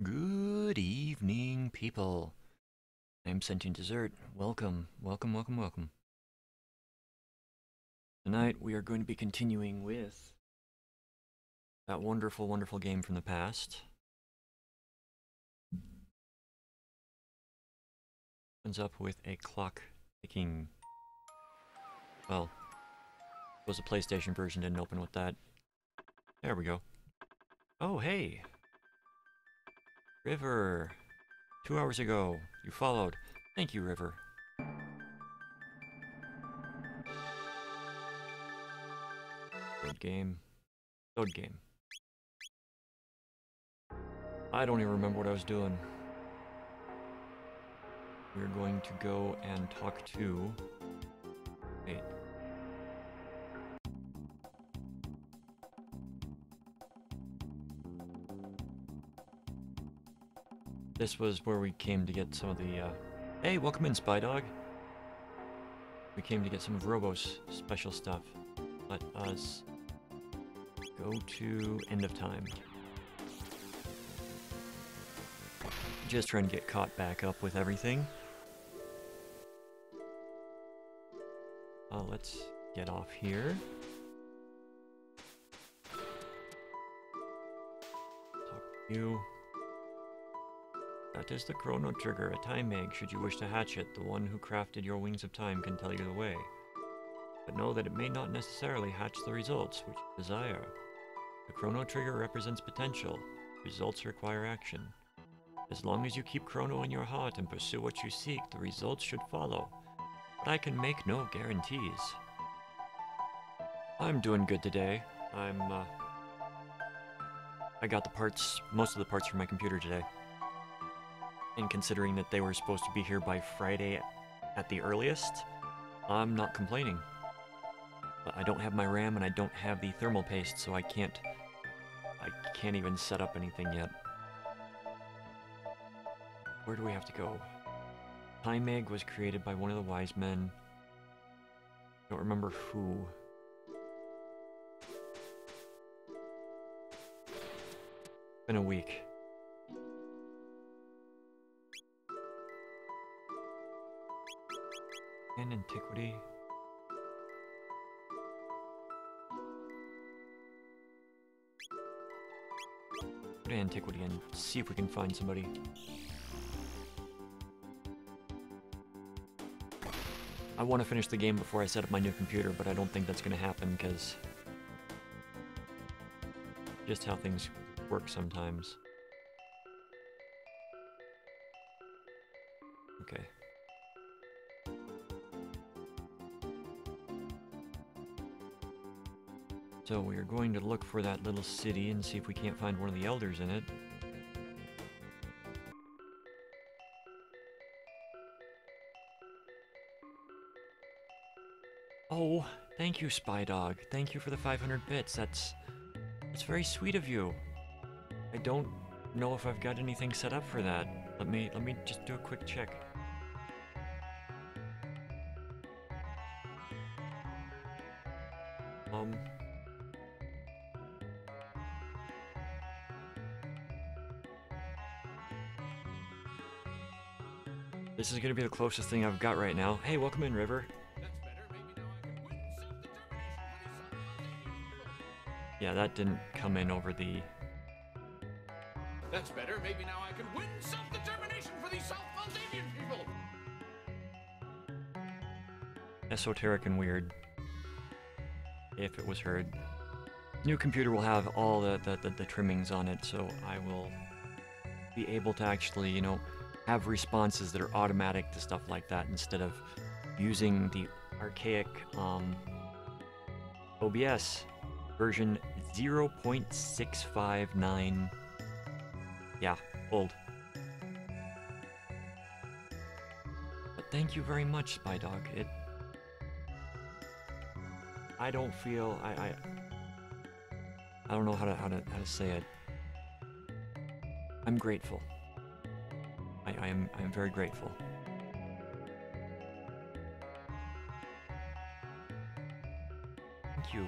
Good evening, people. I'm Sentient Dessert. Welcome, welcome, welcome, welcome. Tonight we are going to be continuing with that wonderful, wonderful game from the past. Ends up with a clock ticking. Well, it was a PlayStation version, didn't open with that. There we go. Oh, hey! River! 2 hours ago, you followed. Thank you, River. Good game. Good game. I don't even remember what I was doing. We're going to go and talk to... Wait. This was where we came to get some of the, Hey, welcome in, Spy Dog! We came to get some of Robo's special stuff. Let us go to End of Time. Just trying to get caught back up with everything. Let's get off here. Talk to you. That is the Chrono Trigger, a time egg. Should you wish to hatch it, the one who crafted your Wings of Time can tell you the way. But know that it may not necessarily hatch the results which you desire. The Chrono Trigger represents potential. Results require action. As long as you keep Chrono in your heart and pursue what you seek, the results should follow. But I can make no guarantees. I'm doing good today. I got the parts, most of the parts from my computer today. And considering that they were supposed to be here by Friday at the earliest, I'm not complaining. But I don't have my RAM and I don't have the thermal paste, so I can't even set up anything yet. Where do we have to go? Time Egg was created by one of the wise men. Don't remember who. Been a week. And antiquity. Go to antiquity and see if we can find somebody. I want to finish the game before I set up my new computer, but I don't think that's going to happen because just how things work sometimes. Okay. So we are going to look for that little city and see if we can't find one of the elders in it. Oh, thank you, Spy Dog. Thank you for the 500 bits. That's very sweet of you. I don't know if I've got anything set up for that. Let me just do a quick check. This is gonna be the closest thing I've got right now. Hey, welcome in, River. Yeah, that didn't come in over the... That's better. Maybe now I can win self-determination for these South Maldavian people. Esoteric and weird. If it was heard. New computer will have all the trimmings on it, so I will be able to actually, you know, have responses that are automatic to stuff like that instead of using the archaic OBS version 0.659. Yeah, old. But thank you very much, Spy Dog. I don't feel I don't know how to say it. I'm grateful. I'm very grateful. Thank you.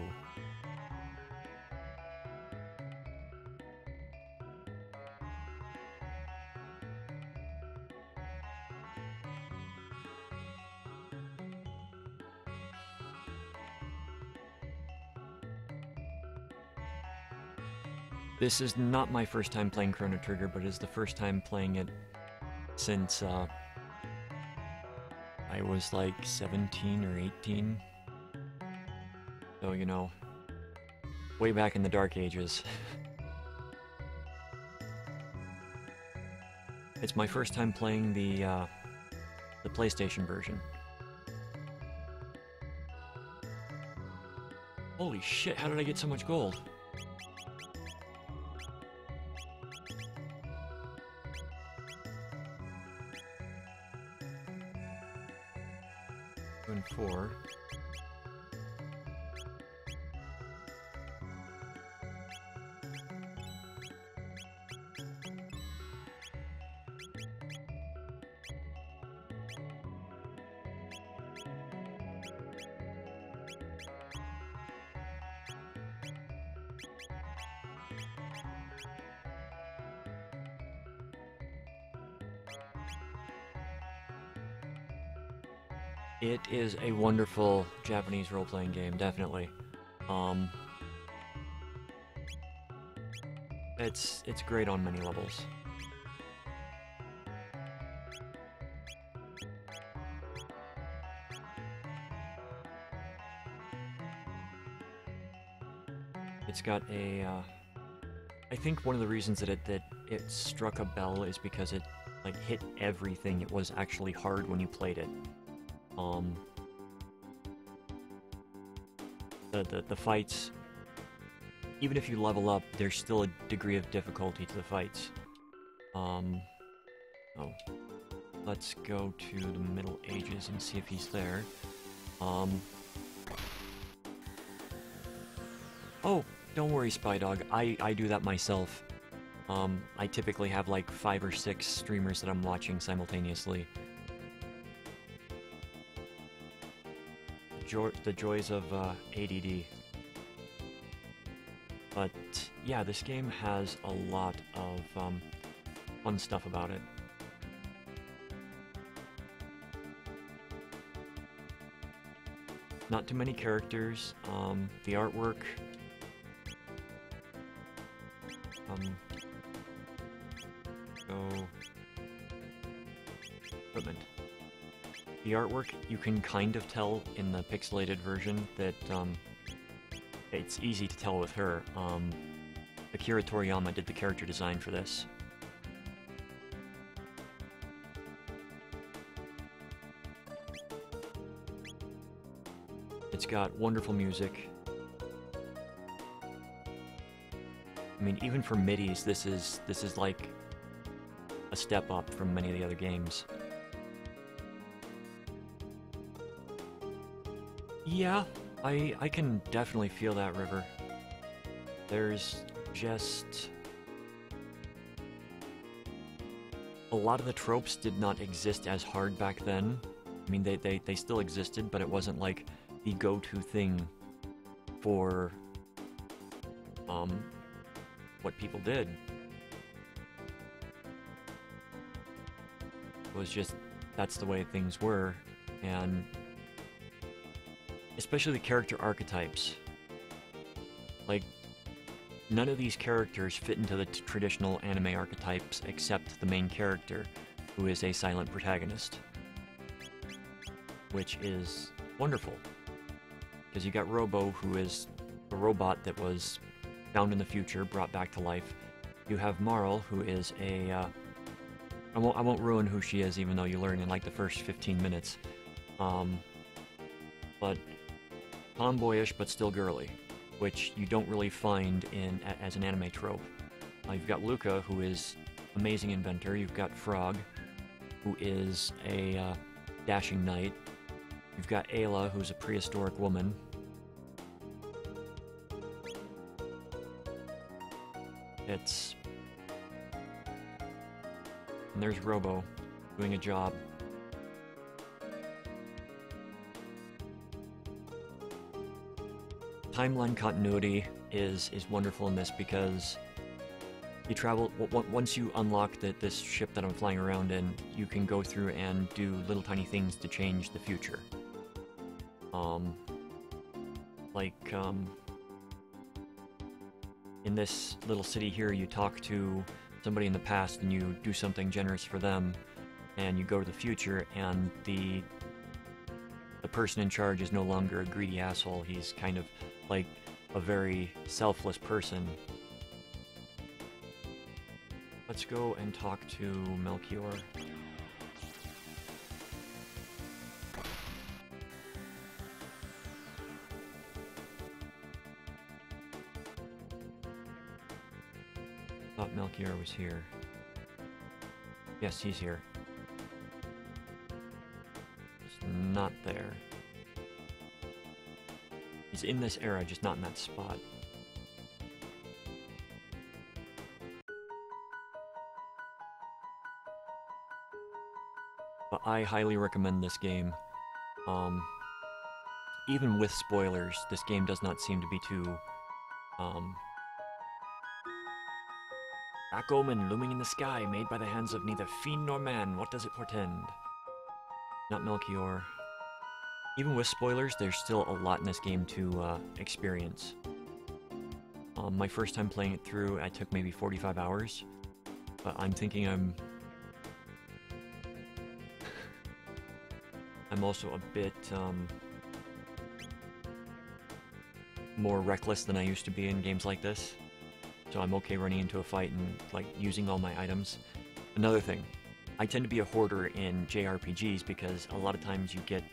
This is not my first time playing Chrono Trigger, but is the first time playing it since I was like 17 or 18. So, you know, way back in the dark ages. It's my first time playing the PlayStation version. Holy shit, how did I get so much gold? Two and four. It is a wonderful Japanese role-playing game, definitely. It's great on many levels. It's got a, I think one of the reasons that it struck a bell is because it like hit everything. It was actually hard when you played it. The fights, even if you level up, there's still a degree of difficulty to the fights. Oh, let's go to the Middle Ages and see if he's there. Oh, don't worry, Spy Dog. I do that myself. I typically have like 5 or 6 streamers that I'm watching simultaneously. The joys of ADD. But yeah, this game has a lot of fun stuff about it. Not too many characters. The artwork. Equipment. The artwork, you can kind of tell in the pixelated version that it's easy to tell with her. Akira Toriyama did the character design for this. It's got wonderful music. I mean, even for midis, this is like a step up from many of the other games. Yeah, I can definitely feel that, River. There's just... a lot of the tropes did not exist as hard back then. I mean, they still existed, but it wasn't like the go-to thing for what people did. It was just, that's the way things were, and especially the character archetypes. Like, none of these characters fit into the traditional anime archetypes except the main character, who is a silent protagonist. Which is wonderful. Because you got Robo, who is a robot that was found in the future, brought back to life. You have Marl, who is a... I won't ruin who she is, even though you learn in like the first 15 minutes. But tomboyish, but still girly, which you don't really find as an anime trope. You've got Luca, who is amazing inventor. You've got Frog, who is a dashing knight. You've got Ayla, who's a prehistoric woman. And there's Robo, doing a job. Timeline continuity is wonderful in this because you travel, once you unlock this ship that I'm flying around in, you can go through and do little tiny things to change the future. in this little city here, you talk to somebody in the past and you do something generous for them, and you go to the future, and the person in charge is no longer a greedy asshole. He's kind of like a very selfless person. Let's go and talk to Melchior. Thought Melchior was here. Yes, he's here. He's not there. He's in this era, just not in that spot. But I highly recommend this game. Even with spoilers, this game does not seem to be too, Black omen looming in the sky, made by the hands of neither fiend nor man. What does it portend? Not Melchior. Even with spoilers, there's still a lot in this game to experience. My first time playing it through, I took maybe 45 hours. But I'm thinking I'm also a bit more reckless than I used to be in games like this. So I'm okay running into a fight and like using all my items. Another thing, I tend to be a hoarder in JRPGs because a lot of times you get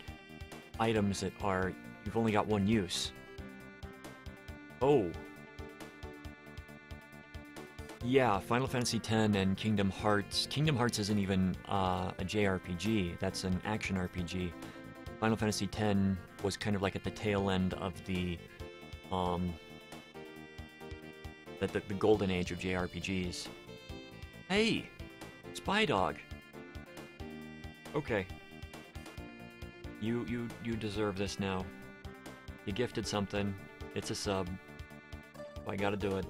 items that are, you've only got one use. Oh. Yeah, Final Fantasy X and Kingdom Hearts. Kingdom Hearts isn't even a JRPG, that's an action RPG. Final Fantasy X was kind of like at the tail end of the golden age of JRPGs. Hey! Spy Dog! Okay. You deserve this now. You gifted something. It's a sub. I gotta do it.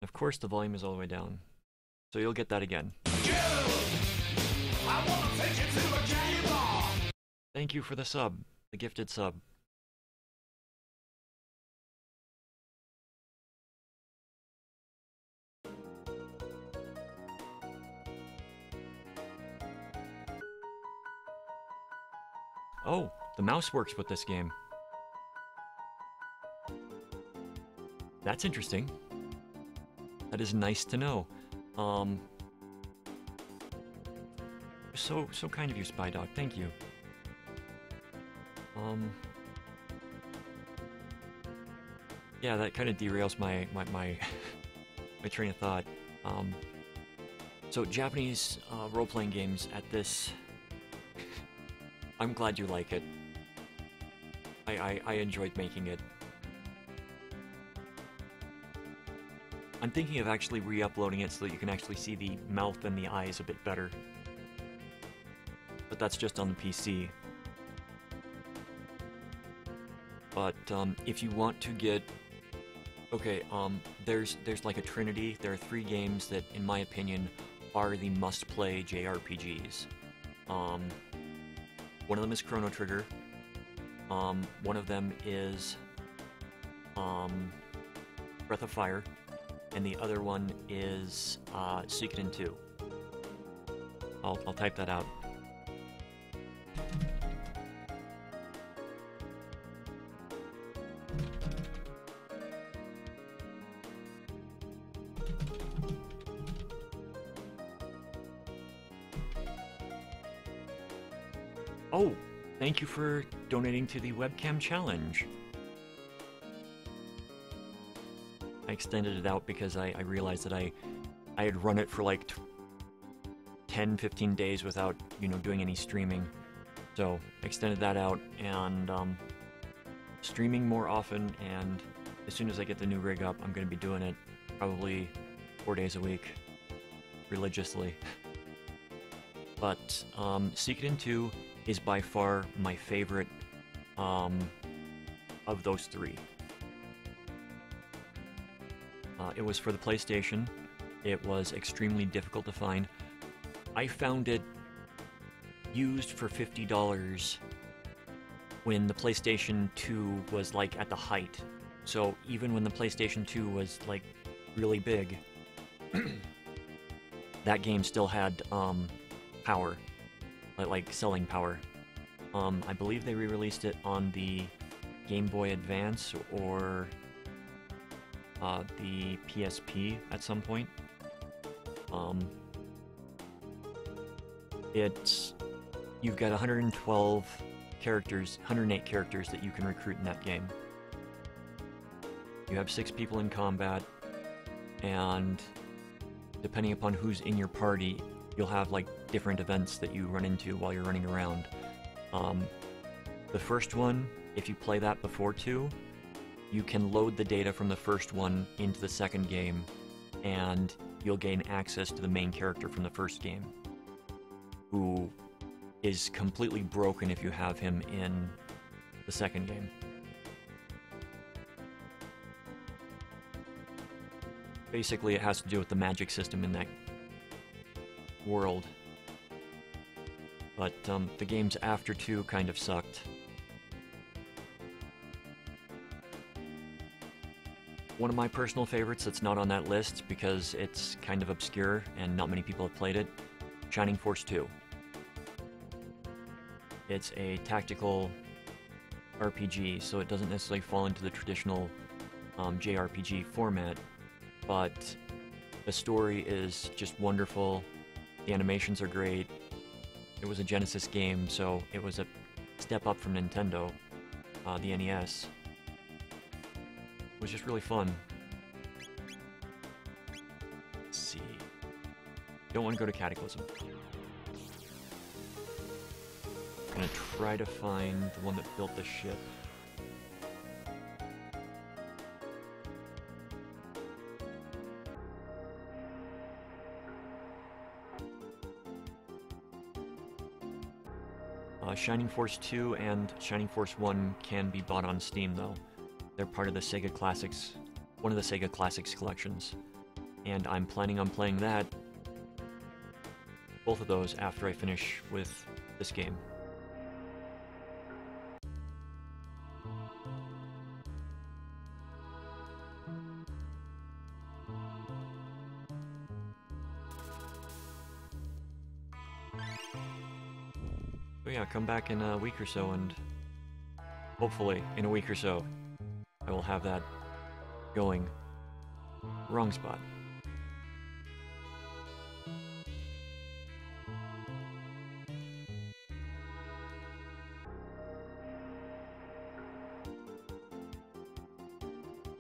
Of course the volume is all the way down. So you'll get that again. Thank you for the sub. The gifted sub. Oh, the mouse works with this game. That's interesting. That is nice to know. So kind of you, Spy Dog. Thank you. Yeah, that kind of derails my my train of thought. So Japanese role-playing games at this, I'm glad you like it. I enjoyed making it. I'm thinking of actually re-uploading it so that you can actually see the mouth and the eyes a bit better. But that's just on the PC. But if you want to get... Okay, there's like a trinity. There are 3 games that, in my opinion, are the must-play JRPGs. One of them is Chrono Trigger. One of them is Breath of Fire. And the other one is Suikoden 2. I'll type that out. Oh, thank you for donating to the webcam challenge. I extended it out because I realized that I had run it for like 10-15 days without, you know, doing any streaming. So, extended that out, and streaming more often, and as soon as I get the new rig up, I'm going to be doing it probably 4 days a week, religiously. But Suikoden 2 is by far my favorite of those 3. It was for the PlayStation. It was extremely difficult to find. I found it used for $50 when the PlayStation 2 was like at the height. So even when the PlayStation 2 was like really big, that game still had power, like selling power. I believe they re-released it on the Game Boy Advance or the PSP at some point. You've got 112 characters, 108 characters that you can recruit in that game. You have 6 people in combat, and depending upon who's in your party, you'll have like different events that you run into while you're running around. The first one, if you play that before 2, you can load the data from the first one into the second game, and you'll gain access to the main character from the first game, who is completely broken if you have him in the second game. Basically, it has to do with the magic system in that world. But the games after 2 kind of sucked. One of my personal favorites that's not on that list because it's kind of obscure and not many people have played it, Shining Force 2. It's a tactical RPG, so it doesn't necessarily fall into the traditional JRPG format, but the story is just wonderful, the animations are great. It was a Genesis game, so it was a step up from Nintendo, the NES. It was just really fun. Let's see. Don't want to go to Cataclysm. I'm gonna try to find the one that built the ship. Shining Force 2 and Shining Force 1 can be bought on Steam, though. They're part of the Sega Classics, one of the Sega Classics collections. And I'm planning on playing that, both of those, after I finish with this game. So yeah, come back in a week or so, and hopefully in a week or so I will have that going. Wrong spot.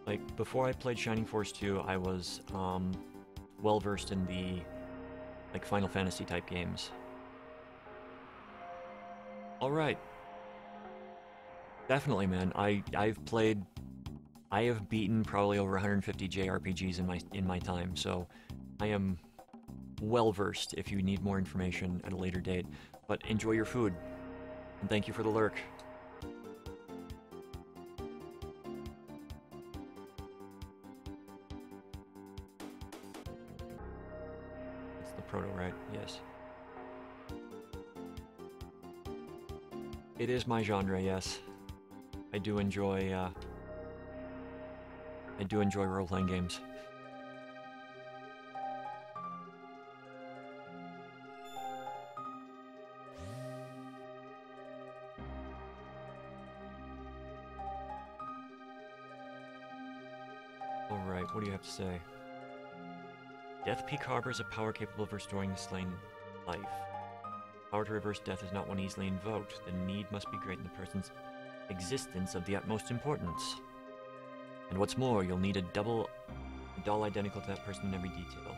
Like, before I played Shining Force 2, I was well versed in the like Final Fantasy type games. Alright. Definitely, man. I have beaten probably over 150 JRPGs in my time, so I am well versed if you need more information at a later date. But enjoy your food, and thank you for the lurk. It's the proto, right? Yes. It is my genre, yes. I do enjoy role-playing games. Alright, what do you have to say? Death Peak harbors a power capable of restoring the slain life. Power to reverse death is not one easily invoked. The need must be great in the person's existence of the utmost importance. And what's more, you'll need a doll identical to that person in every detail.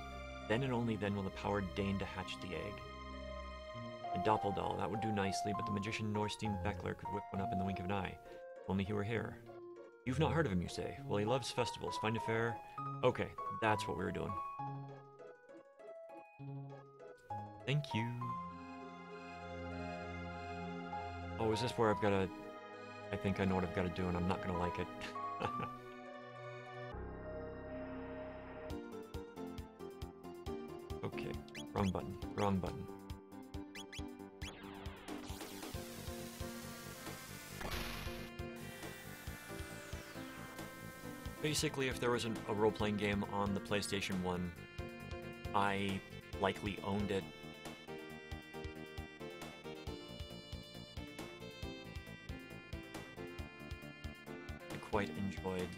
Then and only then will the power deign to hatch the egg. A doppeldoll, that would do nicely, but the magician Norstein Beckler could whip one up in the wink of an eye. If only he were here. You've not heard of him, you say? Well, he loves festivals. Find a fair... Okay, that's what we were doing. Thank you. Oh, is this where I've got to... I think I know what I've got to do, and I'm not going to like it. Okay, wrong button, wrong button. Basically, if there was a role-playing game on the PlayStation 1, I likely owned it. I quite enjoyed.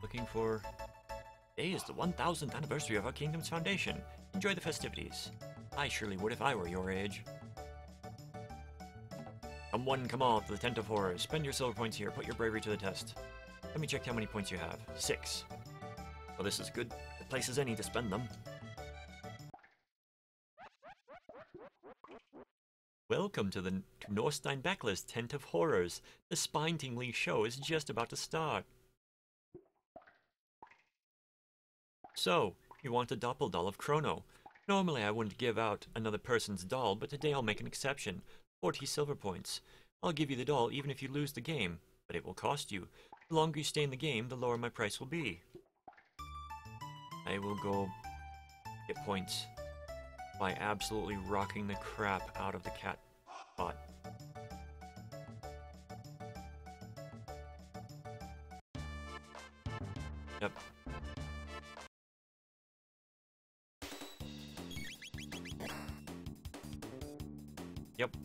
Looking for... Today is the 1000th anniversary of our kingdom's foundation. Enjoy the festivities. I surely would if I were your age. Come one, come all to the Tent of Horrors. Spend your silver points here. Put your bravery to the test. Let me check how many points you have. 6. Well, this is good a place as any to spend them. Welcome to the Norstein Backlist Tent of Horrors. The spine-tingling show is just about to start. So, you want a doppeldoll of Chrono. Normally I wouldn't give out another person's doll, but today I'll make an exception. 40 silver points. I'll give you the doll even if you lose the game, but it will cost you. The longer you stay in the game, the lower my price will be. I will go get points by absolutely rocking the crap out of the cat bot. Yep. Yep.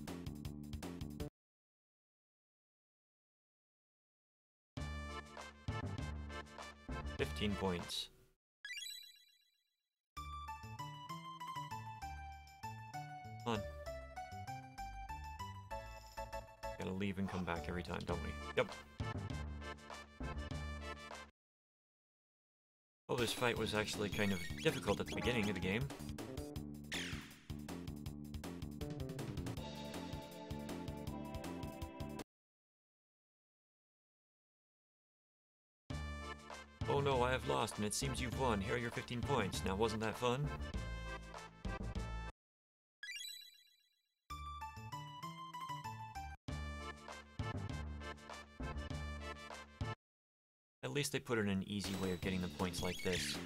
$15 points. Come on. Gotta leave and come back every time, don't we? Yep. Oh, this fight was actually kind of difficult at the beginning of the game. Oh no, I have lost, and it seems you've won. Here are your 15 points. Now, wasn't that fun? At least they put in an easy way of getting the points like this.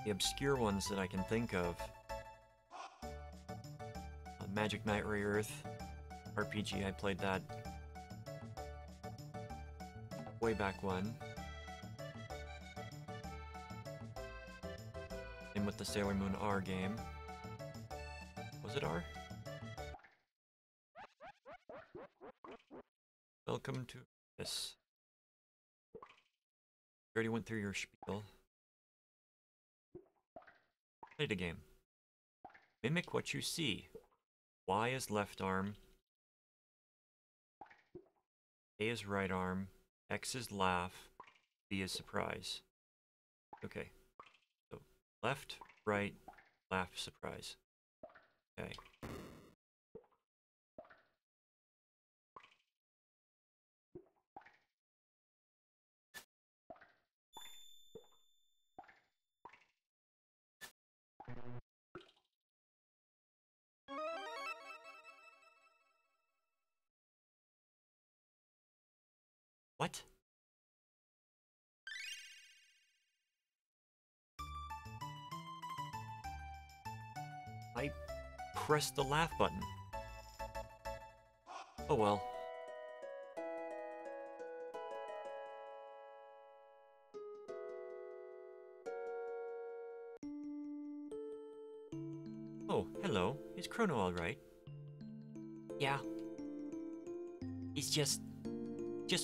The obscure ones that I can think of. Magic Knight Re-Earth RPG, I played that way back when. Same with the Sailor Moon R game. Was it R? Welcome to this. You already went through your spiel. Play the game. Mimic what you see. Y is left arm. A is right arm. X is laugh. B is surprise. Okay. So left, right, laugh, surprise. Okay. What? I pressed the laugh button. Oh well. Oh, hello. Is Chrono alright? Yeah. He's just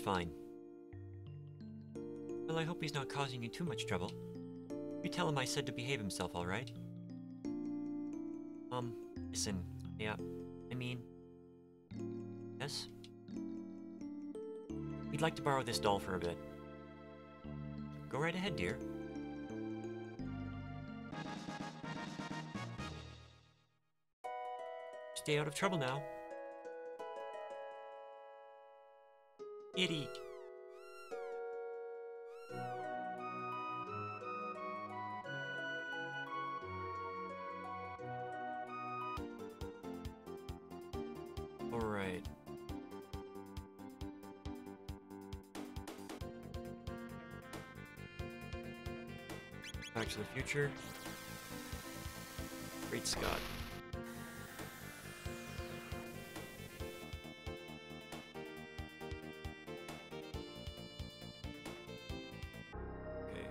fine. Well, I hope he's not causing you too much trouble. You tell him I said to behave himself, alright? Listen, yeah, I mean... Yes? We'd like to borrow this doll for a bit. Go right ahead, dear. Stay out of trouble now. Kitty. Back to the Future. Great Scott. Okay.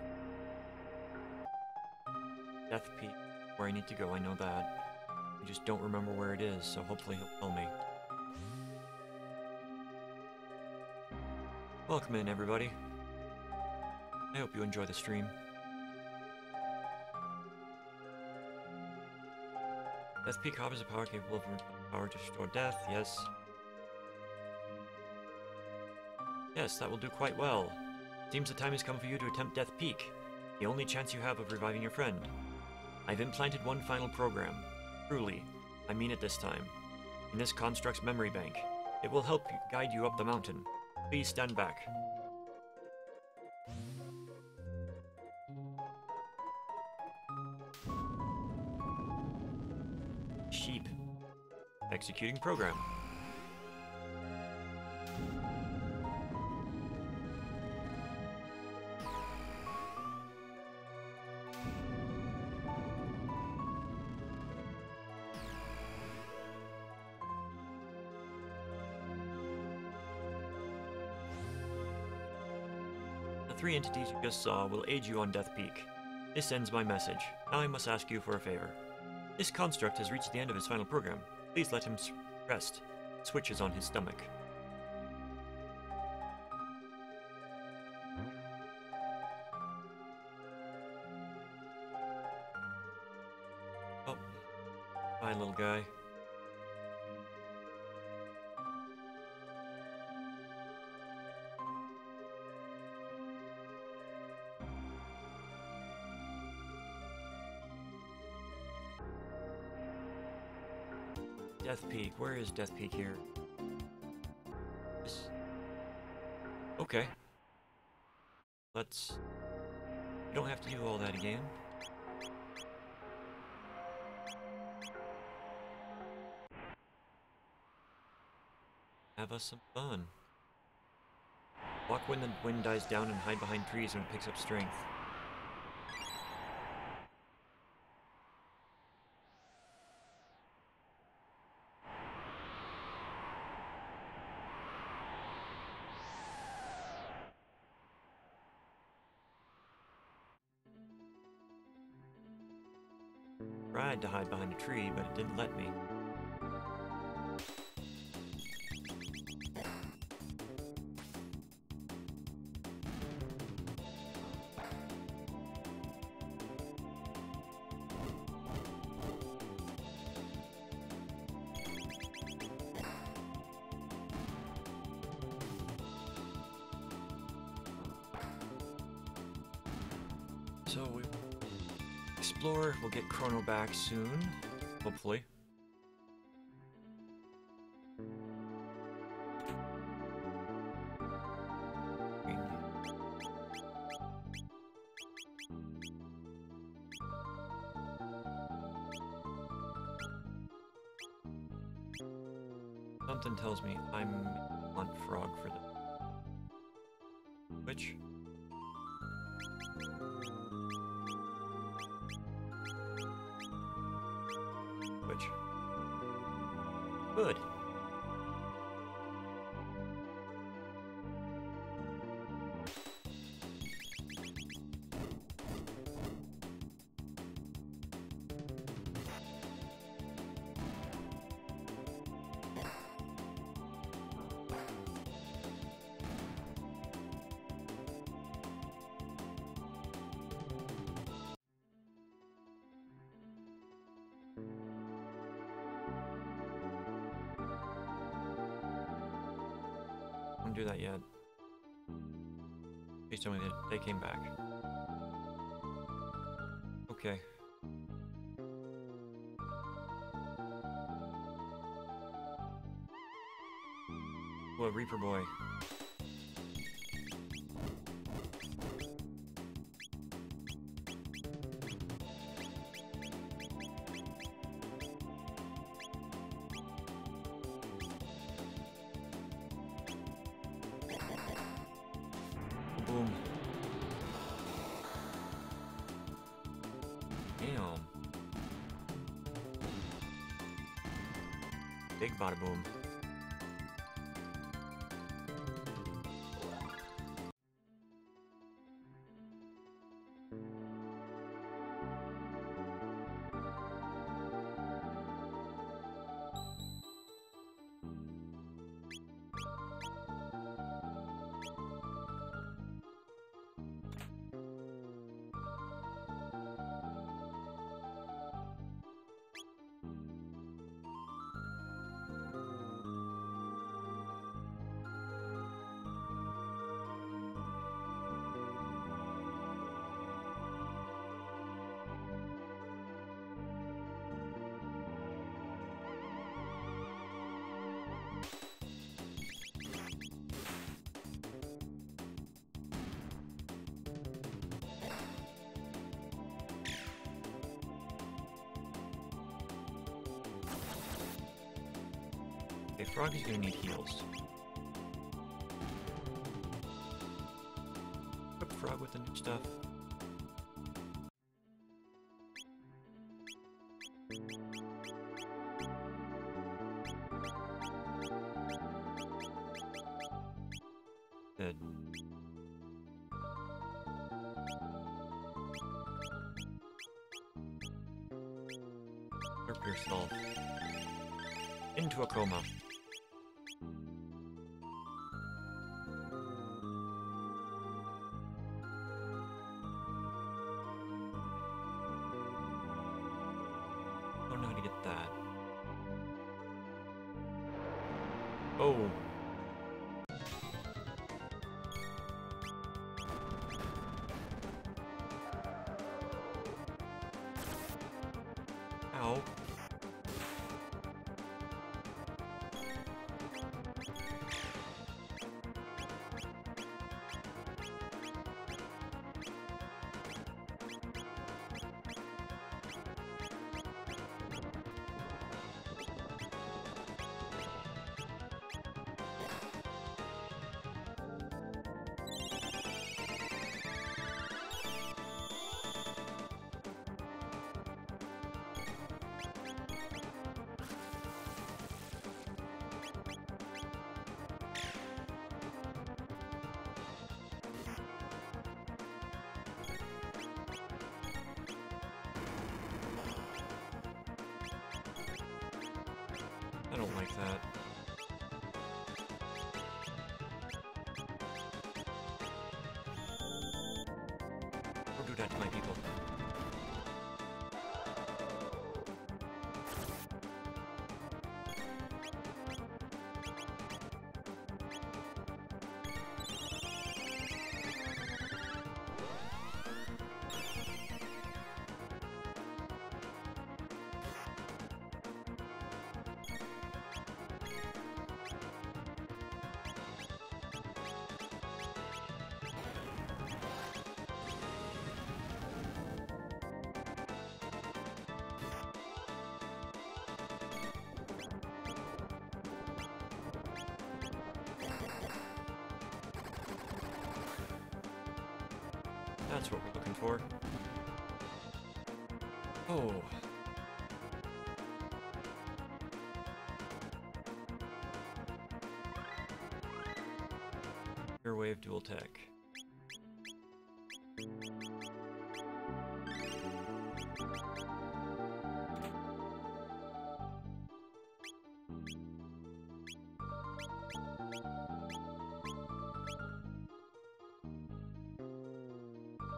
Death Peak, where I need to go, I know that. I just don't remember where it is, so hopefully he'll tell me. Welcome in, everybody. I hope you enjoy the stream. Death Peak offers a power capable of power to restore death, yes. Yes, that will do quite well. Seems the time has come for you to attempt Death Peak, the only chance you have of reviving your friend. I've implanted one final program. Truly, I mean it this time. In this construct's memory bank. It will help guide you up the mountain. Please stand back. Sheep. Executing program. The 3 entities you just saw will aid you on Death Peak. This ends my message. Now I must ask you for a favor. This construct has reached the end of his final program. Please let him rest. Switch is on his stomach. Oh. Hi, little guy. Death Peak. Where is Death Peak here? Okay. Let's... You don't have to do all that again. Have us some fun. Walk when the wind dies down and hide behind trees when it picks up strength. Tried to hide behind a tree, but it didn't let me. So we explore, we'll get Chrono back soon, hopefully. Something tells me I'm on frog for the... Which? Good. Don't do that yet. Please tell me that they came back. Okay. Well, Reaper Boy. Boom. Big bada boom. Okay, Froggy's gonna need heals. Equip Frog with the new stuff. Good. Slurp yourself into a coma. Don't know how to get that. Oh. Ow. I don't like that. Don't do that to my people. That's what we're looking for. Oh. Pure Wave Dual Tech.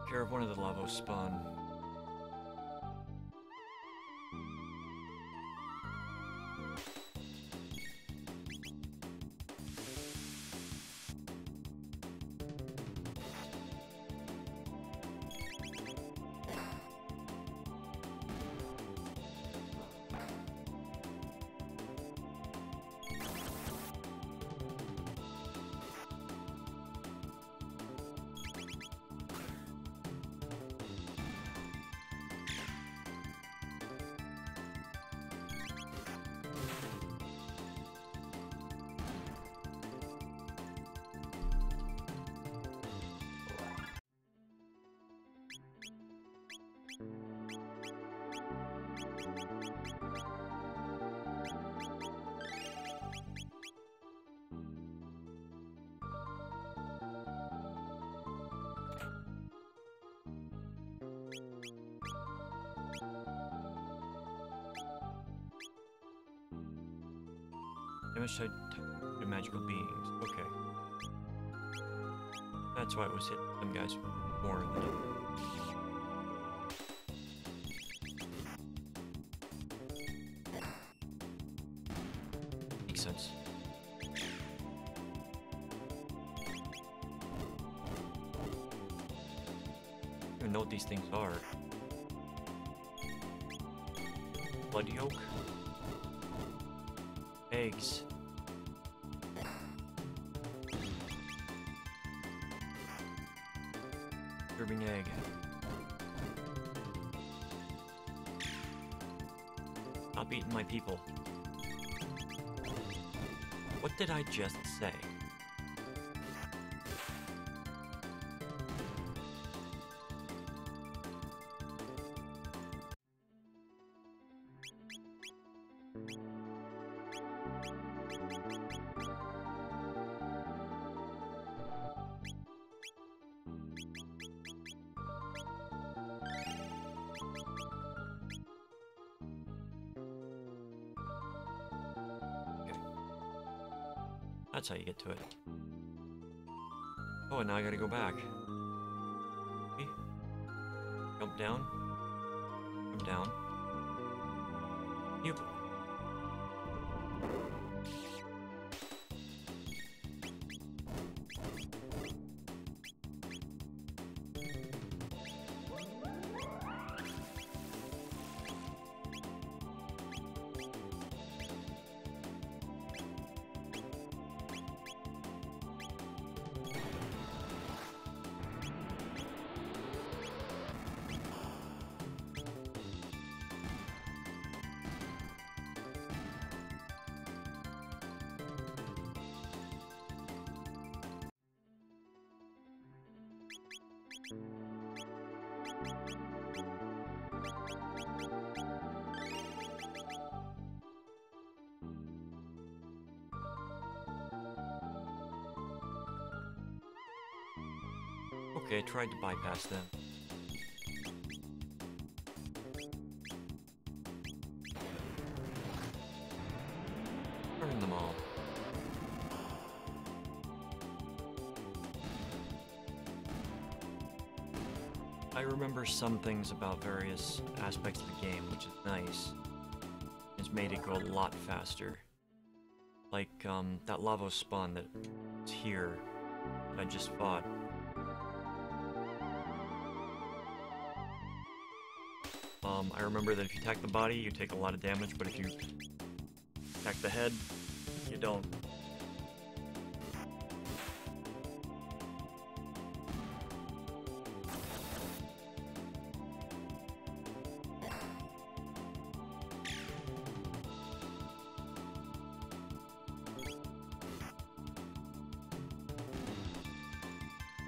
Care of one of the Lavos spawn. Damage to magical beings. Okay. That's why it was hitting some guys more than others. Makes sense. I don't even know what these things are. Blood yolk? Eggs. Disturbing egg. Stop eating my people. What did I just say? That's how you get to it. Oh, and now I gotta go back. Okay. Jump down. Jump down. You. Okay, I tried to bypass them. Burn them all. I remember some things about various aspects of the game, which is nice. It's made it go a lot faster. Like, that lava spawn that's here that I just fought. I remember that if you attack the body, you take a lot of damage, but if you attack the head, you don't.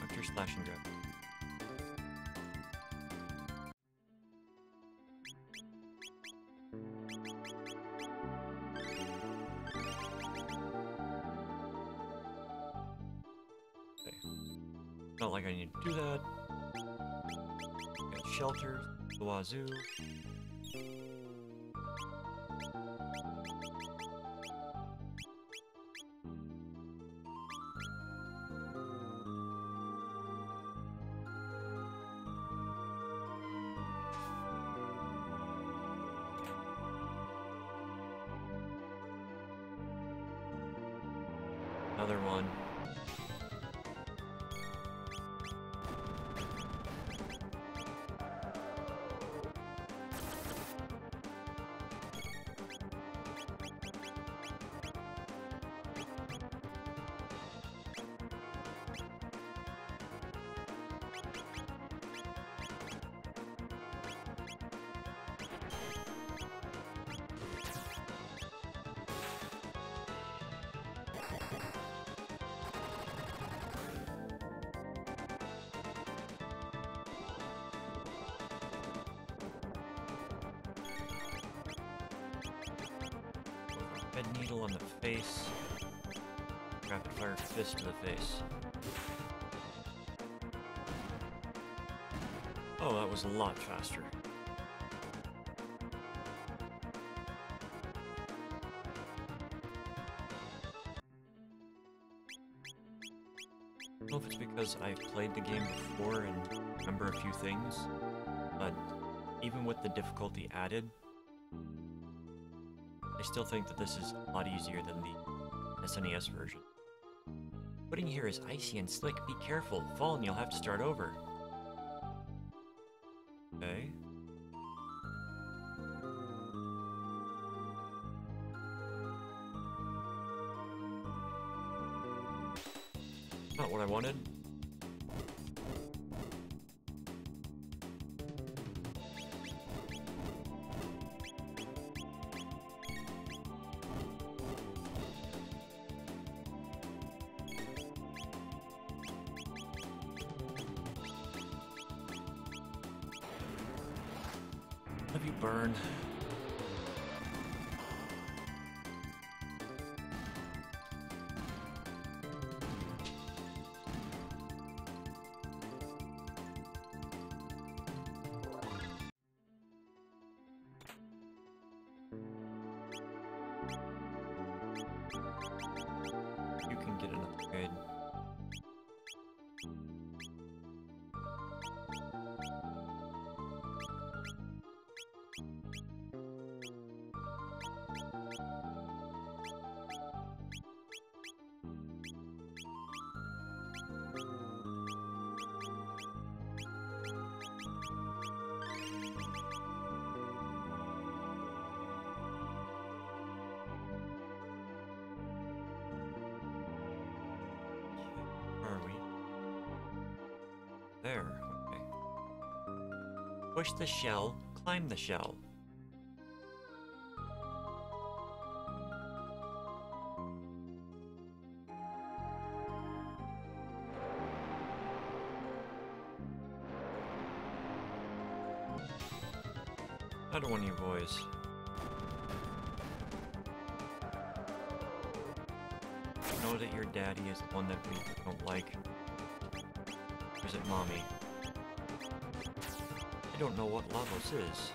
Dr. Slash and Grab. Not like I need to do that. Got shelters, the wazoo. Another one. Red needle on the face. Rapid fire fist to the face. Oh, that was a lot faster. don't know if it's because I've played the game before and remember a few things, but even with the difficulty added, I still think that this is a lot easier than the SNES version. Footing here is icy and slick. Be careful. Fall and you'll have to start over. Okay. Not what I wanted. Have you burned? You can get an upgrade. Where are we? There, okay. Push the shell, climb the shell. I don't want your voice. Know that your daddy is the one that we don't like. Or is it mommy? I don't know what Lavos is.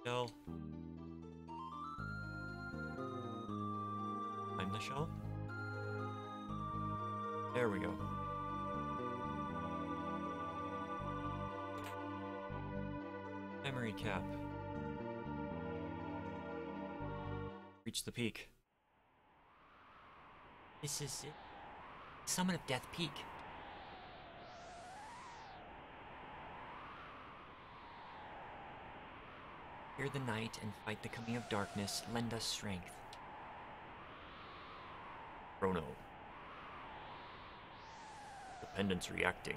Shell. Climb the shell? There we go. Memory cap. Reach the peak. This is it. Summit of Death Peak. Fear the night and fight the coming of darkness. Lend us strength. Chrono. Dependence reacting.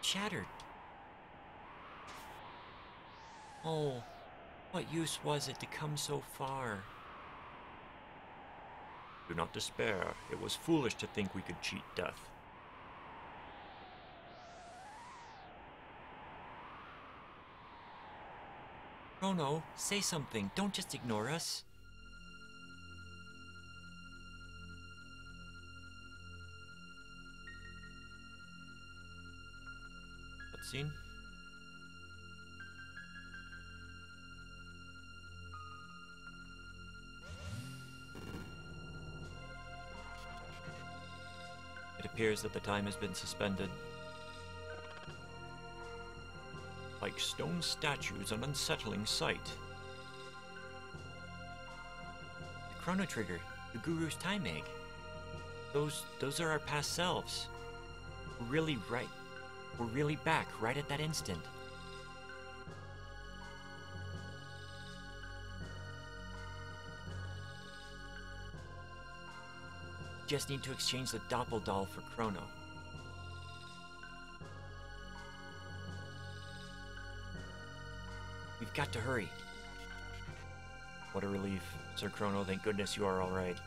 Shattered. Oh, what use was it to come so far? Do not despair. It was foolish to think we could cheat death. Chrono, say something. Don't just ignore us. Cutscene. It appears that the time has been suspended. Like stone statues, an unsettling sight. The chrono trigger. The Guru's time egg. Those are our past selves. We're really right. We're really back right at that instant. Just need to exchange the doll for Chrono. We've got to hurry. What a relief, Sir Chrono. Thank goodness you are all right.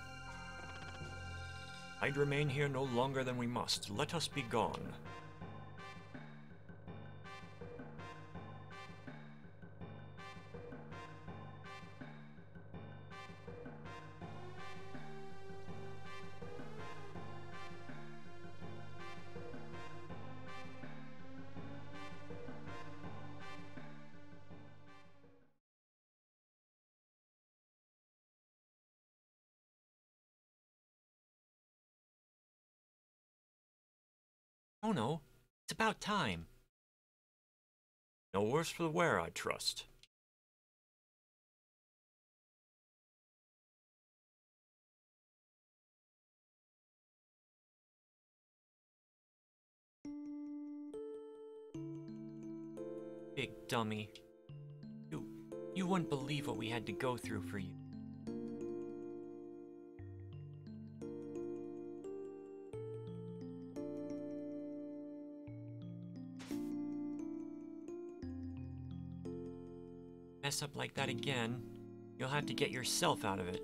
I'd remain here no longer than we must. Let us be gone. Oh no, it's about time. No worse for the wear, I trust. Big dummy. You wouldn't believe what we had to go through for you. Mess up like that again, you'll have to get yourself out of it.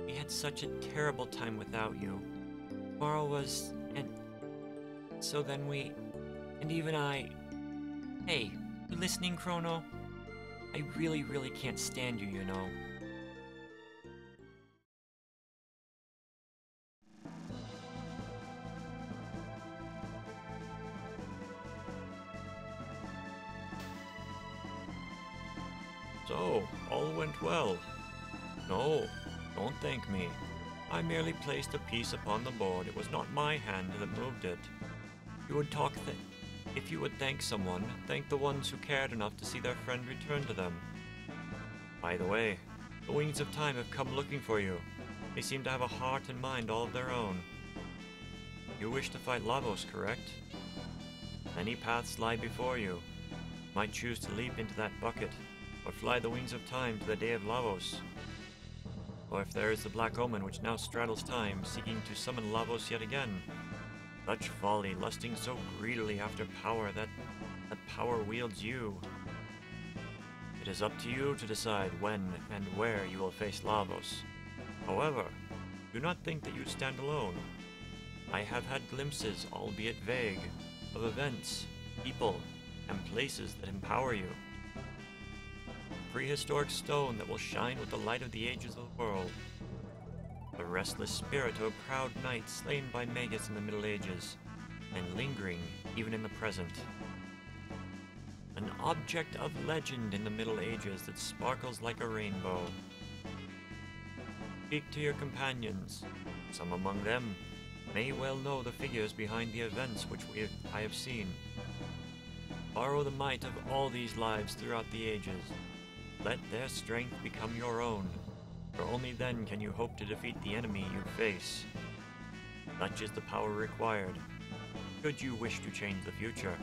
We had such a terrible time without you. Tomorrow was... and... so then we... and even I... Hey, you listening, Chrono? I really can't stand you, you know. So, all went well. No, don't thank me. I merely placed a piece upon the board. It was not my hand that moved it. If you would thank someone, thank the ones who cared enough to see their friend return to them. By the way, the Wings of Time have come looking for you. They seem to have a heart and mind all of their own. You wish to fight Lavos, correct? Many paths lie before you. You might choose to leap into that bucket, or fly the Wings of Time to the day of Lavos. Or if there is the Black Omen which now straddles time, seeking to summon Lavos yet again. Such folly, lusting so greedily after power that power wields you. It is up to you to decide when and where you will face Lavos. However, do not think that you stand alone. I have had glimpses, albeit vague, of events, people, and places that empower you. A prehistoric stone that will shine with the light of the ages of the world. The restless spirit of a proud knight slain by Magus in the Middle Ages, and lingering even in the present. An object of legend in the Middle Ages that sparkles like a rainbow. Speak to your companions. Some among them may well know the figures behind the events which I have seen. Borrow the might of all these lives throughout the ages. Let their strength become your own, for only then can you hope to defeat the enemy you face. Such is the power required, should you wish to change the future.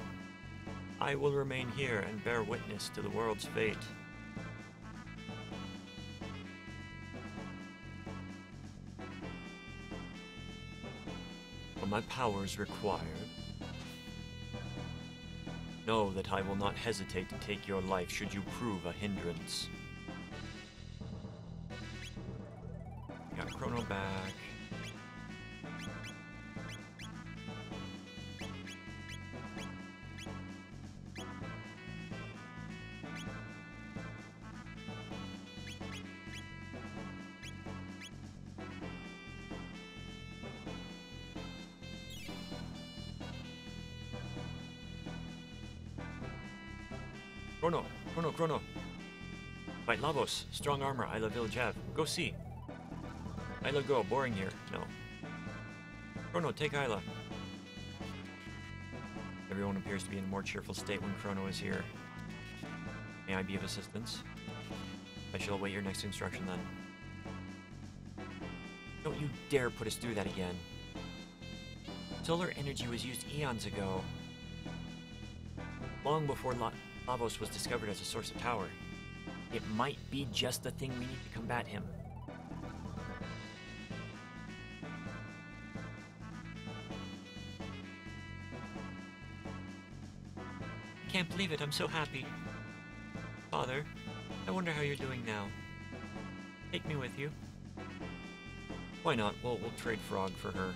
I will remain here and bear witness to the world's fate. Are my powers required? Know that I will not hesitate to take your life should you prove a hindrance. Got Chrono back. Chrono. Fight Lavos. Strong armor, Isla Village have. Go see. Isla go. Boring here. No. Chrono, take Isla. Everyone appears to be in a more cheerful state when Chrono is here. May I be of assistance? I shall await your next instruction then. Don't you dare put us through that again. Solar energy was used eons ago. Long before Lavos was discovered as a source of power. It might be just the thing we need to combat him. Can't believe it, I'm so happy. Father, I wonder how you're doing now. Take me with you. Why not? We'll trade Frog for her.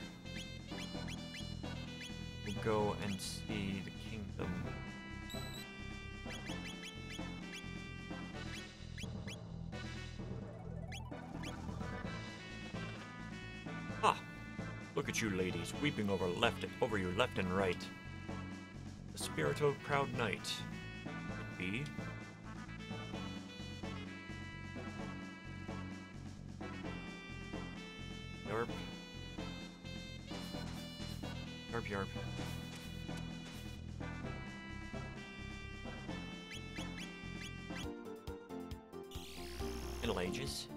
We'll go and see the kingdom. Ah! Look at you ladies, weeping over you left and right. The spirit of a proud knight. It be? Yarp. Yarp yarp. Middle Ages.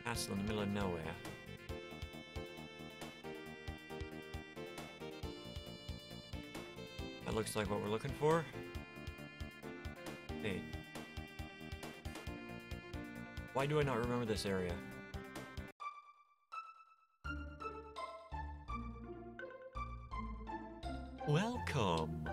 Castle in the middle of nowhere. That looks like what we're looking for. Hey. Why do I not remember this area? Welcome!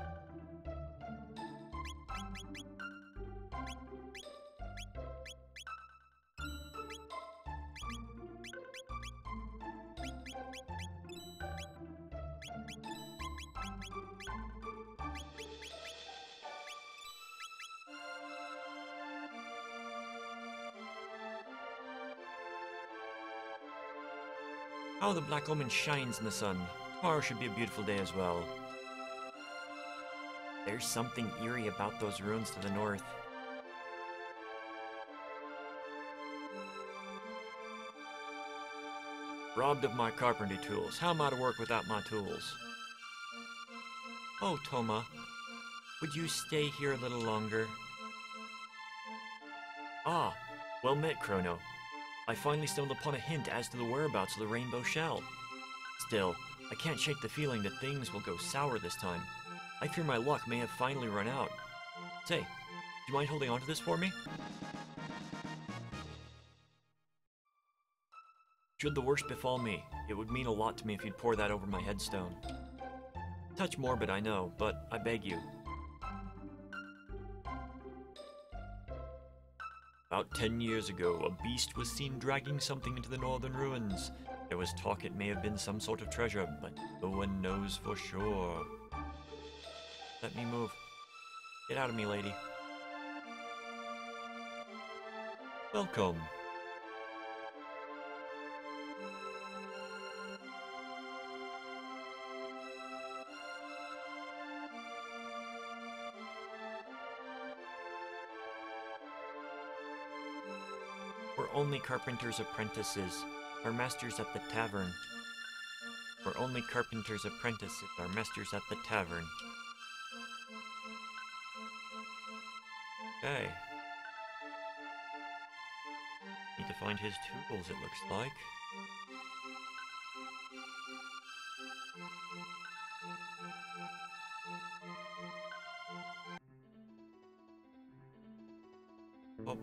How the Black Omen shines in the sun. Tomorrow should be a beautiful day as well. There's something eerie about those ruins to the north. Robbed of my carpentry tools. How am I to work without my tools? Oh, Toma. Would you stay here a little longer? Ah, well met, Chrono. I finally stumbled upon a hint as to the whereabouts of the rainbow shell. Still, I can't shake the feeling that things will go sour this time. I fear my luck may have finally run out. Say, do you mind holding on to this for me? Should the worst befall me, it would mean a lot to me if you'd pour that over my headstone. Touch morbid, I know, but I beg you. About 10 years ago, a beast was seen dragging something into the northern ruins. There was talk it may have been some sort of treasure, but no one knows for sure. Let me move. Get out of me, lady. Welcome. We're only carpenters' apprentices. Our masters at the tavern. We're only carpenters' apprentices. Our masters at the tavern. Okay. Need to find his tools, it looks like. Oh.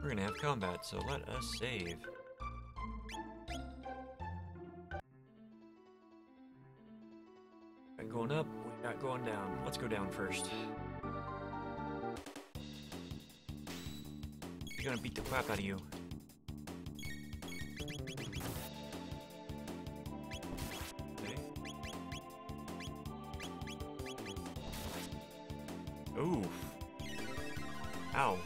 We're gonna have combat, so let us save. Got going up, we got going down. Let's go down first. You're gonna beat the crap out of you. Okay. Oof. Ow.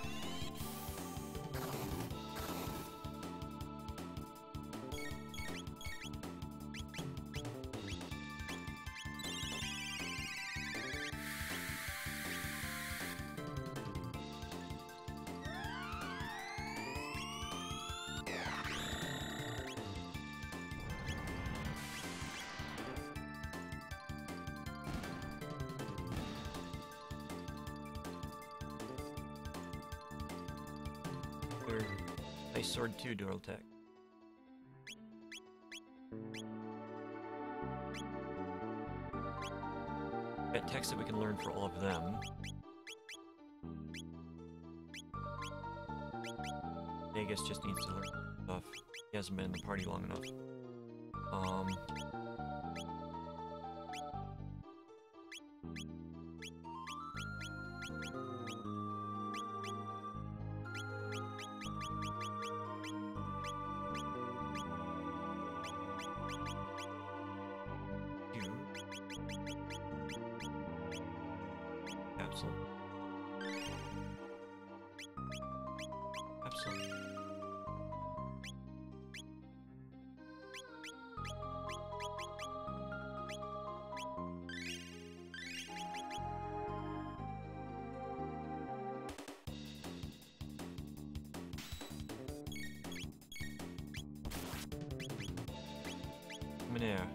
Other Ice Sword 2 dual attack. Got text that we can learn for all of them. Vegas just needs to learn stuff. He hasn't been in the party long enough. Capsule. Capsule. Come in there.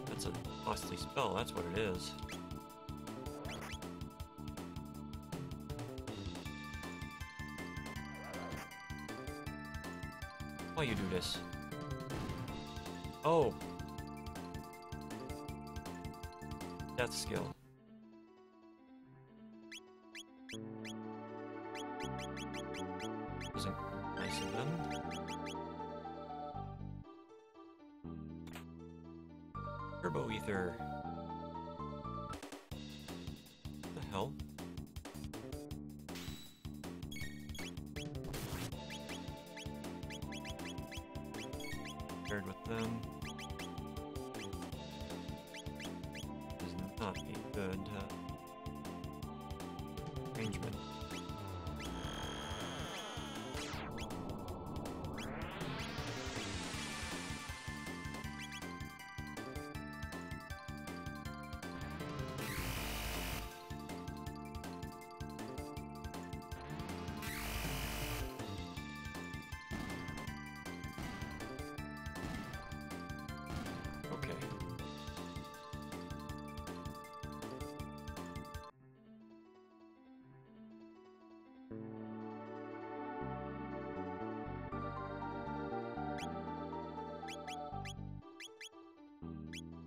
That's a costly spell, that's what it is. Why you do this? Oh! Death skill. Wasn't nice of them. Turbo Ether. What the hell? Paired with them. Does not a good arrangement. Okay.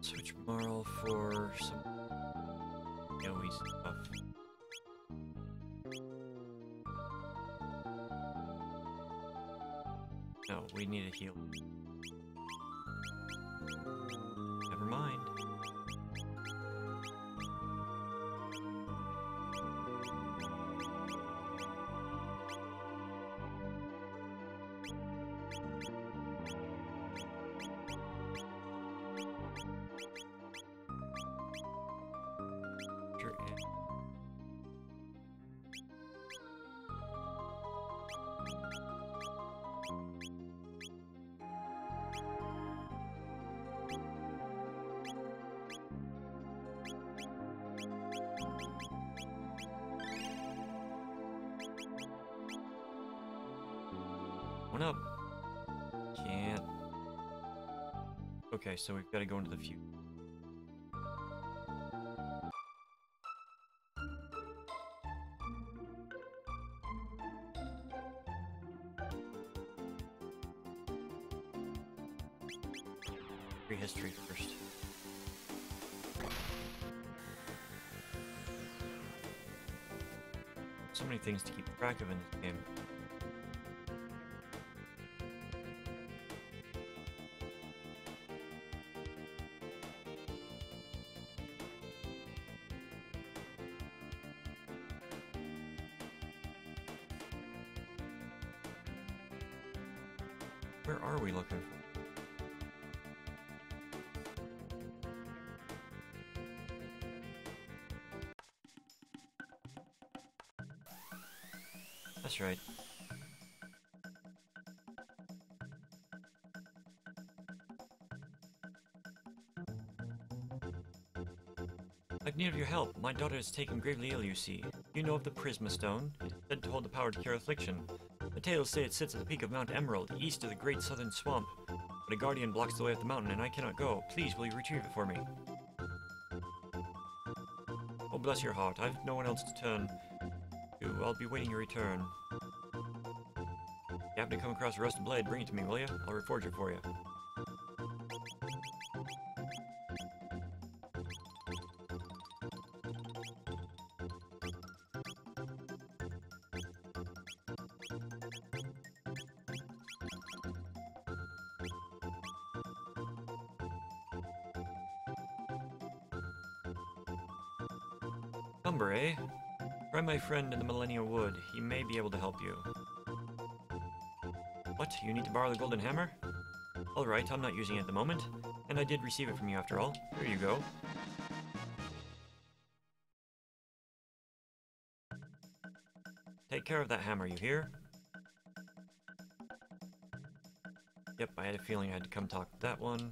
Switch Marl for some AoE stuff. No, we need a heal. Never mind. Sure. One up. Can't. Okay, so we've got to go into the future. History first. So many things to keep track of in this game. Where are we looking for? That's right. I've need of your help. My daughter is taken gravely ill, you see. You know of the Prisma Stone? It is said to hold the power to cure affliction. The tales say it sits at the peak of Mount Emerald, east of the Great Southern Swamp. But But a guardian blocks the way up the mountain, and I cannot go. Please, will you retrieve it for me? Oh, bless your heart. I've no one else to turn to. I'll be waiting your return. If you happen to come across a rusted blade, bring it to me, will you? I'll reforge it for you. Lumber, eh? Try my friend in the Millennial Wood. He may be able to help you. What? You need to borrow the golden hammer? Alright, I'm not using it at the moment. And I did receive it from you after all. Here you go. Take care of that hammer, you hear? Yep, I had a feeling I had to come talk to that one.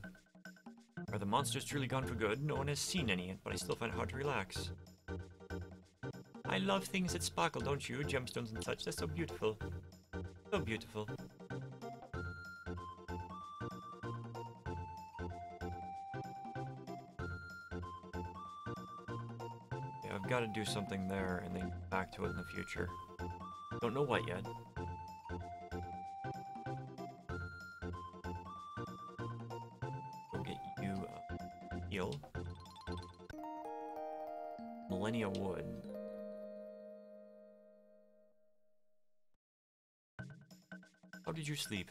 Are the monsters truly gone for good? No one has seen any yet, but I still find it hard to relax. I love things that sparkle, don't you? Gemstones and such. They're so beautiful. So beautiful. Yeah, I've got to do something there and then get back to it in the future. Don't know what yet. Go get you a heal. Millennia Wood. How did you sleep?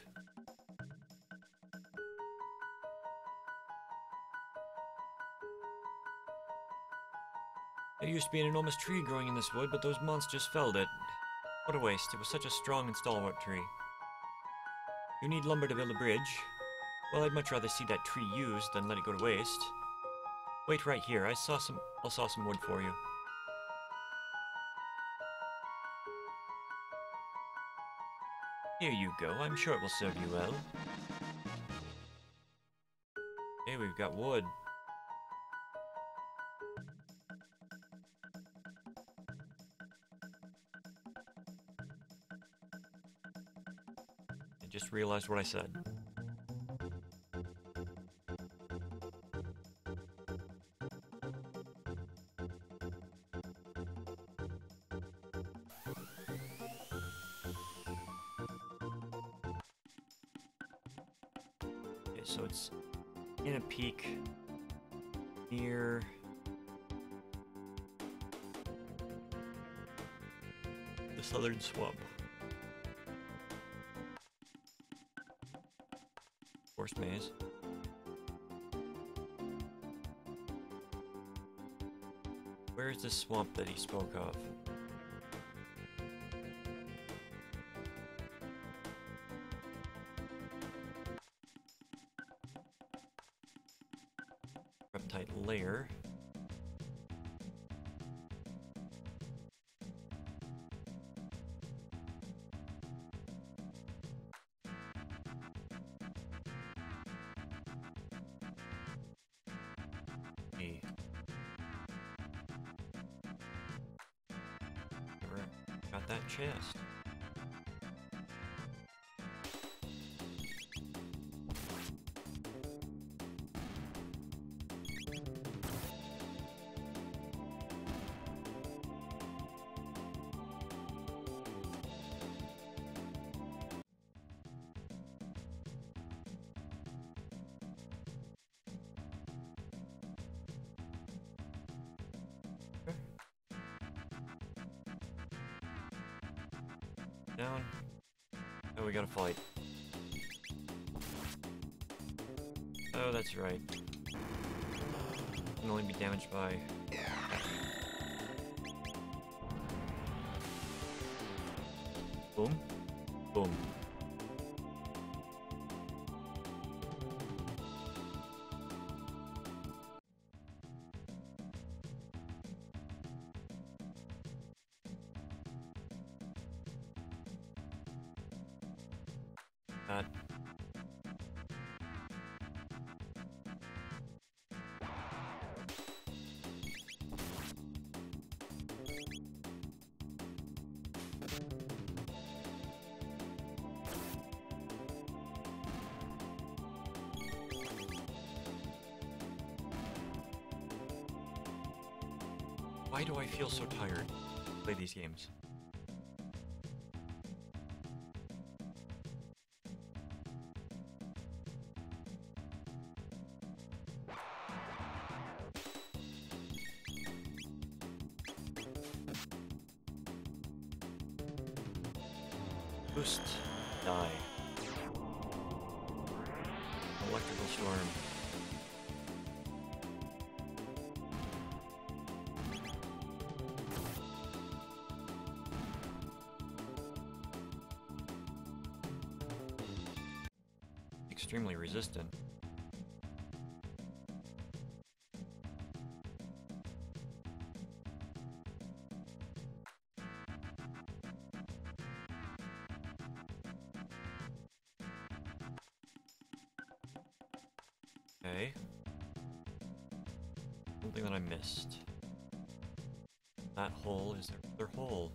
There used to be an enormous tree growing in this wood, but those monsters felled it. What a waste. It was such a strong and stalwart tree. You need lumber to build a bridge. Well, I'd much rather see that tree used than let it go to waste. Wait right here. I'll saw some wood for you. Here you go. I'm sure it will serve you well. Hey, we've got wood. I just realized what I said. Okay, so it's in a peak near the southern swamp. Forest maze. Where is this swamp that he spoke of? Reptite lair. Never got that chest. Down. Oh, we gotta fight. Oh, that's right. Can only be damaged by... Boom. Boom. That. Why do I feel so tired to play these games? Boost. Die. Electrical storm. Extremely resistant. Okay. Something that I missed. That hole, is there another hole?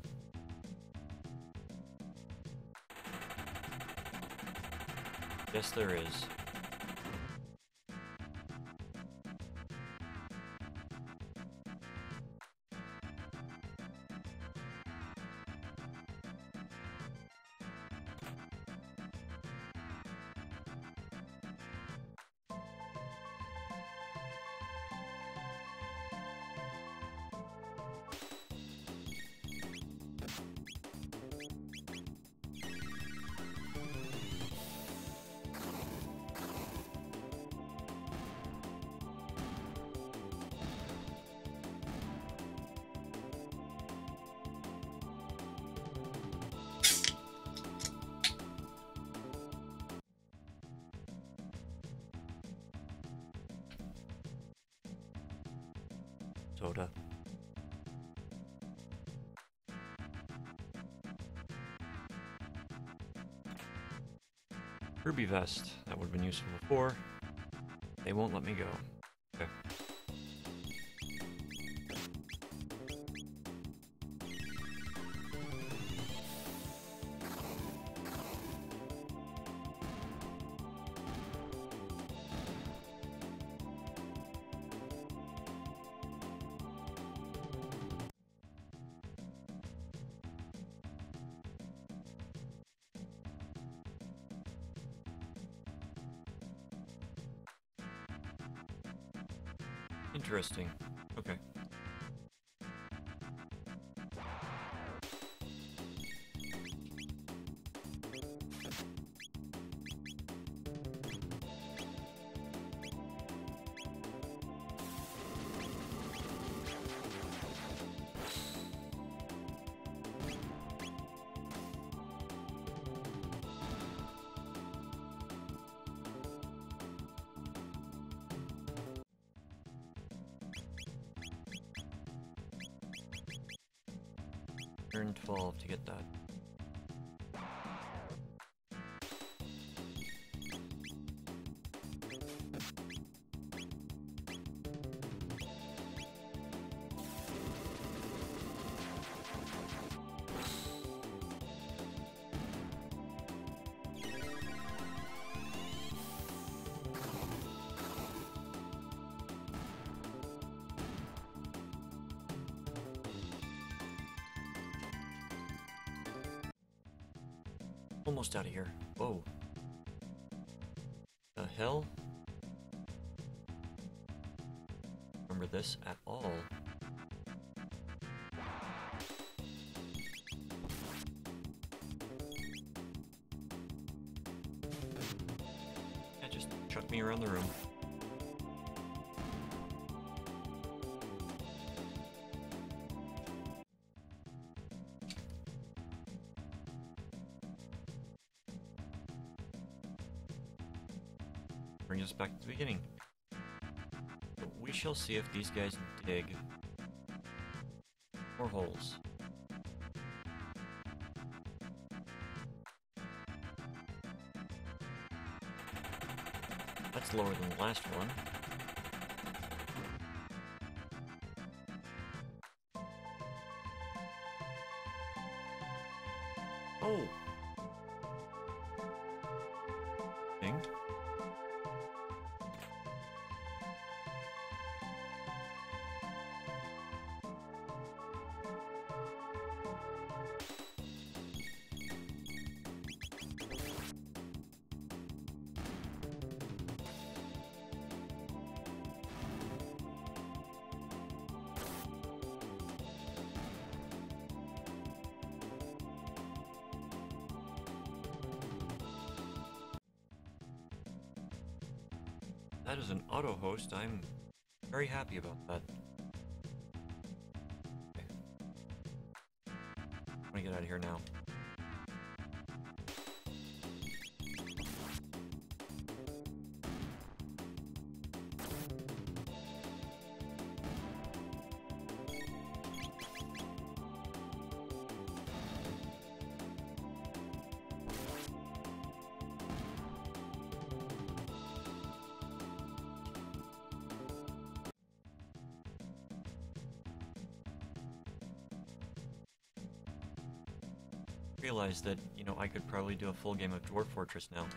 Yes, there is. Soda. Ruby vest. That would have been useful before. They won't let me go. Okay. Interesting. Okay. Turn 12 to get that. Almost out of here. Whoa. The hell? Remember this at all? Yeah, just chuck me around the room. Bring us back to the beginning. But we shall see if these guys dig more holes. That's lower than the last one. Oh! Ding. That is an auto host. I'm very happy about that. Okay. I'm gonna get out of here now. Realized that, you know, I could probably do a full game of Dwarf Fortress now.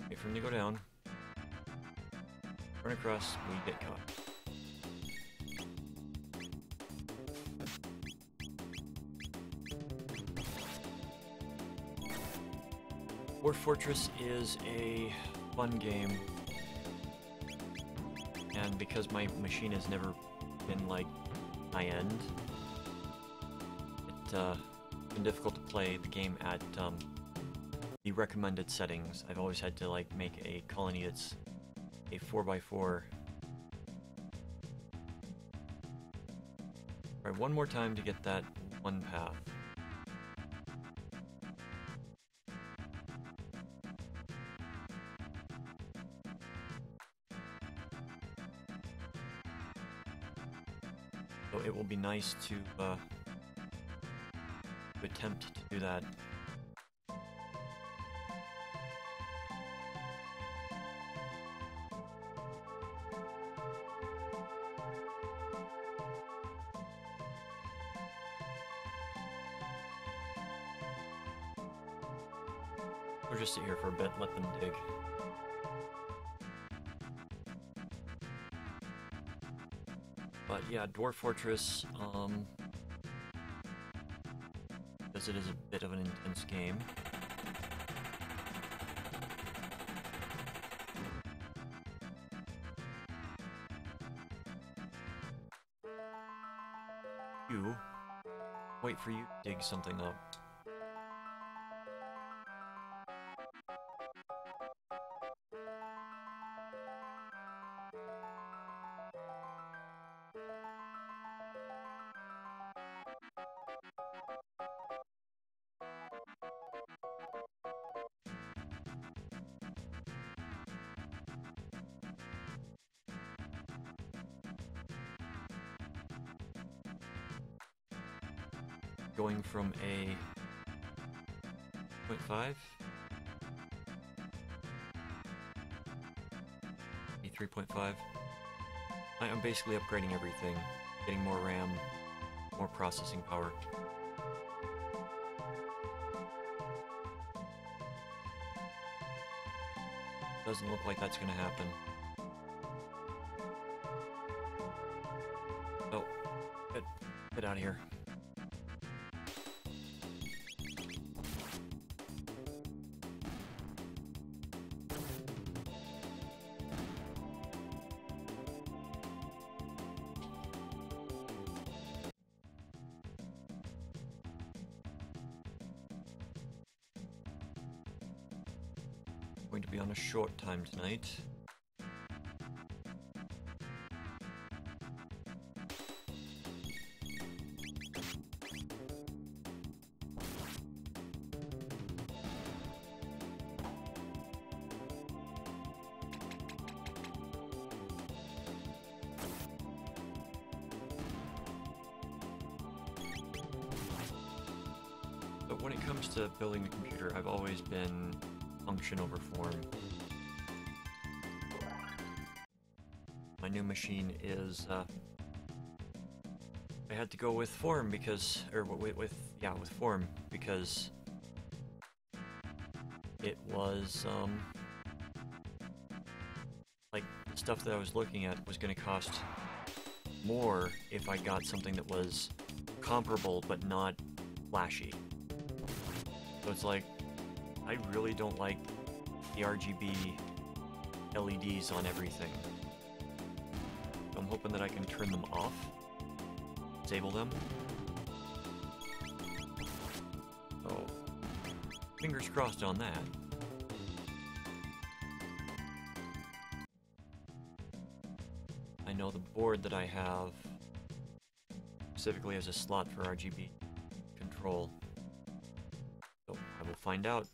Wait for him to go down. Run across, we get caught. Dwarf Fortress is a fun game. And because my machine has never been, like, high-end, it's been difficult to play the game at the recommended settings. I've always had to, like, make a colony that's a 4x4. Alright, one more time to get that one path. So it will be nice to attempt to do that. Or just sit here for a bit and let them dig. But yeah, Dwarf Fortress, because it is a bit of an intense game. Wait for you to dig something up. Going from a 0.5 a 3.5. I'm basically upgrading everything, getting more RAM, more processing power. Doesn't look like that's gonna happen. Oh, get out of here. Going to be on a short time tonight. But when it comes to building the computer, I've always been function over form. My new machine is, I had to go with form because, or with form because it was, like, the stuff that I was looking at was gonna cost more if I got something that was comparable but not flashy. So it's like, I really don't like the RGB LEDs on everything. So I'm hoping that I can turn them off, disable them. Fingers crossed on that. I know the board that I have specifically has a slot for RGB control. So I will find out.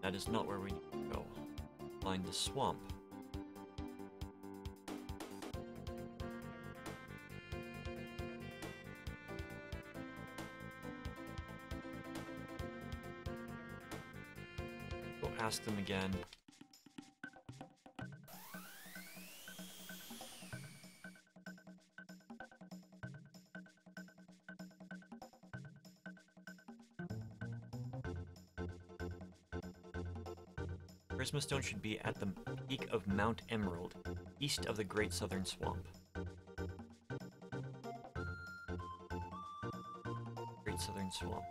That is not where we need to go. Find the swamp. Go ask them again. Christmas Stone should be at the peak of Mount Emerald, east of the Great Southern Swamp. Great Southern Swamp.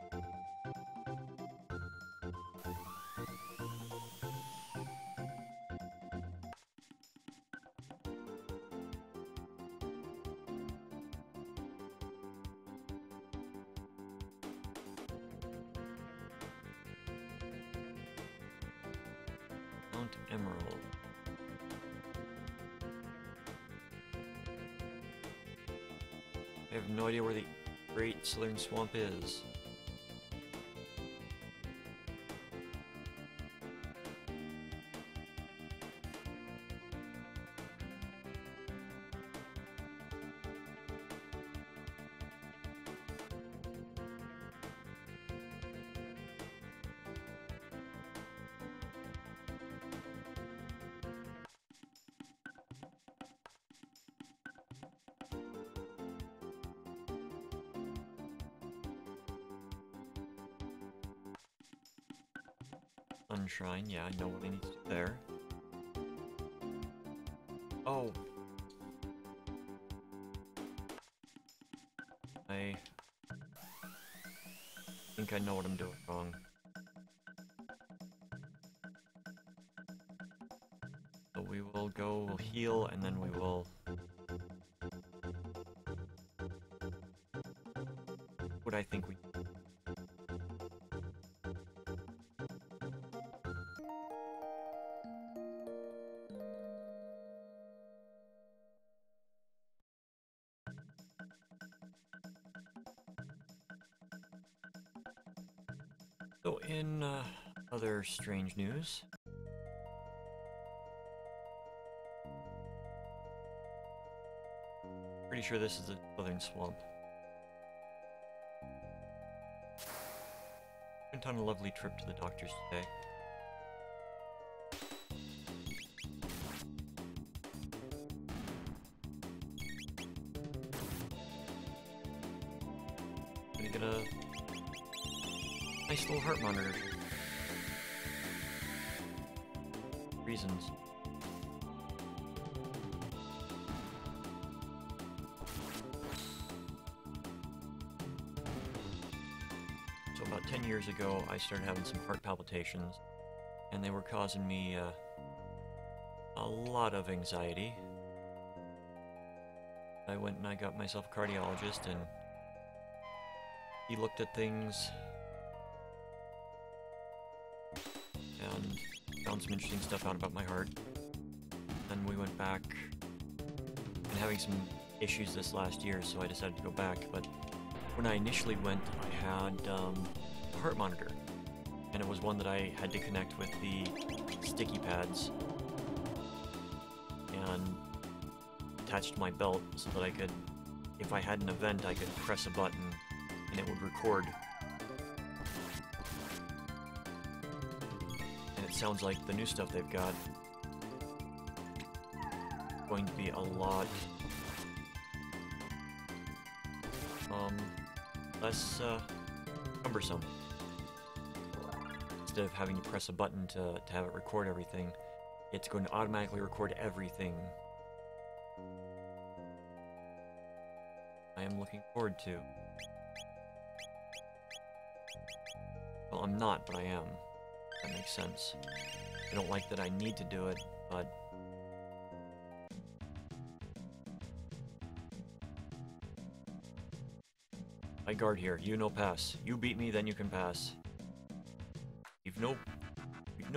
Mount Emerald. I have no idea where the Great Southern Swamp is. Sunshine, yeah, I know what I need to do there. Oh. I think I know what I'm doing wrong. So we will go, we'll heal, and then we will... what I think we... So in other strange news, pretty sure this is the Southern Swamp. Went on a lovely trip to the doctor's today. Gonna get a nice little heart monitor. Reasons. So about 10 years ago, I started having some heart palpitations, and they were causing me a lot of anxiety. I went and I got myself a cardiologist, and he looked at things and found some interesting stuff out about my heart. Then we went back and having some issues this last year, so I decided to go back. But when I initially went, I had a heart monitor, and it was one that I had to connect with the sticky pads and attach to my belt so that I could, if I had an event, I could press a button and it would record. It sounds like the new stuff they've got is going to be a lot less cumbersome. Instead of having to press a button to have it record everything, it's going to automatically record everything. I am looking forward to. Well, I'm not, but I am. That makes sense. I don't like that I need to do it, but... I guard here. You no pass. You beat me, then you can pass. We've no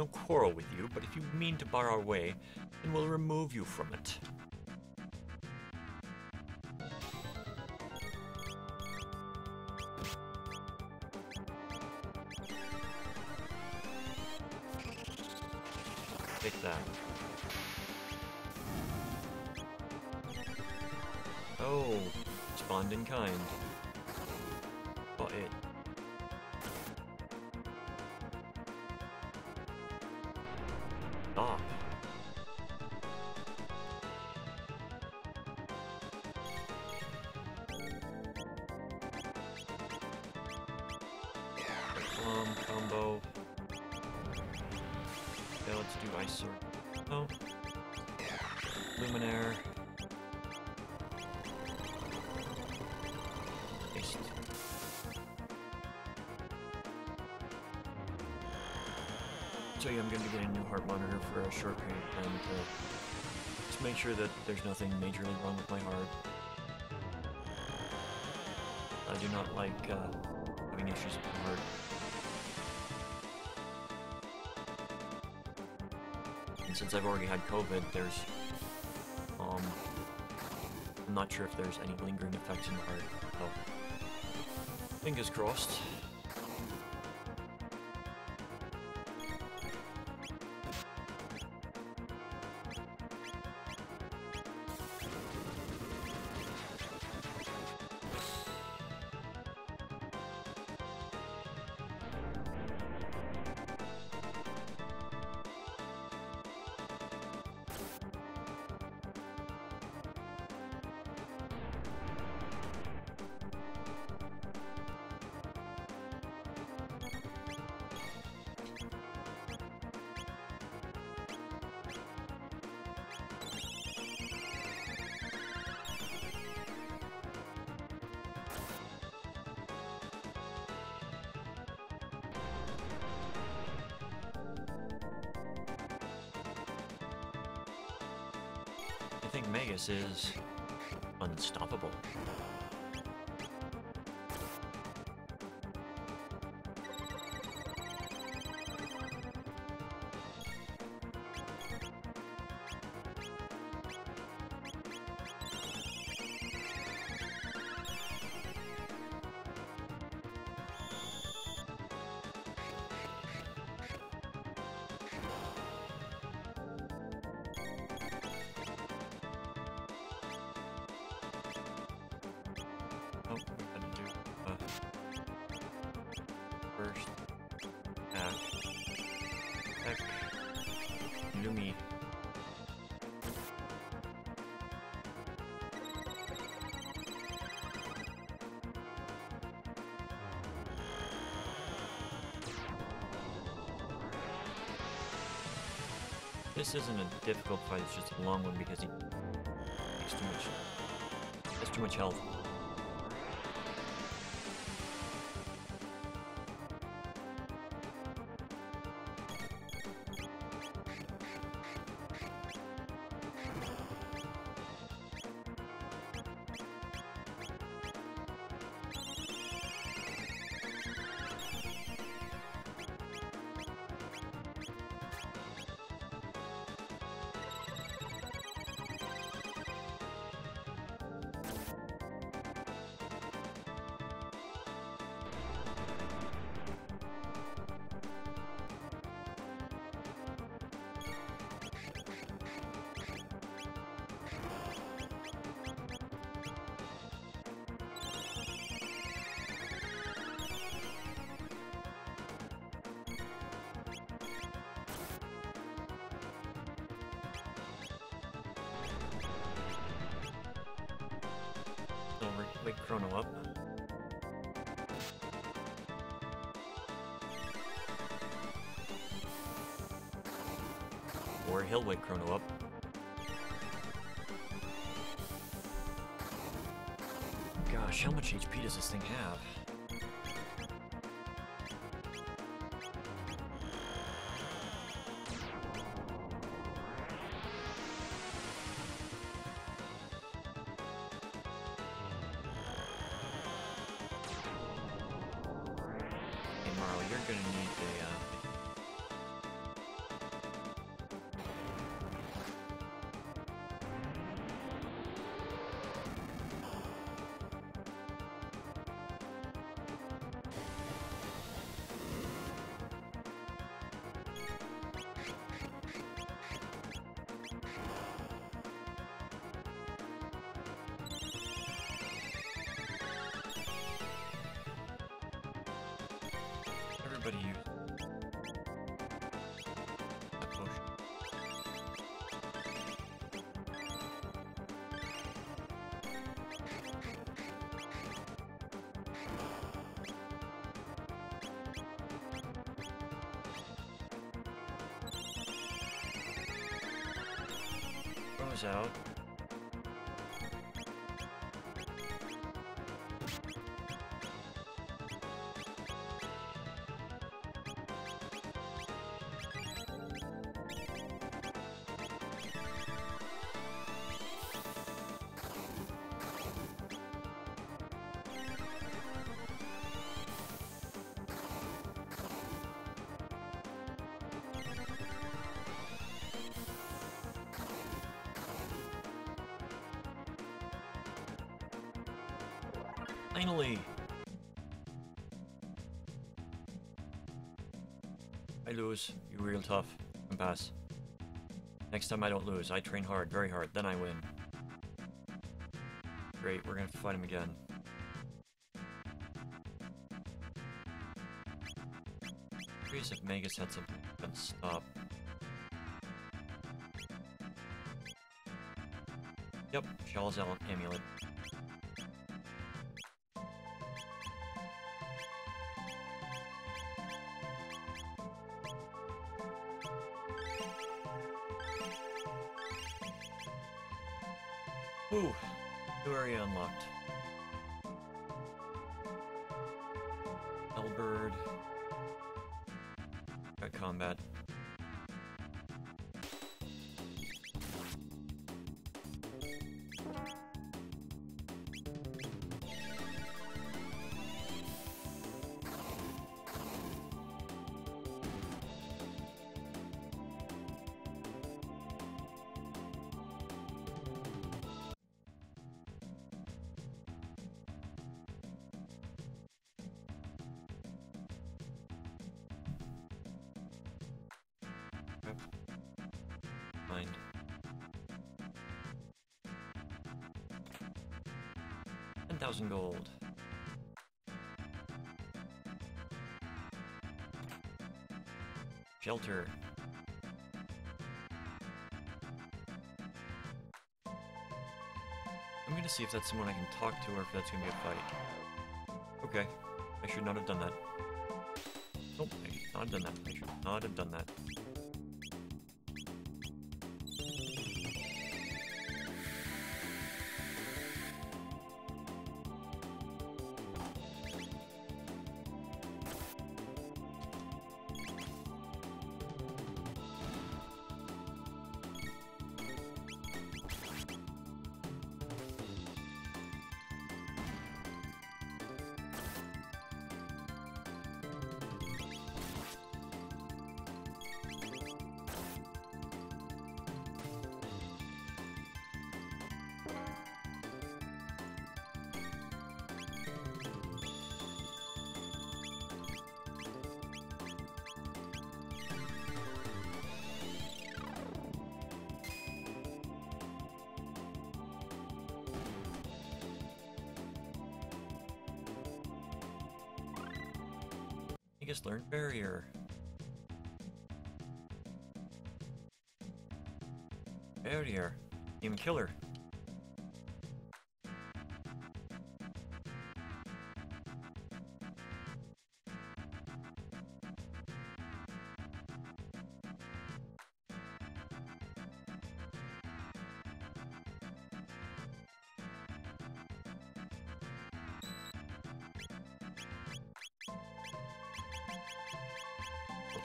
quarrel with you, but if you mean to bar our way, then we'll remove you from it. Take that. Oh, spawned in kind. Got it. Stop. Combo. Okay, let's do Ice Sword. Oh. Luminaire. Paste. So yeah, I'm going to be getting a new heart monitor for a short period of time to just make sure that there's nothing majorly wrong with my heart. I do not like having issues with my heart. And since I've already had COVID, there's I'm not sure if there's any lingering effects in the heart. So fingers crossed. I think Magus is unstoppable. Oh, we're gonna do first attack. Heck. Lumi. This isn't a difficult fight, it's just a long one because he takes too much. Has too much health. Wake Chrono up. Or he'll wake Chrono up. Gosh, how much HP does this thing have? gonna need a, everybody use a potion. Throws out. Finally! I lose. You're real tough. And pass. Next time I don't lose. I train hard, very hard, then I win. Great, we're gonna fight him again. Curious if Magus had something that can stop. Yep, Shaw's amulet. Ooh, new area unlocked. Hellbird. Got combat. Mind. $10,000 gold. Shelter. I'm gonna see if that's someone I can talk to or if that's gonna be a fight. Okay. I should not have done that. Nope, I should not have done that. I should not have done that. I guess learn barrier. Barrier. Demon killer.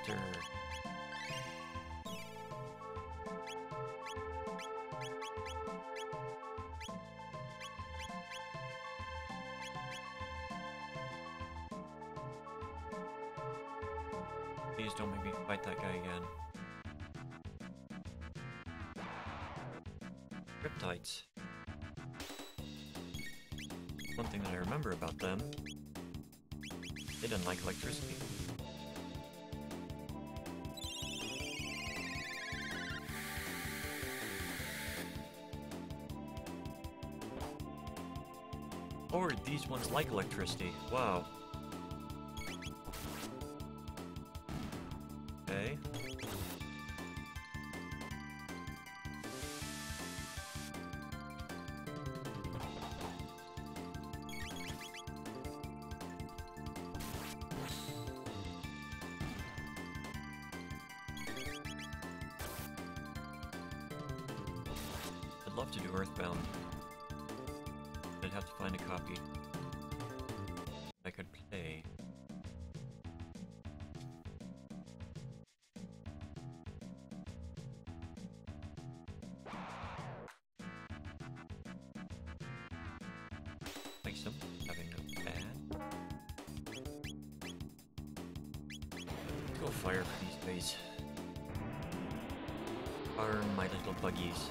Filter. Please don't make me fight that guy again. Riptides. One thing that I remember about them, they didn't like electricity. Or these ones like electricity. Wow. Okay. I'd love to do Earthbound. I'd have to find a copy I could play. Like some having a bad. Let's go fire for these guys. Fire my little buggies.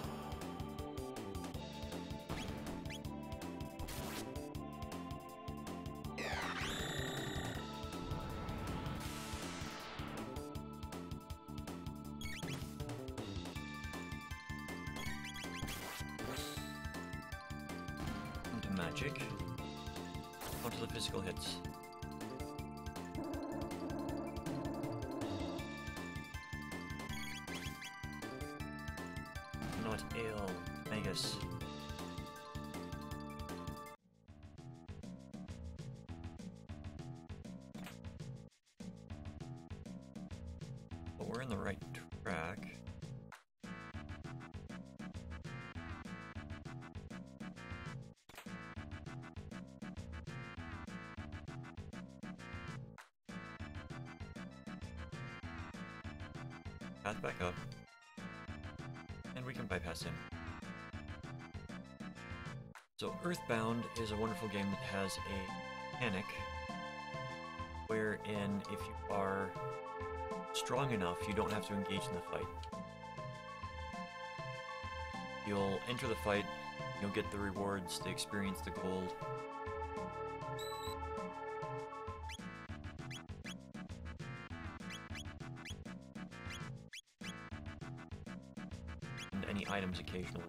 Magic. Onto the physical hits. Not ill, Magus. But we're in the right track. Path back up, and we can bypass him. So Earthbound is a wonderful game that has a mechanic wherein if you are strong enough, you don't have to engage in the fight. You'll enter the fight, you'll get the rewards, the experience, the gold. Any items occasionally.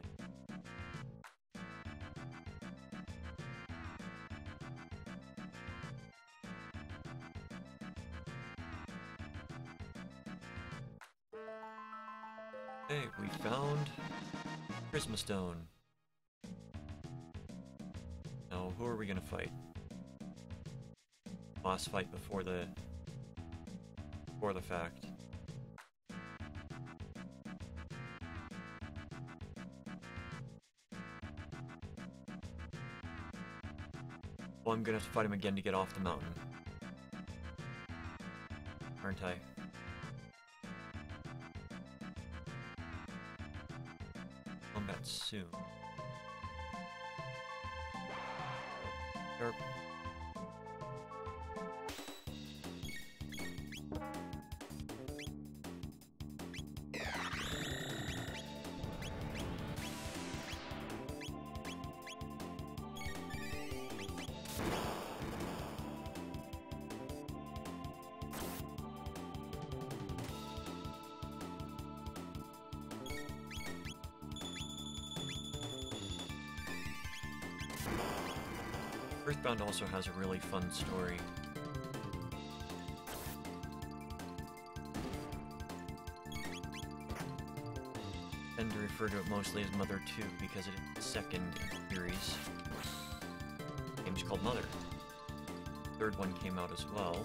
Okay, we found Prisma Stone. Now, who are we gonna fight? Boss fight before the fact. Well, I'm gonna have to fight him again to get off the mountain. Aren't I? Combat soon. Derp. Earthbound also has a really fun story. I tend to refer to it mostly as Mother 2 because it is the second in the series. The game's called Mother. The third one came out as well.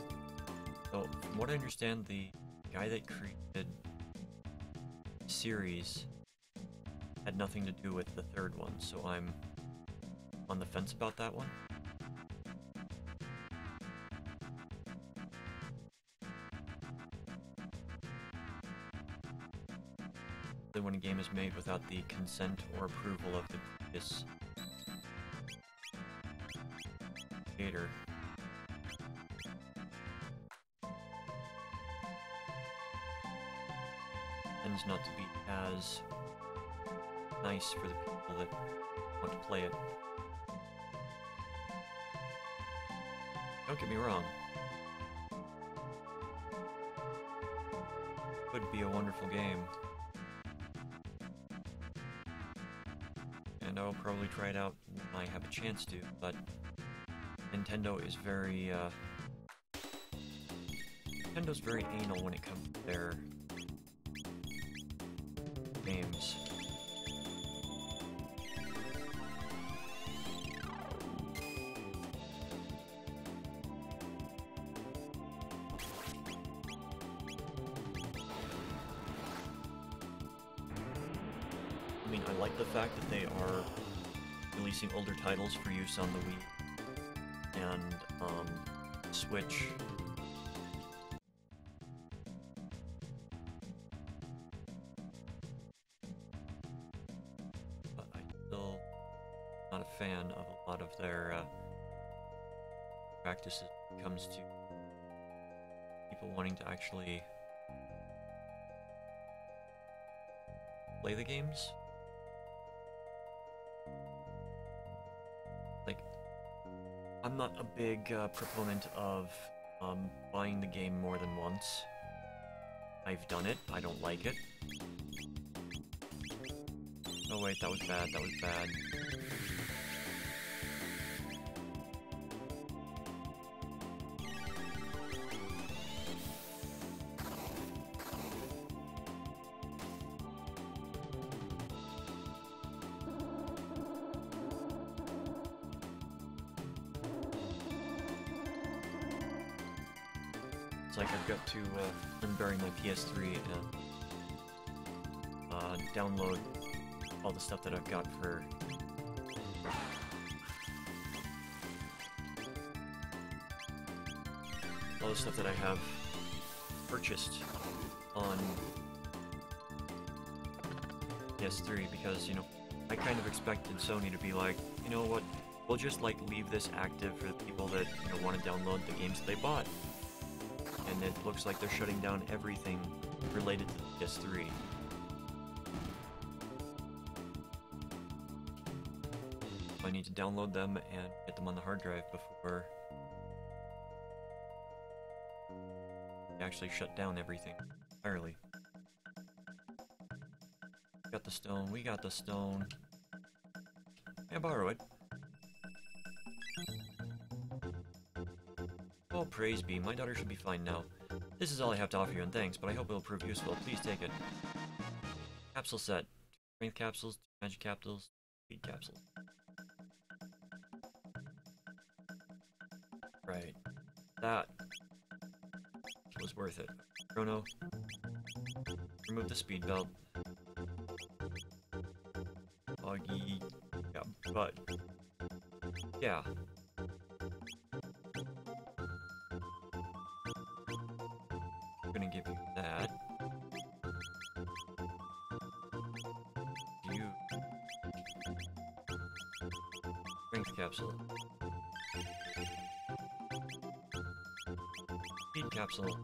So, from what I understand, the guy that created the series had nothing to do with the third one, so I'm on the fence about that one. When a game is made without the consent or approval of the previous creator. tends not to be as nice for the people that want to play it. Don't get me wrong. Could be a wonderful game. And I'll probably try it out when I have a chance to, but Nintendo is very, Nintendo's very anal when it comes to their games. I mean, I like the fact that they are releasing older titles for use on the Wii and Switch. But I'm still not a fan of a lot of their practices when it comes to people wanting to actually play the games. Like, I'm not a big proponent of buying the game more than once. I've done it. I don't like it. Oh wait, that was bad. That was bad. It's like I've got to unbury my PS3 and download all the stuff that I've got for all the stuff that I have purchased on PS3, because, you know, I kind of expected Sony to be like, you know what, we'll just like leave this active for the people that, you know, want to download the games that they bought. And it looks like they're shutting down everything related to the PS3. I need to download them and get them on the hard drive before they actually shut down everything entirely. Got the stone, we got the stone. Can I borrow it? Oh, praise be, my daughter should be fine now. This is all I have to offer you, and thanks, but I hope it will prove useful. Please take it. Capsule set. 2 strength capsules, 2 magic capsules, 2 speed capsules. Right. That was worth it. Chrono. Remove the speed belt. Buggy. Yeah, but... yeah. I'm gonna give you that. You. Strength capsule. Speed capsule.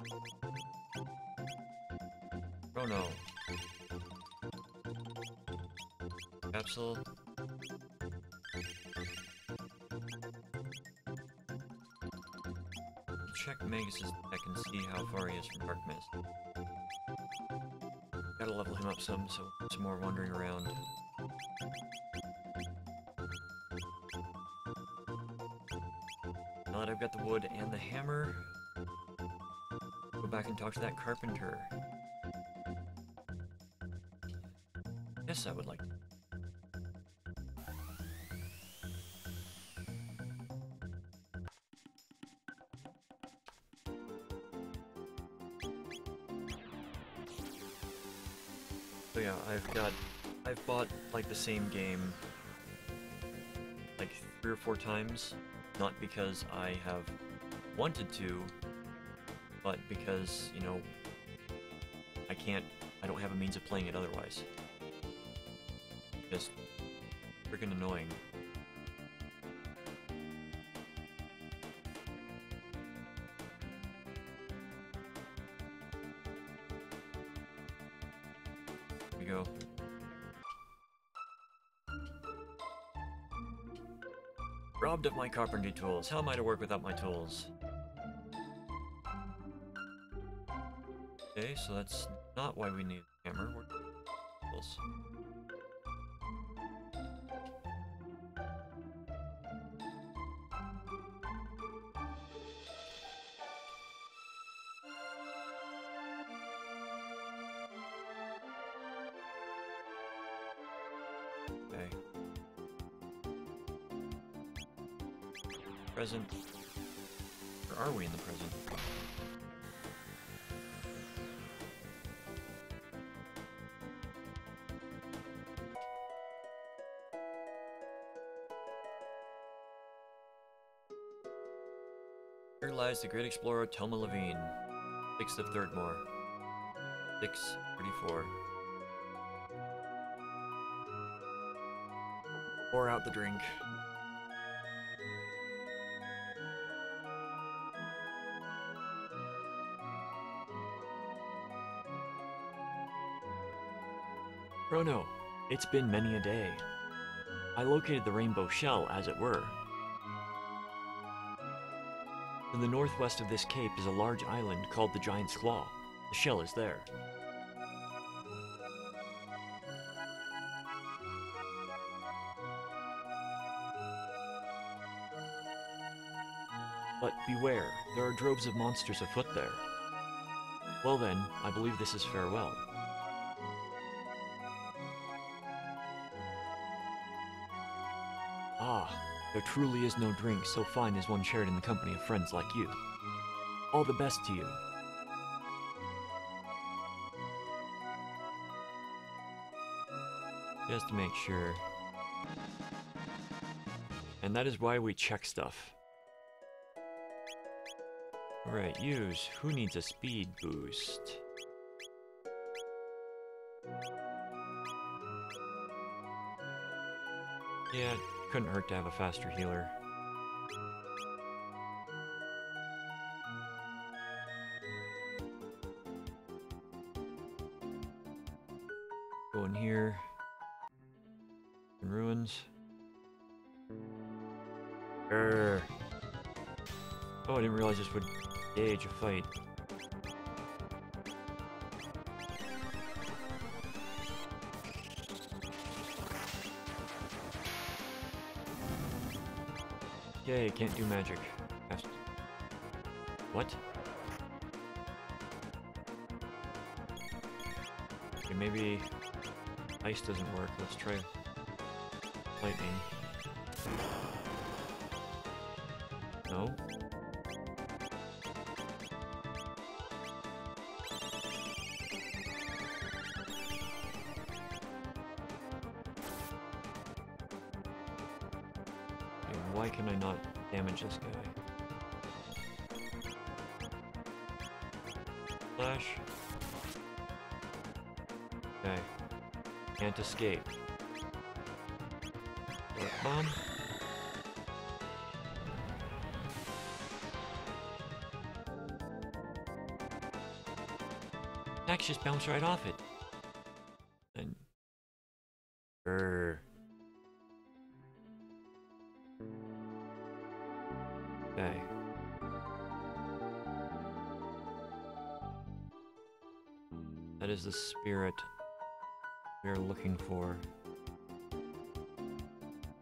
Chrono. Capsule. Check Magus' deck and see how far he is from Dark Mist. Gotta level him up some, so some more wandering around. Now that I've got the wood and the hammer, go back and talk to that carpenter. Yes, I would like to. So yeah, I've bought like the same game like 3 or 4 times, not because I have wanted to, but because, you know, I don't have a means of playing it otherwise. Just freaking annoying. robbed of my carpentry tools. How am I to work without my tools? Okay, so that's not why we need a hammer. We're tools. Okay. Present. Or are we in the present? Here lies the great explorer Thelma Levine, 6th of Thirdmore. 6:34. Pour out the drink. Chrono, it's been many a day. I located the rainbow shell, as it were. To the northwest of this cape is a large island called the Giant's Claw. The shell is there. But beware, there are droves of monsters afoot there. Well then, I believe this is farewell. Ah, there truly is no drink so fine as one shared in the company of friends like you. All the best to you. Just to make sure. And that is why we check stuff. Alright, use. Who needs a speed boost? Yeah, couldn't hurt to have a faster healer. Go in here. In ruins. Grr. Oh, I didn't realize this would gauge a fight. Okay, can't do magic. What? Okay, maybe ice doesn't work. Let's try lightning. No? Why can I not damage this guy? Flash. Okay. Can't escape. Dark bomb. Attacks just bounce right off it. And... Okay. That is the spirit we are looking for.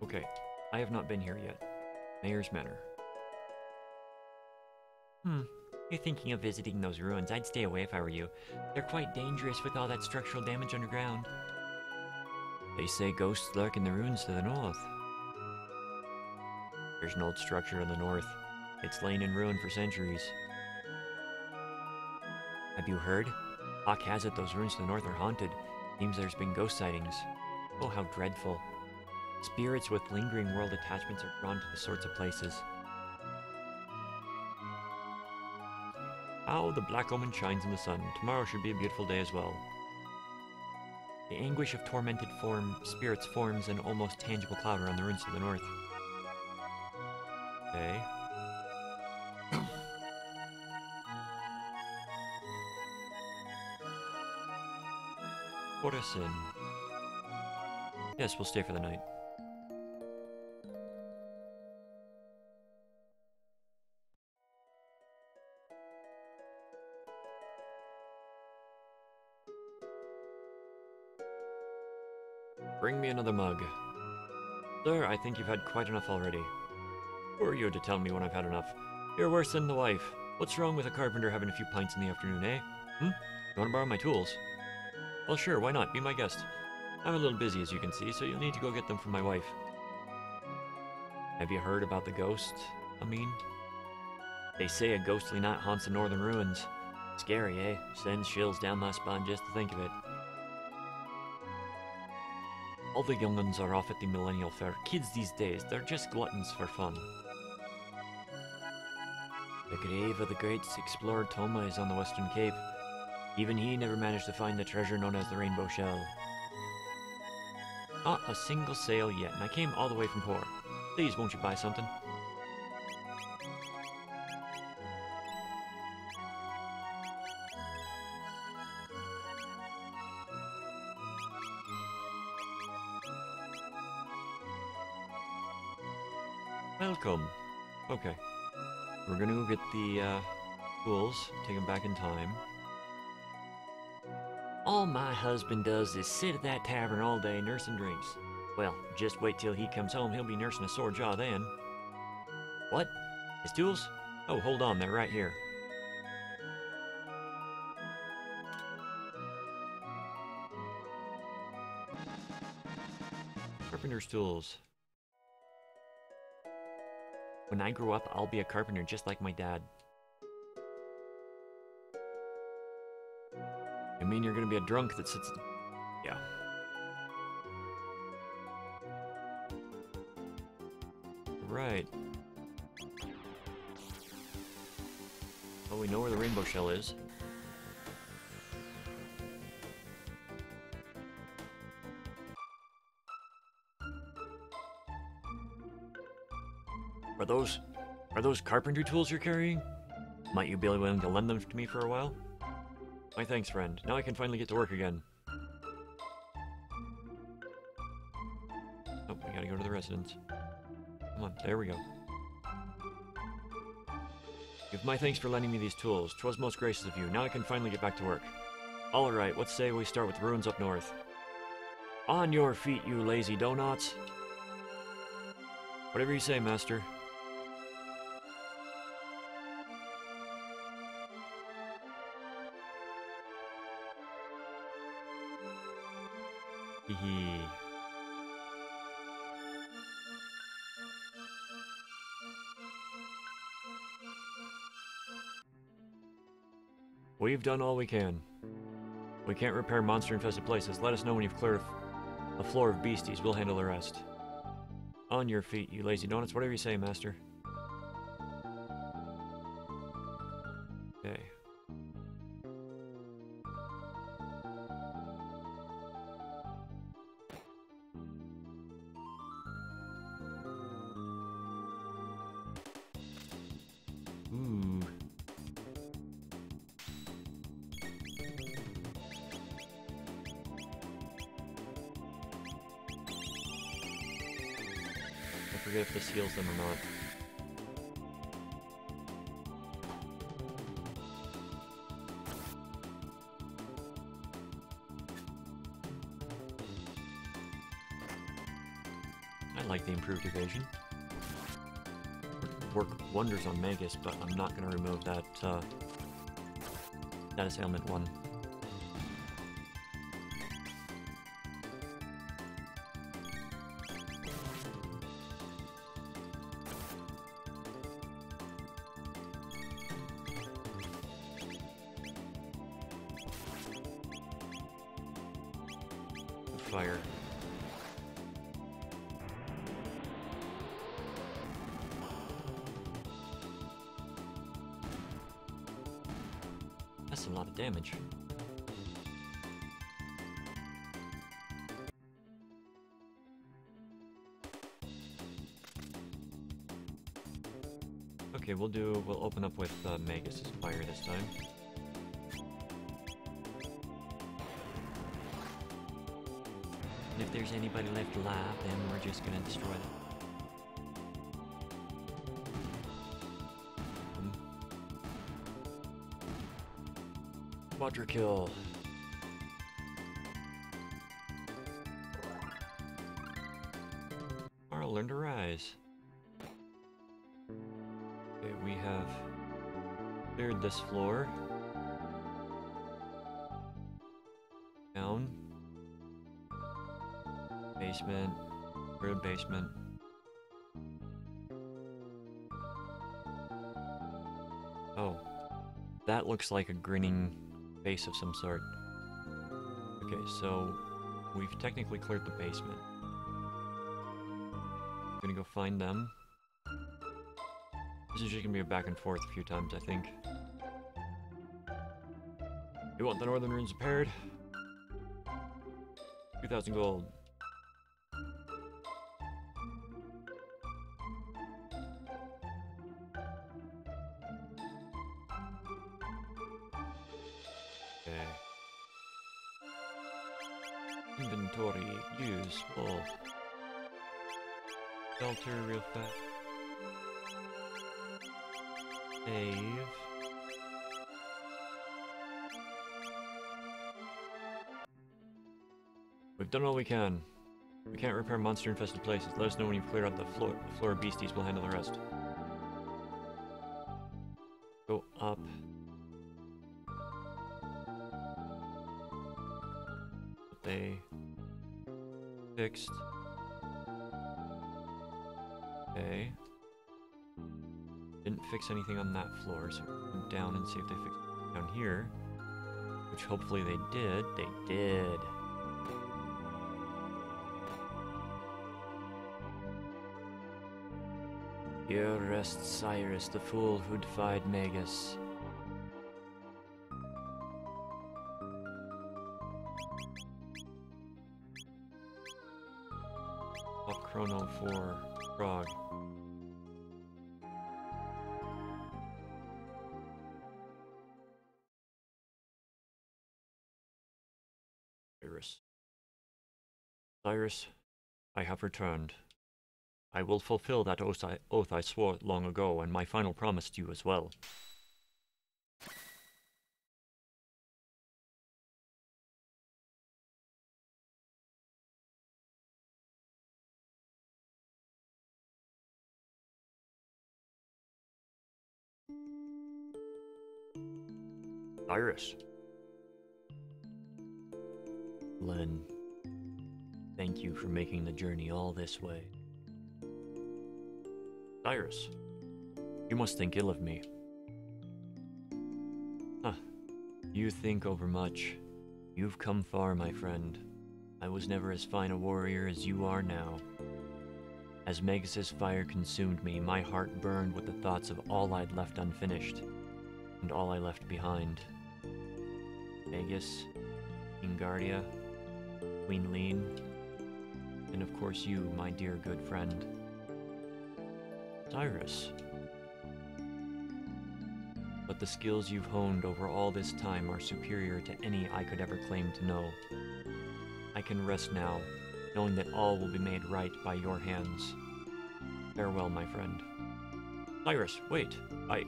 Okay, I have not been here yet. Mayor's Manor. You're thinking of visiting those ruins. I'd stay away if I were you. They're quite dangerous with all that structural damage underground. They say ghosts lurk in the ruins to the north. There's an old structure in the north. It's lain in ruin for centuries. Have you heard? Talk has it those ruins to the north are haunted. Seems there's been ghost sightings. Oh, how dreadful. Spirits with lingering world attachments are drawn to the sorts of places. How the black omen shines in the sun. Tomorrow should be a beautiful day as well. The anguish of tormented spirits forms an almost tangible cloud around the ruins to the north. Okay. Corazon. Yes, we'll stay for the night. Bring me another mug. Sir, I think you've had quite enough already. Who are you to tell me when I've had enough? You're worse than the wife. What's wrong with a carpenter having a few pints in the afternoon, eh? You want to borrow my tools? Well, sure, why not? Be my guest. I'm a little busy, as you can see, so you'll need to go get them from my wife. Have you heard about the ghost, Amin? They say a ghostly night haunts the northern ruins. Scary, eh? Sends chills down my spine just to think of it. All the young ones are off at the Millennial Fair. Kids these days, they're just gluttons for fun. The grave of the great explorer Toma is on the Western Cape. Even he never managed to find the treasure known as the Rainbow Shell. Not a single sale yet, and I came all the way from Kor. Please, won't you buy something? Welcome. Okay. We're gonna go get the tools, take them back in time. All my husband does is sit at that tavern all day nursing drinks. Well, just wait till he comes home, he'll be nursing a sore jaw then. What? His tools? Oh, hold on, they're right here. Carpenter's tools. When I grow up, I'll be a carpenter just like my dad. You mean you're gonna be a drunk that sits... Yeah. Right. Well, we know where the rainbow shell is. Are those carpentry tools you're carrying? Might you be willing to lend them to me for a while? My thanks, friend. Now I can finally get to work again. Oh, we gotta go to the residence. Come on, there we go. Give my thanks for lending me these tools. 'Twas most gracious of you. Now I can finally get back to work. Alright, let's say we start with the ruins up north. On your feet, you lazy donuts! Whatever you say, master. Hee. We've done all we can. We can't repair monster-infested places. Let us know when you've cleared a floor of beasties. We'll handle the rest. On your feet, you lazy donuts. Whatever you say, master. Okay. Ooh. I forget if this heals them or not. I like the improved evasion. Work wonders on Magus, but I'm not going to remove that status ailment one. Fire. That's a lot of damage. Okay, we'll open up with Magus's fire this time. And if there's anybody left alive, then we're just gonna destroy them. Quadra kill. I'll learn to rise. Okay, we have cleared this floor. Down. Basement. Third basement. Oh. That looks like a grinning face of some sort. Okay, so we've technically cleared the basement. I'm gonna go find them. This is just gonna be a back and forth a few times, I think. You want the northern runes repaired? 2,000 gold. Okay. Inventory, use, full. Shelter real fast. Save. We've done all we can. We can't repair monster-infested places. Let us know when you've cleared out the floor. The floor beasties will handle the rest. Go up. They fixed. Okay. Didn't fix anything on that floor, so we'll go down and see if they fixed it down here. Which hopefully they did. They did. Here rests Cyrus, the fool who defied Magus. Pop Chrono for Frog. Cyrus. Cyrus, I have returned. I will fulfill that oath I swore long ago, and my final promise to you as well. Cyrus. Len, thank you for making the journey all this way. Cyrus, you must think ill of me. Huh. You think overmuch. You've come far, my friend. I was never as fine a warrior as you are now. As Magus' fire consumed me, my heart burned with the thoughts of all I'd left unfinished, and all I left behind. Magus, Ingardia, Queen Lean, and of course you, my dear good friend. Cyrus. But the skills you've honed over all this time are superior to any I could ever claim to know. I can rest now, knowing that all will be made right by your hands. Farewell, my friend. Cyrus, wait! I...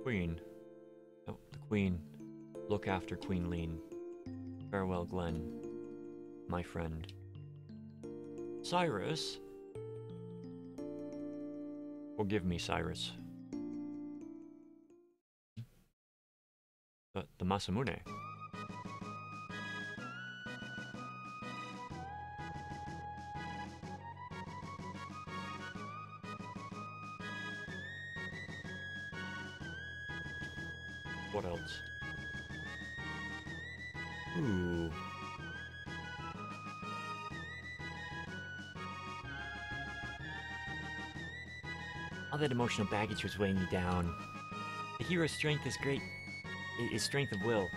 Queen. Oh, the Queen. Look after Queen Lean. Farewell, Glenn. My friend. Cyrus? Forgive me, Cyrus. The Masamune. What else? Ooh. All that emotional baggage was weighing you down. The hero's strength is great. Is strength of will.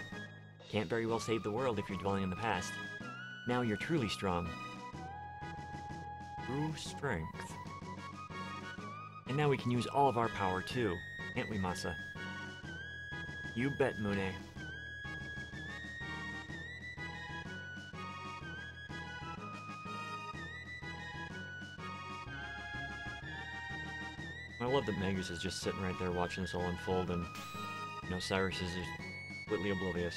Can't very well save the world if you're dwelling in the past. Now you're truly strong. True strength. And now we can use all of our power too, can't we, Masa? You bet, Mune. I love that Magus is just sitting right there watching this all unfold, and Now Cyrus is just completely oblivious.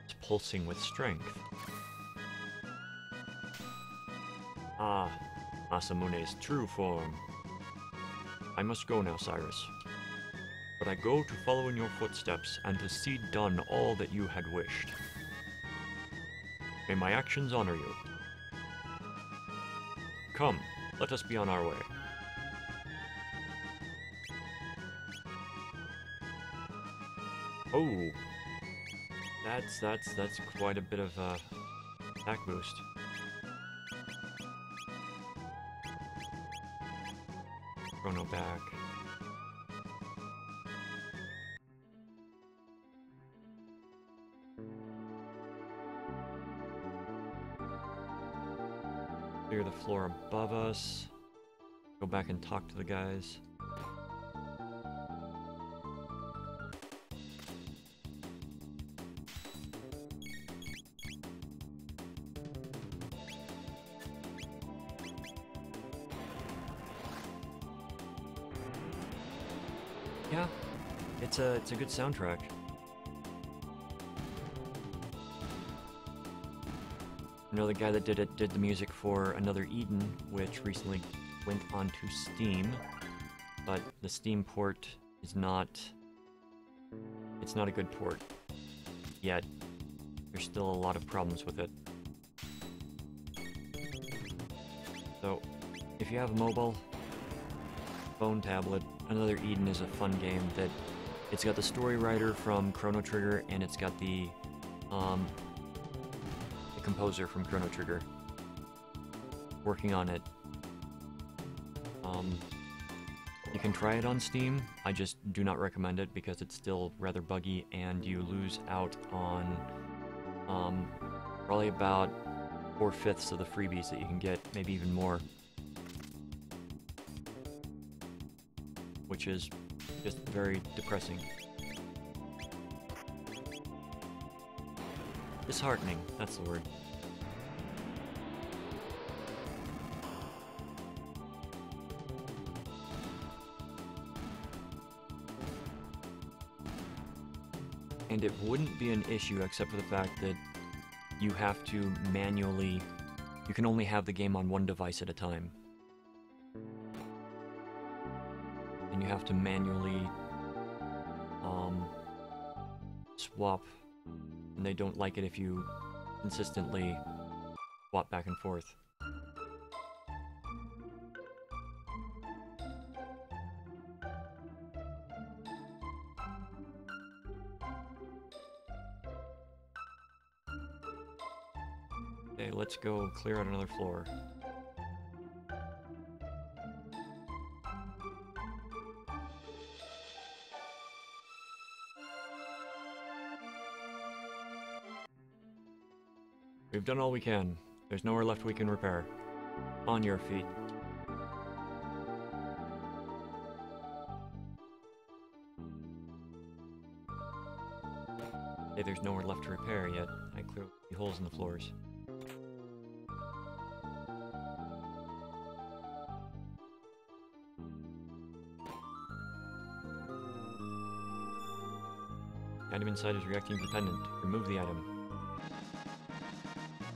It's pulsing with strength. Ah, Masamune's true form. I must go now, Cyrus. But I go to follow in your footsteps and to see done all that you had wished. May my actions honor you. Come, let us be on our way. Oh, that's quite a bit of attack boost. Chrono back. Clear the floor above us. Go back and talk to the guys. Yeah, it's a good soundtrack. You know, the guy that did the music for Another Eden, which recently went onto Steam, but the Steam port is not... It's not a good port yet. There's still a lot of problems with it. So, if you have a mobile, phone, tablet, Another Eden is a fun game that... It's got the story writer from Chrono Trigger, and it's got the composer from Chrono Trigger working on it. You can try it on Steam. I just do not recommend it because it's still rather buggy and you lose out on probably about 4/5 of the freebies that you can get, maybe even more. Which is just very depressing. Disheartening, that's the word. And it wouldn't be an issue except for the fact that you have to manually... You can only have the game on one device at a time. And you have to manually swap. And they don't like it if you consistently swap back and forth. Okay, let's go clear out another floor. We've done all we can. There's nowhere left we can repair. On your feet. Hey, there's nowhere left to repair yet. I cleared the holes in the floors. The item inside is reacting to the pendant. Remove the item.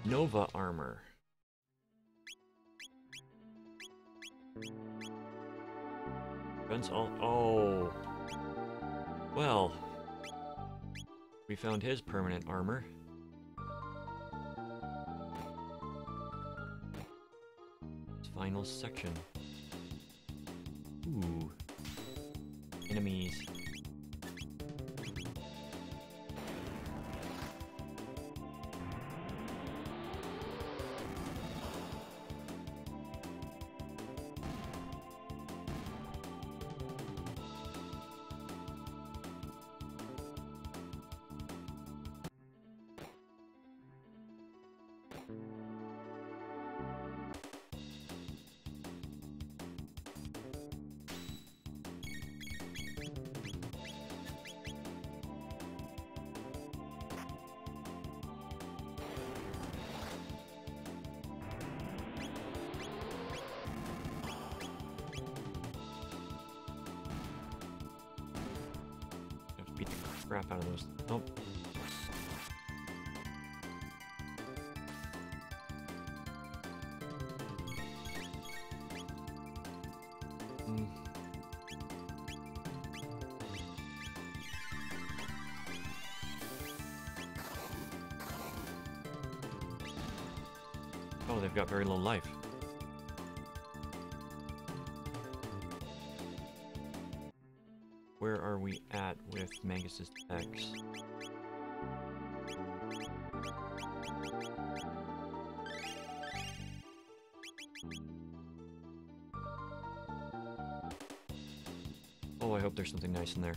Nova armor. Prevents all... Oh. Well. We found his permanent armor. His final section. Ooh. Enemies. crap out of those. Nope. Oh, they've got very low life. Where are we at with Magus's X? Oh, I hope there's something nice in there.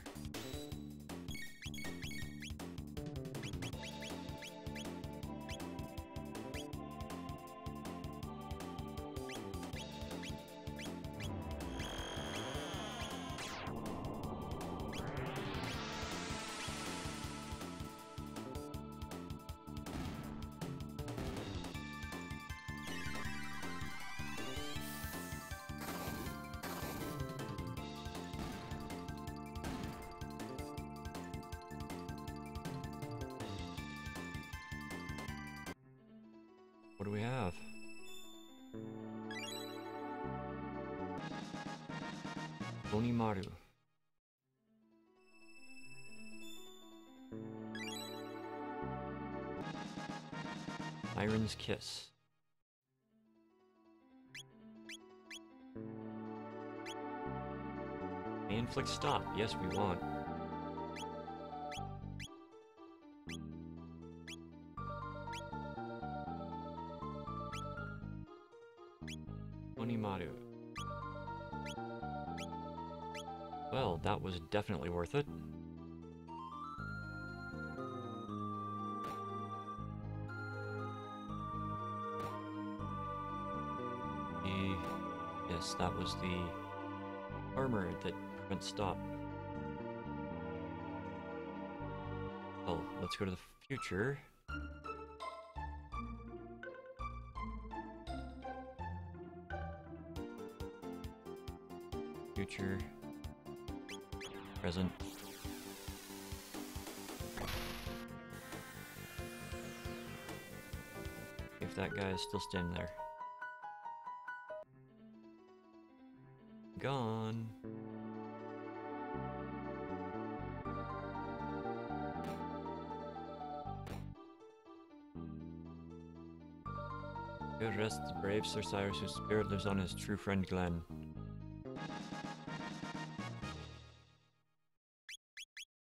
What do we have? Onimaru. Iron's Kiss. Inflict Stop. Yes, we want. Onimaru. Well, that was definitely worth it. Yes, that was the armor that prevents stop. Well, let's go to the future. Future. Present. If that guy is still standing there. Gone. Good rest the brave Sir Cyrus, whose spirit lives on his true friend Glenn.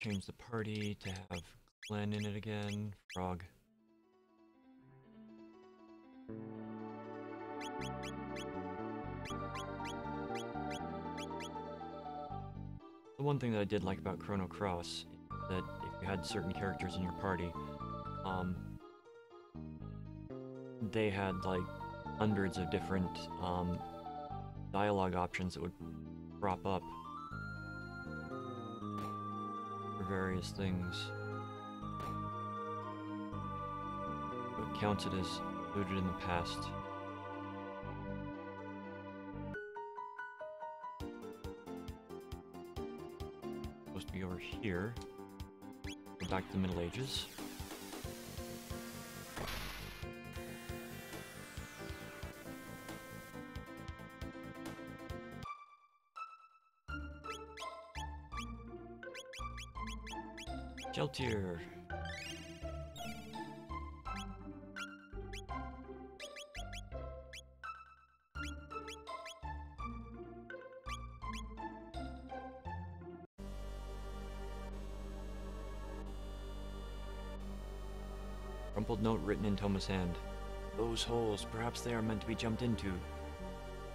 Change the party to have Glenn in it again. Frog. The one thing that I did like about Chrono Cross is that if you had certain characters in your party, they had like hundreds of different dialogue options that would crop up for various things. So it counts it as included in the past. Supposed to be over here. Go back to the Middle Ages. Geltier. Crumpled note written in Toma's hand. Those holes, perhaps they are meant to be jumped into.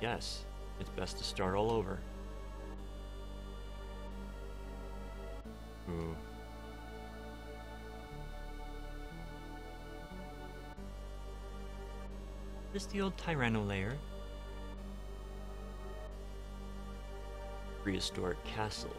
Yes, it's best to start all over. Ooh. This the old Tyranno lair? Prehistoric castle.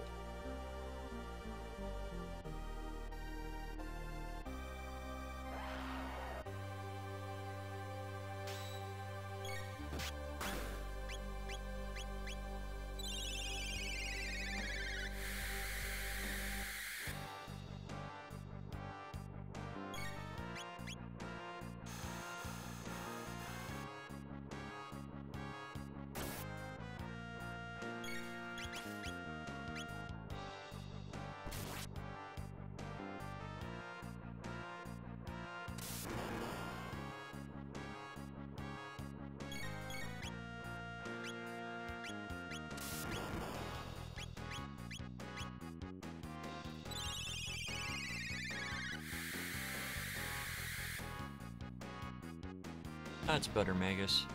That's better, Magus.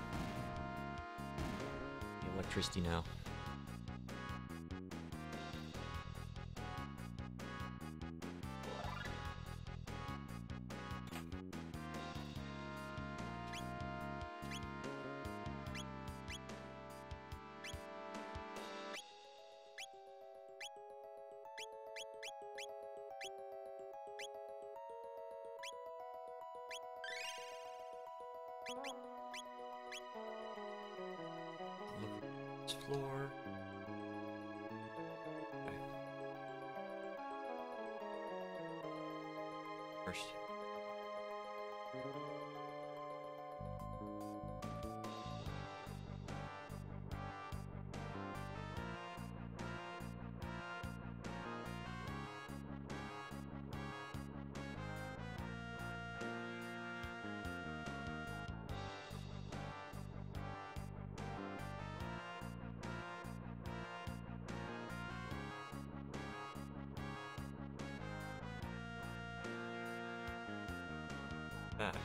The electricity now. Look at this floor. Okay. First. Back.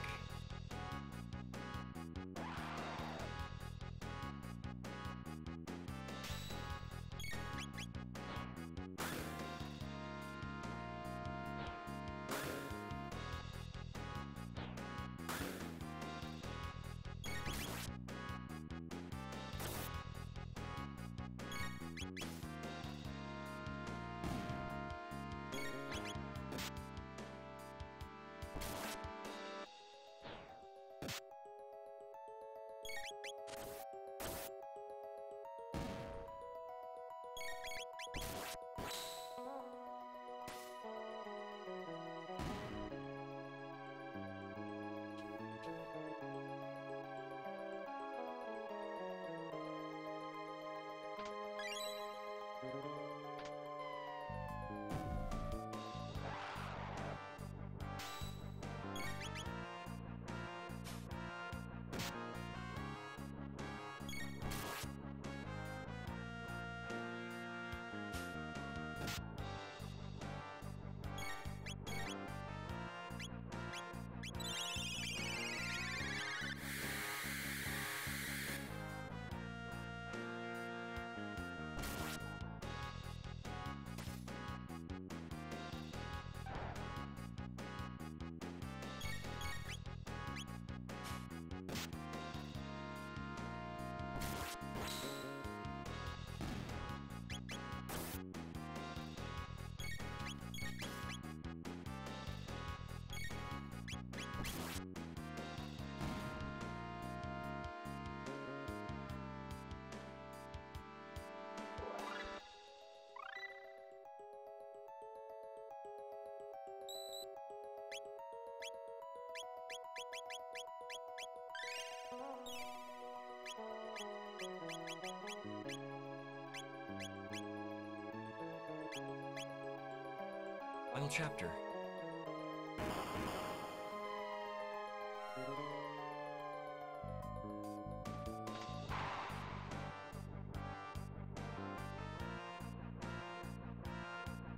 Final chapter.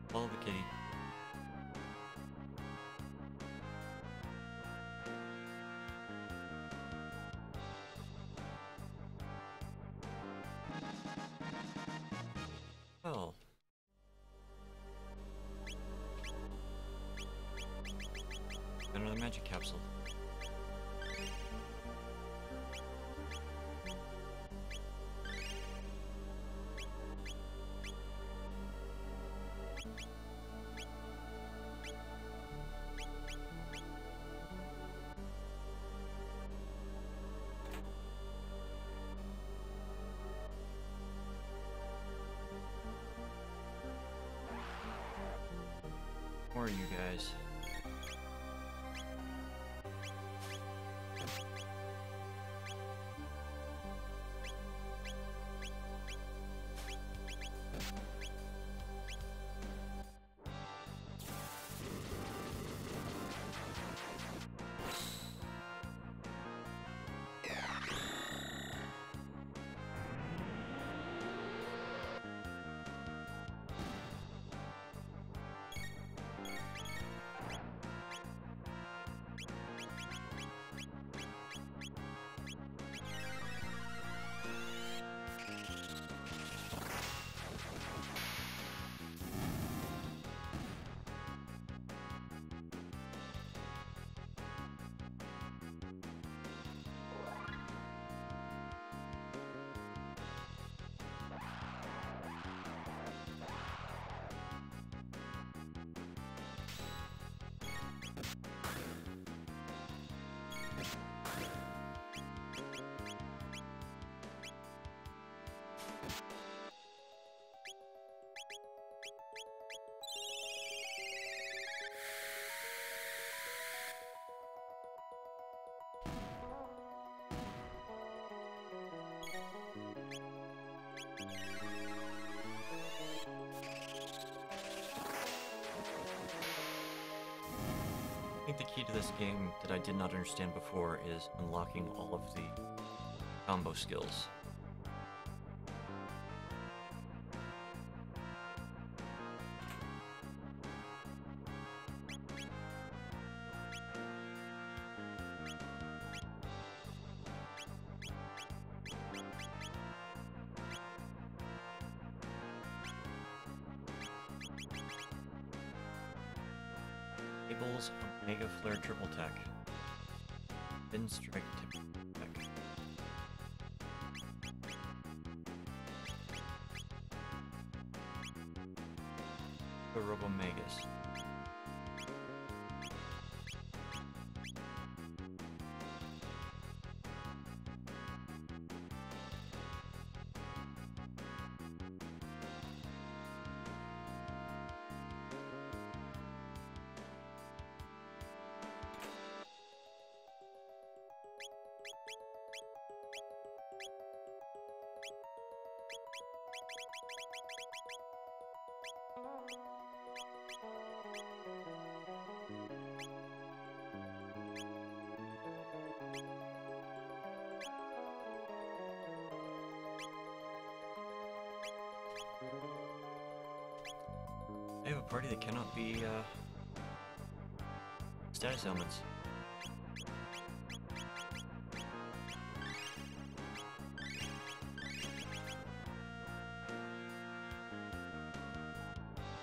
Follow the kitty. Oh. Another magic capsule. Who are you guys? think the key to this game that I did not understand before is unlocking all of the combo skills. Abel's Omega Flare Triple Tech. Thin Strike Tip Tech. Robomegas. I have a party that cannot be, status elements.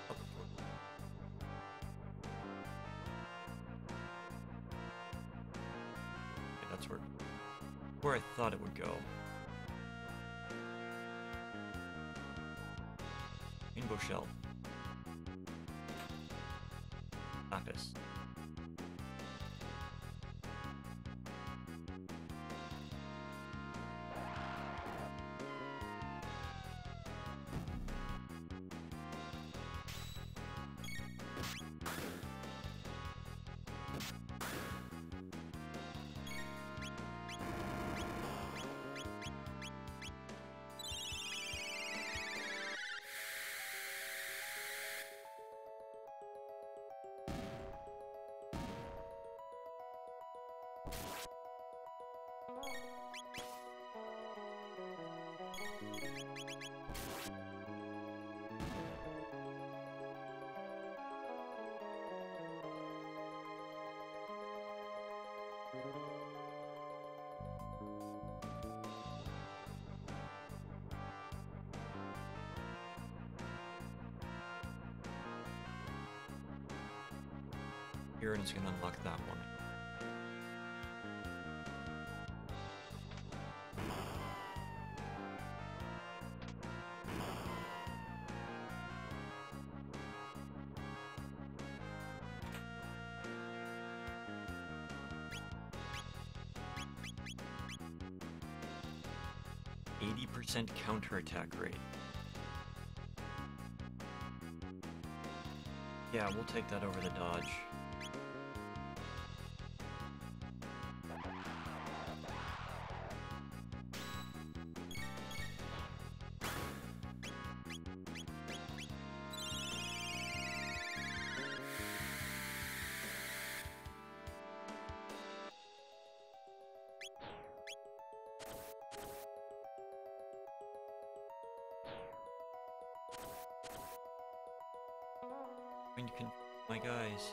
Okay, that's where I thought it would go. Rainbow Shell. Lapis. Here, and it's gonna unlock that one. %, counterattack rate. Yeah, we'll take that over the dodge. When you can, my guys.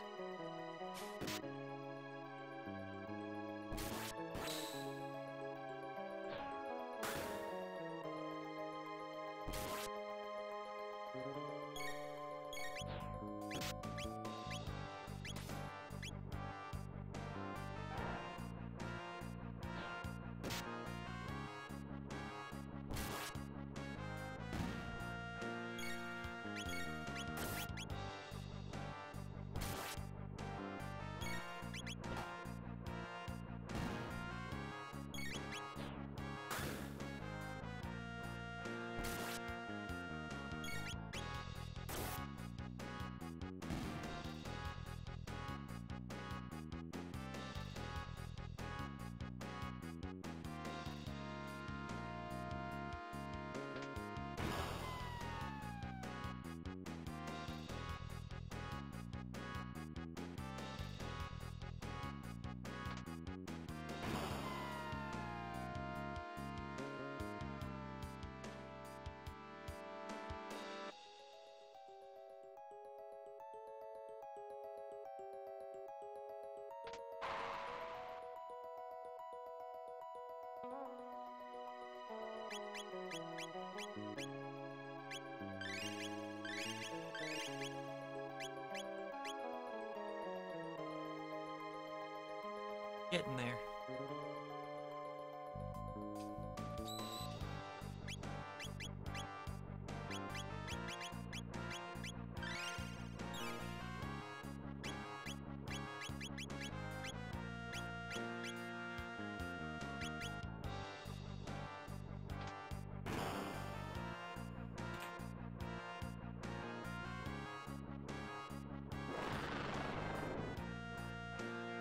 Getting there.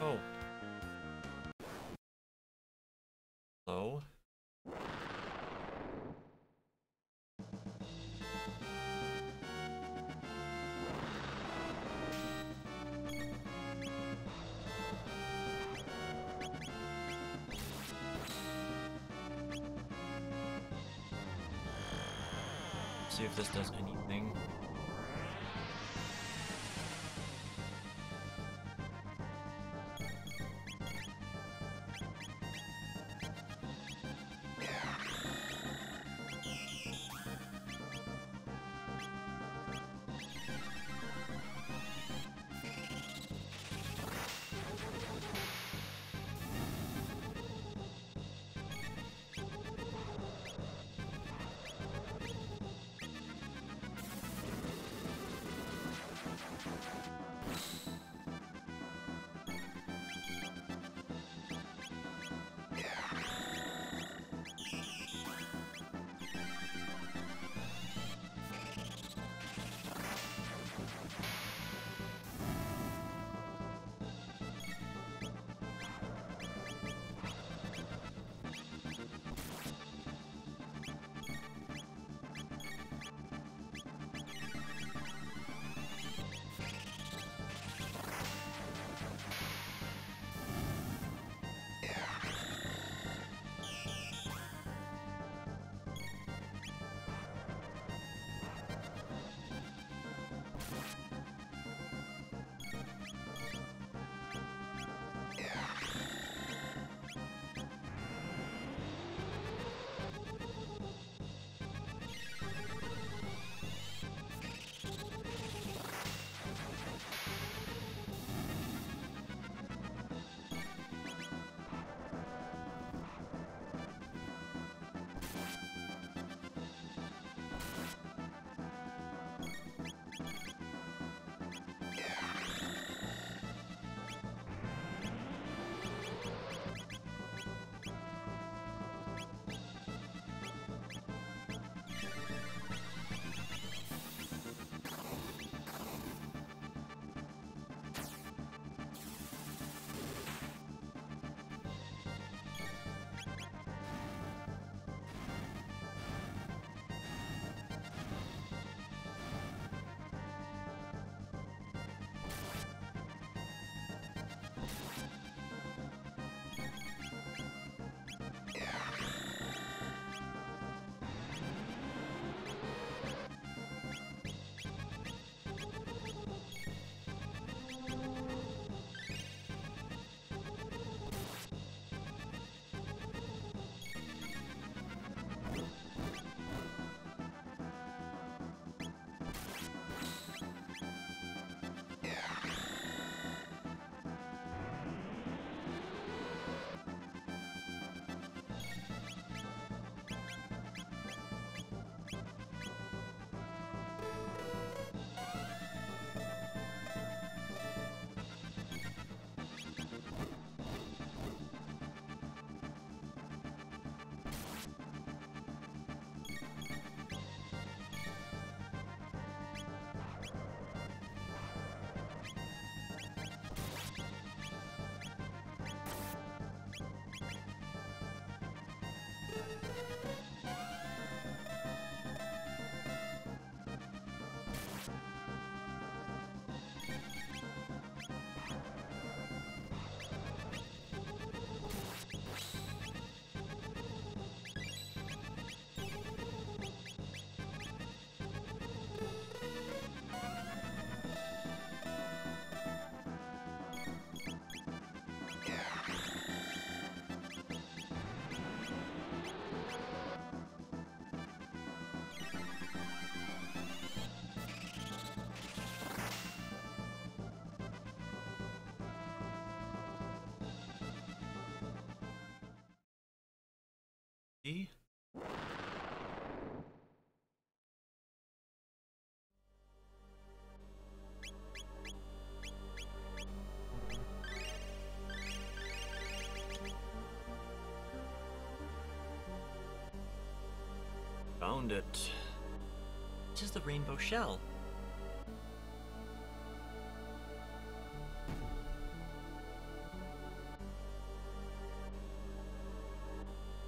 Oh. Hello? See if this does anything. Majesty? Found it. This is the rainbow shell.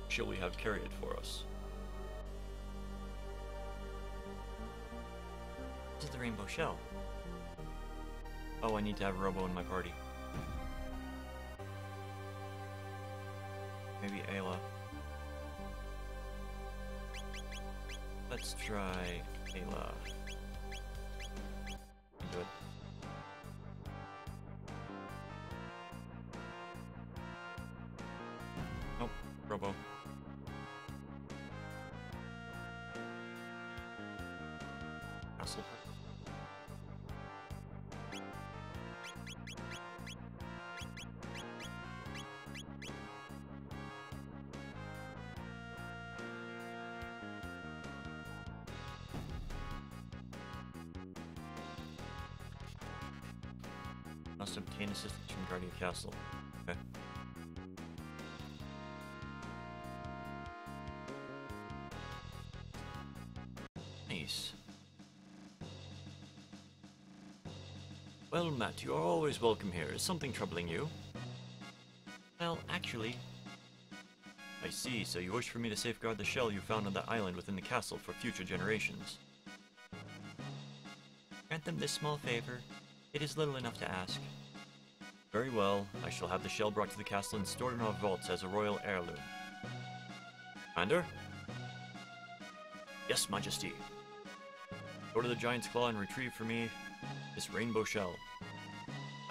Shall we have carry it for us? This is the rainbow shell. Oh, I need to have Robo in my party. Maybe Ayla. Let's try Ayla. Do it. Nope, Robo. Castle. Must obtain assistance from Guardian Castle. Okay. Nice. Well, Matt, you are always welcome here. Is something troubling you? Well, actually... I see, so you wish for me to safeguard the shell you found on that island within the castle for future generations. Grant them this small favor. It is little enough to ask. Very well. I shall have the shell brought to the castle and stored in our vaults as a royal heirloom. Commander? Yes, Majesty. Go to the Giant's Claw and retrieve for me this rainbow shell.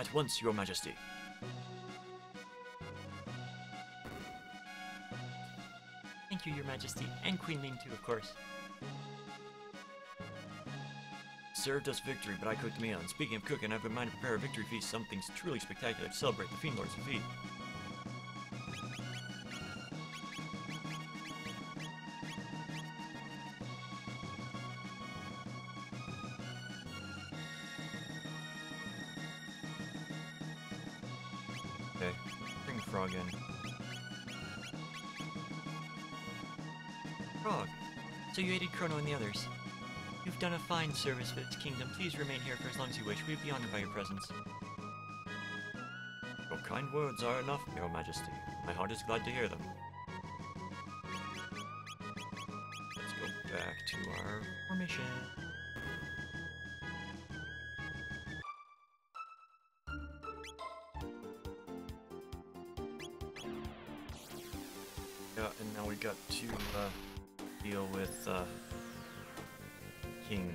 At once, Your Majesty. Thank you, Your Majesty, and Queen Ming too, of course. Served us victory, but I cooked me on. Speaking of cooking, I've in mind to prepare a victory feast, something truly spectacular to celebrate the Fiend Lord's defeat. Okay, bring Frog in. Frog, so you aided Chrono and the others. You've done a fine service for its kingdom. Please remain here for as long as you wish. We'd be honored by your presence. Your kind words are enough, Your Majesty. My heart is glad to hear them. Let's go back to our mission. Yeah, and now we got to deal with King.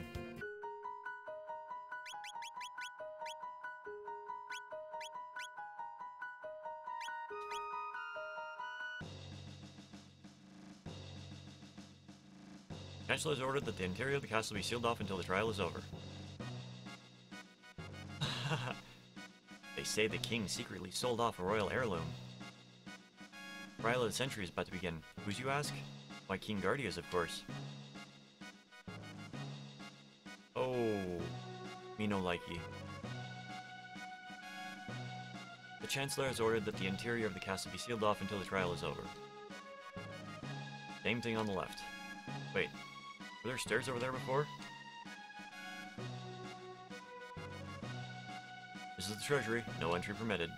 Chancellor has ordered that the interior of the castle be sealed off until the trial is over. They say the king secretly sold off a royal heirloom. The trial of the century is about to begin. Who's, you ask? Why, King Guardias, of course. Oh, me no likey. The Chancellor has ordered that the interior of the castle be sealed off until the trial is over. Same thing on the left. Wait, were there stairs over there before? This is the treasury. No entry permitted.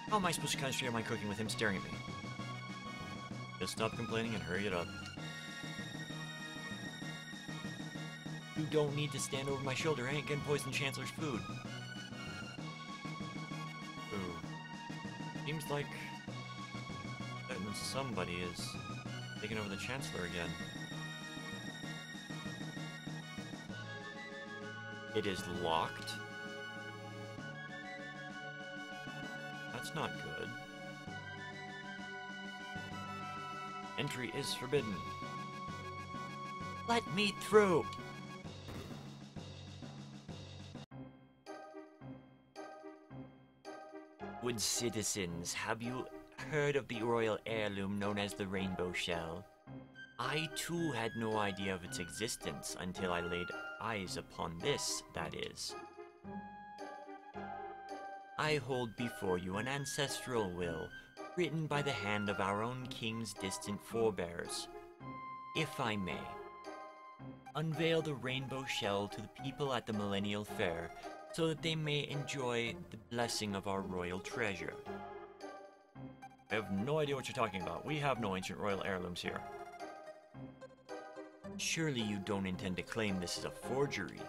How am I supposed to concentrate on my cooking with him staring at me? Just stop complaining and hurry it up. You don't need to stand over my shoulder. I ain't getting poisoned Chancellor's food. Ooh. Seems like somebody is taking over the Chancellor again. It is locked? That's not good. Entry is forbidden. Let me through! Good citizens, have you heard of the royal heirloom known as the rainbow shell? I too had no idea of its existence until I laid eyes upon this, that is. I hold before you an ancestral will, written by the hand of our own king's distant forebears. If I may, unveil the rainbow shell to the people at the Millennial Fair, so that they may enjoy the blessing of our royal treasure. I have no idea what you're talking about. We have no ancient royal heirlooms here. Surely you don't intend to claim this is a forgery.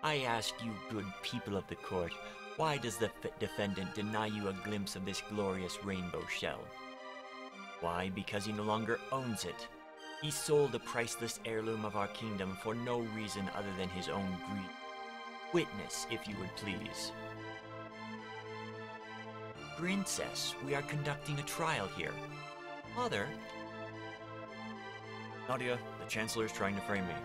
I ask you, good people of the court, why does the defendant deny you a glimpse of this glorious rainbow shell? Why? Because he no longer owns it. He sold the priceless heirloom of our kingdom for no reason other than his own greed. Witness, if you would please. Princess, we are conducting a trial here. Father? Nadia, the Chancellor is trying to frame me.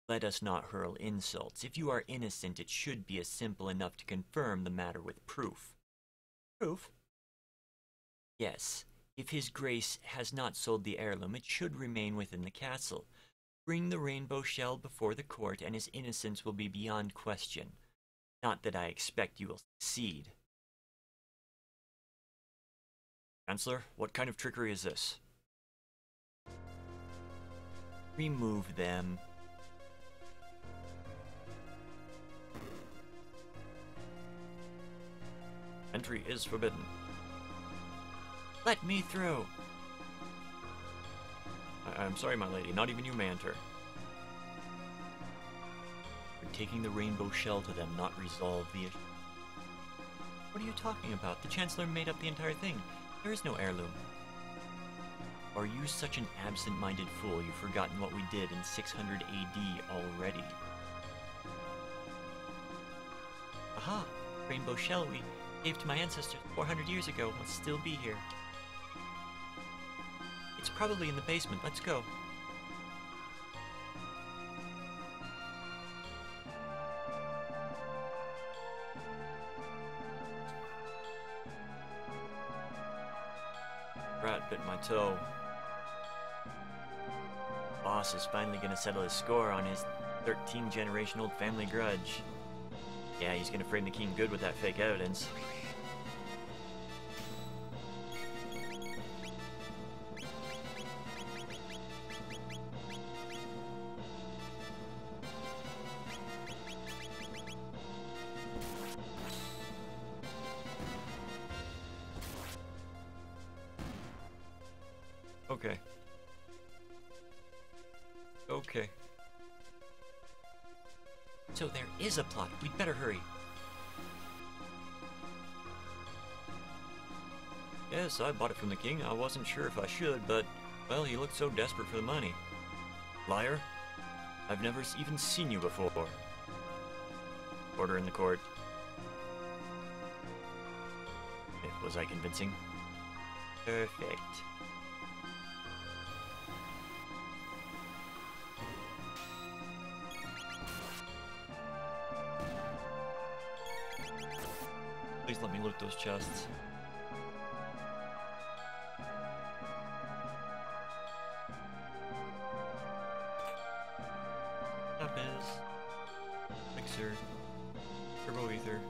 Let us not hurl insults. If you are innocent, it should be as simple enough to confirm the matter with proof. Proof? Yes. If His Grace has not sold the heirloom, it should remain within the castle. Bring the rainbow shell before the court, and his innocence will be beyond question. Not that I expect you will succeed. Chancellor, what kind of trickery is this? Remove them. Entry is forbidden. Let me through. I'm sorry, my lady. Not even you may enter. We're taking the rainbow shell to them, not resolve the issue. What are you talking about? The Chancellor made up the entire thing. There is no heirloom. Are you such an absent-minded fool you've forgotten what we did in 600 AD already? Aha! Rainbow shell we gave to my ancestors 400 years ago must still be here. It's probably in the basement. Let's go. Rat bit my toe. Boss is finally gonna settle his score on his 13-generation-old family grudge. Yeah, he's gonna frame the king good with that fake evidence. Okay. Okay. So there is a plot. We'd better hurry. Yes, I bought it from the king. I wasn't sure if I should, but, well, he looked so desperate for the money. Liar. I've never even seen you before. Order in the court. Was I convincing? Perfect. Please let me loot those chests. Lapis. Mixer. Turbo ether.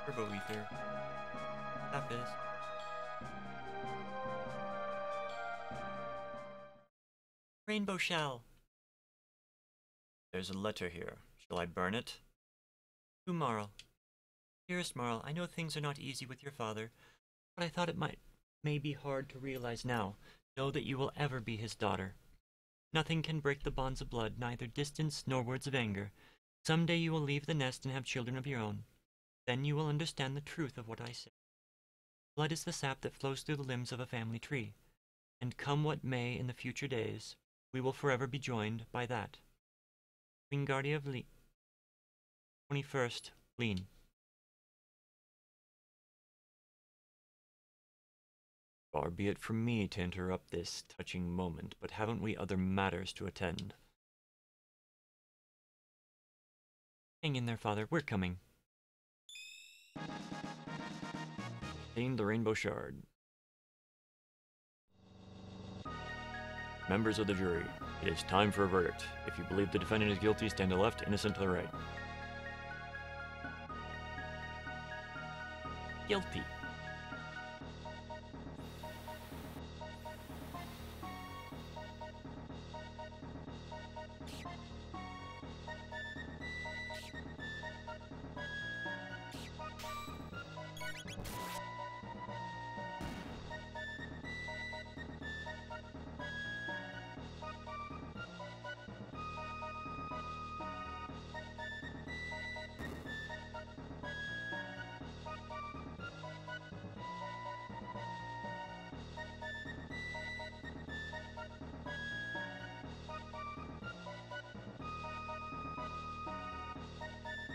Turbo ether. That is. Rainbow shell. There's a letter here. Shall I burn it? To Marl. Dearest Marl, I know things are not easy with your father, but I thought it may be hard to realize now. Know that you will ever be his daughter. Nothing can break the bonds of blood, neither distance nor words of anger. Some day you will leave the nest and have children of your own. Then you will understand the truth of what I say. Blood is the sap that flows through the limbs of a family tree, and come what may in the future days, we will forever be joined by that. Wingardia of 21st, Lean. Far be it from me to interrupt this touching moment, but haven't we other matters to attend? Hang in there, Father. We're coming. Obtain the Rainbow Shard. Members of the jury, it is time for a verdict. If you believe the defendant is guilty, stand to the left, innocent to the right. Guilty.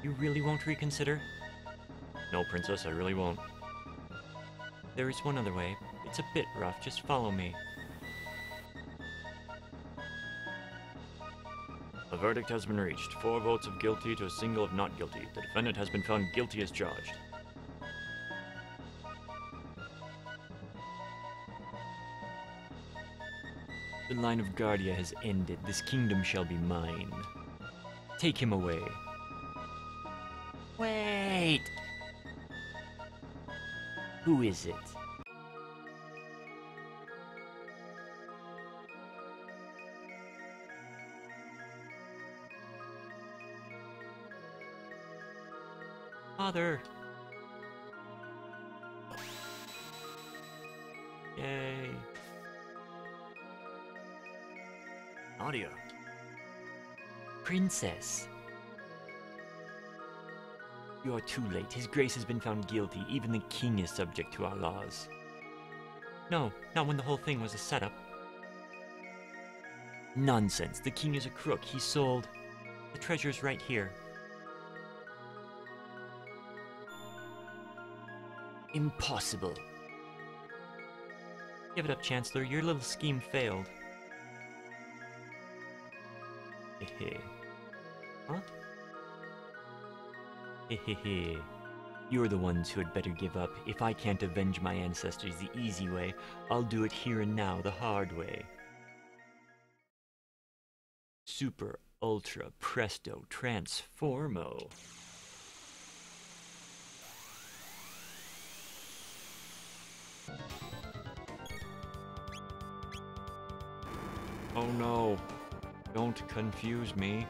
You really won't reconsider? No, Princess, I really won't. There is one other way. It's a bit rough. Just follow me. The verdict has been reached. 4 votes of guilty to a single of not guilty. The defendant has been found guilty as charged. The line of Guardia has ended. This kingdom shall be mine. Take him away. Wait! Who is it? Father! Yay! Nadia. Princess! You are too late. His grace has been found guilty. Even the king is subject to our laws. No, not when the whole thing was a setup. Nonsense. The king is a crook. He sold... The treasure's right here. Impossible. Give it up, Chancellor. Your little scheme failed. Hehe. Huh? Hehehe. You're the ones who had better give up. If I can't avenge my ancestors the easy way, I'll do it here and now the hard way. Super, ultra, presto, transformo. Oh no. Don't confuse me.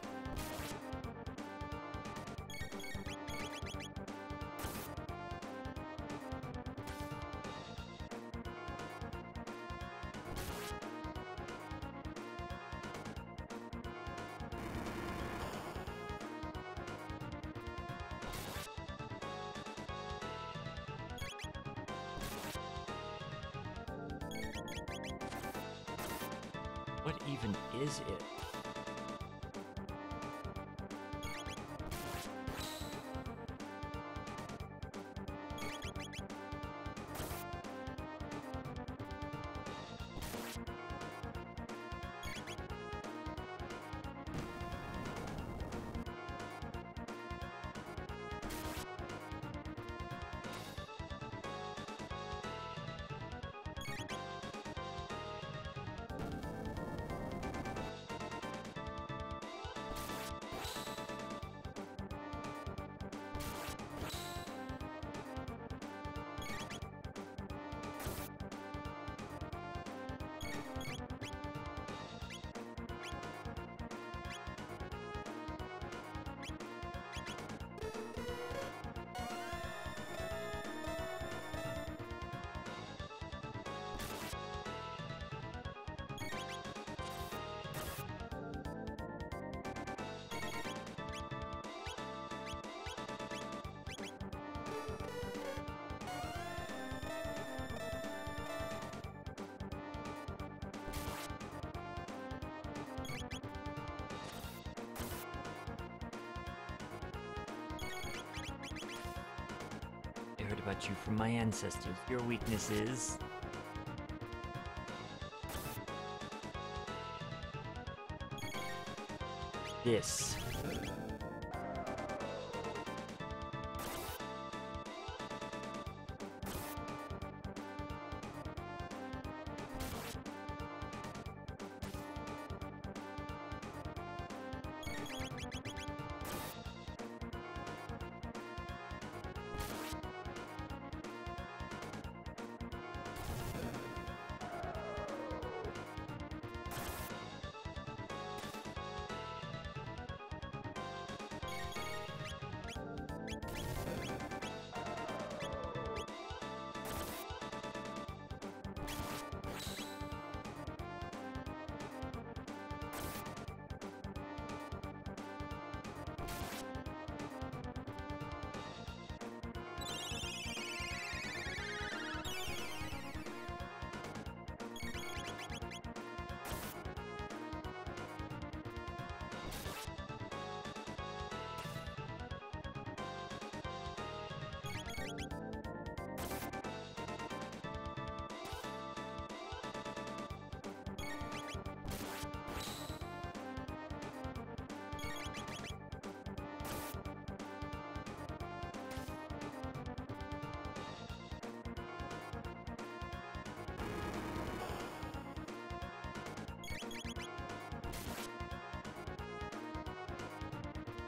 What even is it? about you from my ancestors. Your weakness is... this.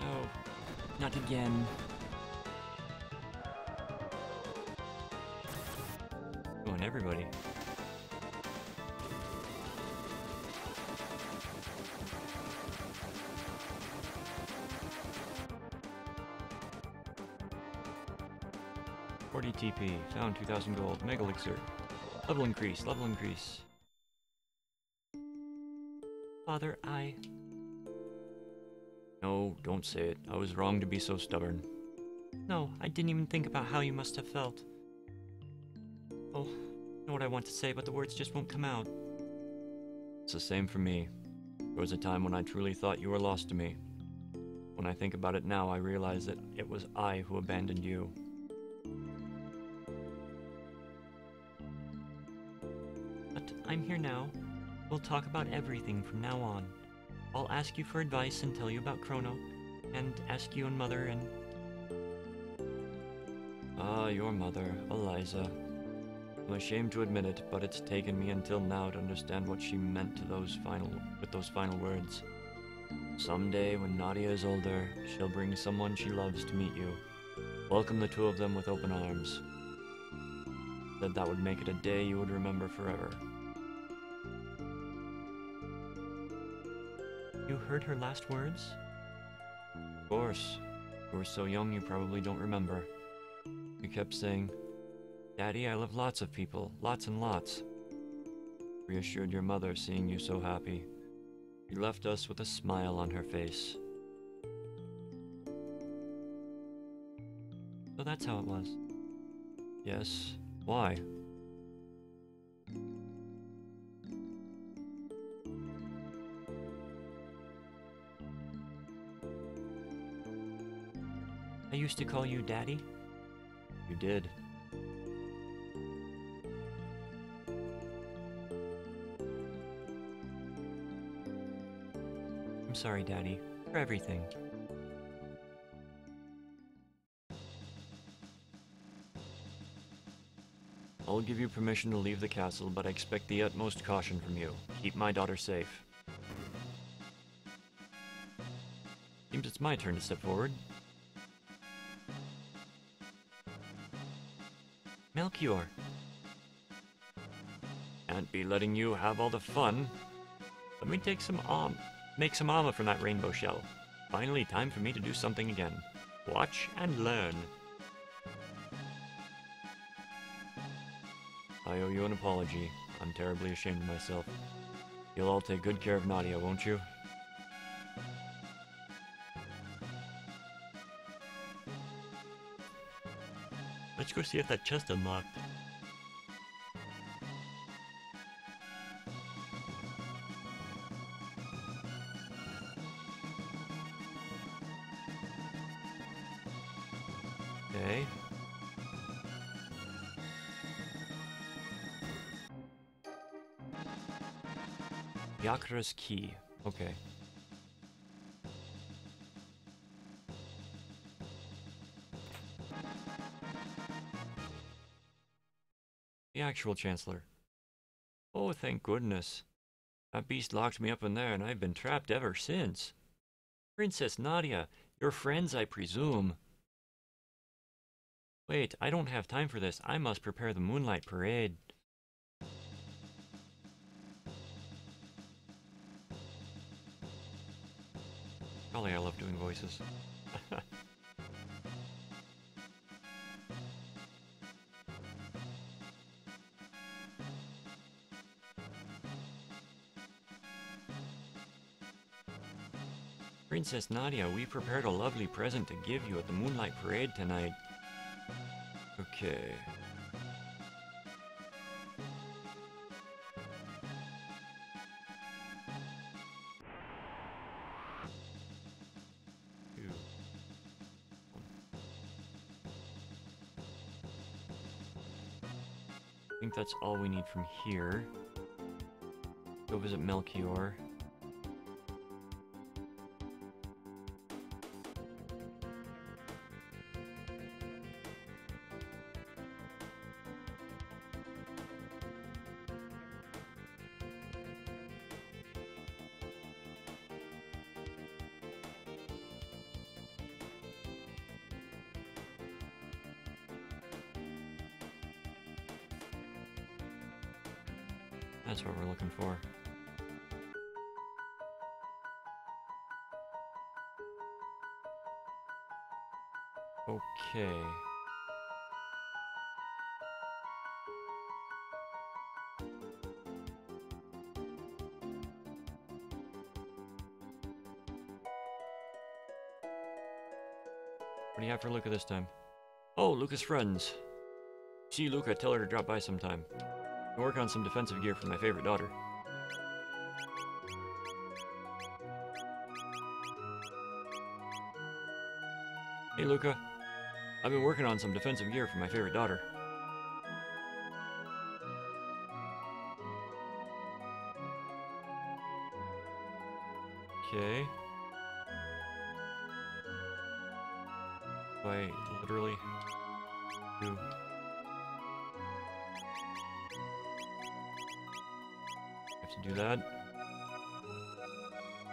Oh, not again. Oh, and everybody. $40 TP, found 2,000 gold, Mega Elixir. Level increase, level increase. Father, No, don't say it. I was wrong to be so stubborn. No, I didn't even think about how you must have felt. Oh, I know what I want to say, but the words just won't come out. It's the same for me. There was a time when I truly thought you were lost to me. When I think about it now, I realize that it was I who abandoned you. But I'm here now. We'll talk about everything from now on. I'll ask you for advice and tell you about Chrono, and ask you and Mother and... Ah, your mother, Eliza. I'm ashamed to admit it, but it's taken me until now to understand what she meant to those final words. Someday, when Nadia is older, she'll bring someone she loves to meet you. Welcome the two of them with open arms. Said that would make it a day you would remember forever. You heard her last words? Of course. You were so young you probably don't remember. You kept saying, "Daddy, I love lots of people, lots and lots." Reassured your mother seeing you so happy. She left us with a smile on her face. So that's how it was. Yes. Why? I used to call you Daddy. You did. I'm sorry, Daddy, for everything. I'll give you permission to leave the castle, but I expect the utmost caution from you. Keep my daughter safe. Seems it's my turn to step forward. Melchior. Can't be letting you have all the fun. Let me make some armor from that rainbow shell. Finally, time for me to do something again. Watch and learn. I owe you an apology. I'm terribly ashamed of myself. You'll all take good care of Nadia, won't you? Let's go see if that chest unlocked. Okay. Yakra's key. Okay. The actual Chancellor. Oh, thank goodness. That beast locked me up in there, and I've been trapped ever since. Princess Nadia, your friends, I presume. Wait, I don't have time for this. I must prepare the Moonlight Parade. Golly, I love doing voices. Princess Nadia, we prepared a lovely present to give you at the Moonlight Parade tonight. Okay. I think that's all we need from here. Go visit Melchior. That's what we're looking for. Okay. What do you have for Luca this time? Oh, Luca's friends. See Luca, tell her to drop by sometime. I work on some defensive gear for my favorite daughter. Hey Luca, I've been working on some defensive gear for my favorite daughter. Okay. Do I literally do... have to do that?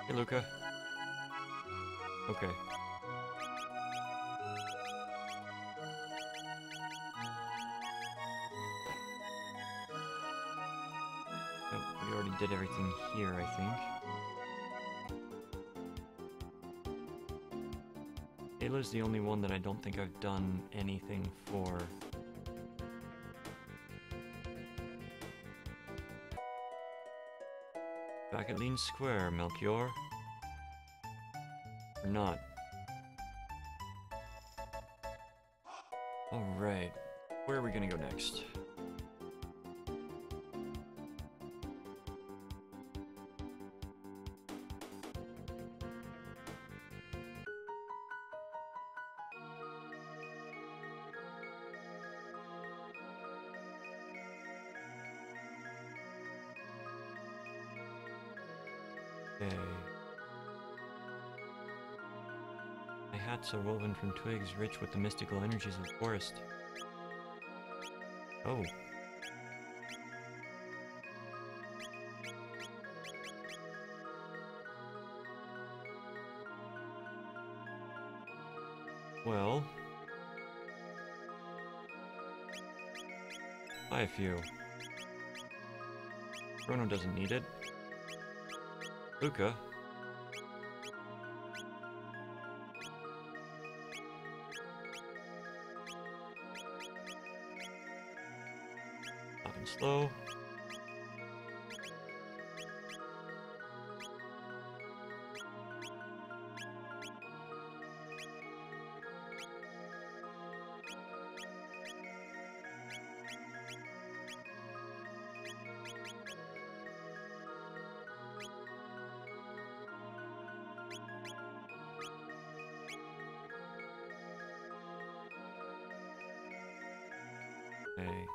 Hey Luca. Okay. Yep, we already did everything here, I think. Ayla's the only one that I don't think I've done anything for. Back at Lean Square, Melchior. Or not. Alright. Where are we gonna go next? Okay. My hats are woven from twigs rich with the mystical energies of the forest. Oh. Well. Buy a few. Chrono doesn't need it. Luca. Stop and slow. Okay.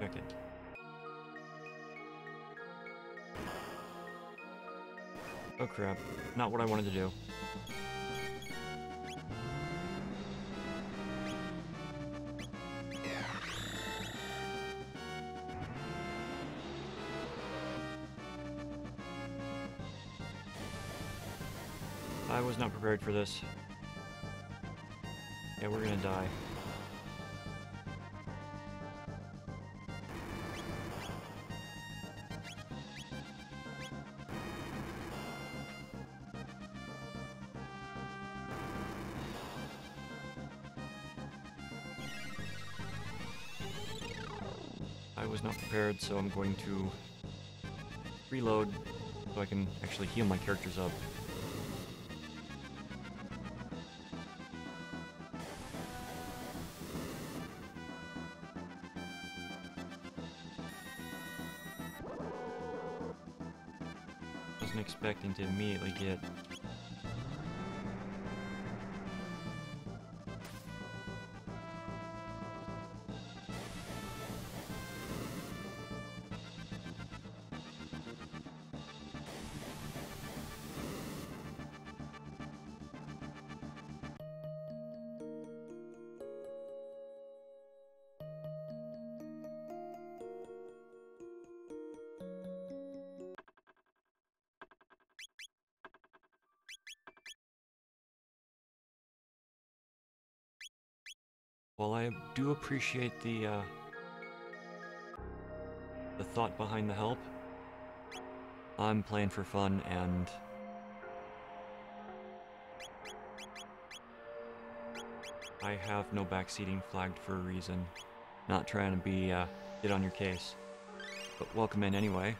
Check it. Oh crap. Not what I wanted to do. I was not prepared for this. Yeah, we're gonna die. I was not prepared, so I'm going to reload so I can actually heal my characters up. Wasn't expecting to immediately get While I do appreciate the thought behind the help, I'm playing for fun, and I have no backseating flagged for a reason. Not trying to be get on your case, but welcome in anyway.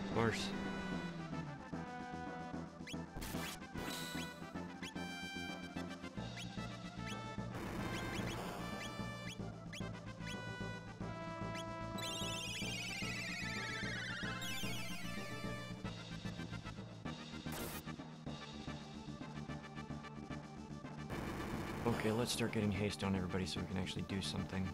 Of course. Okay, let's start getting haste on everybody so we can actually do something.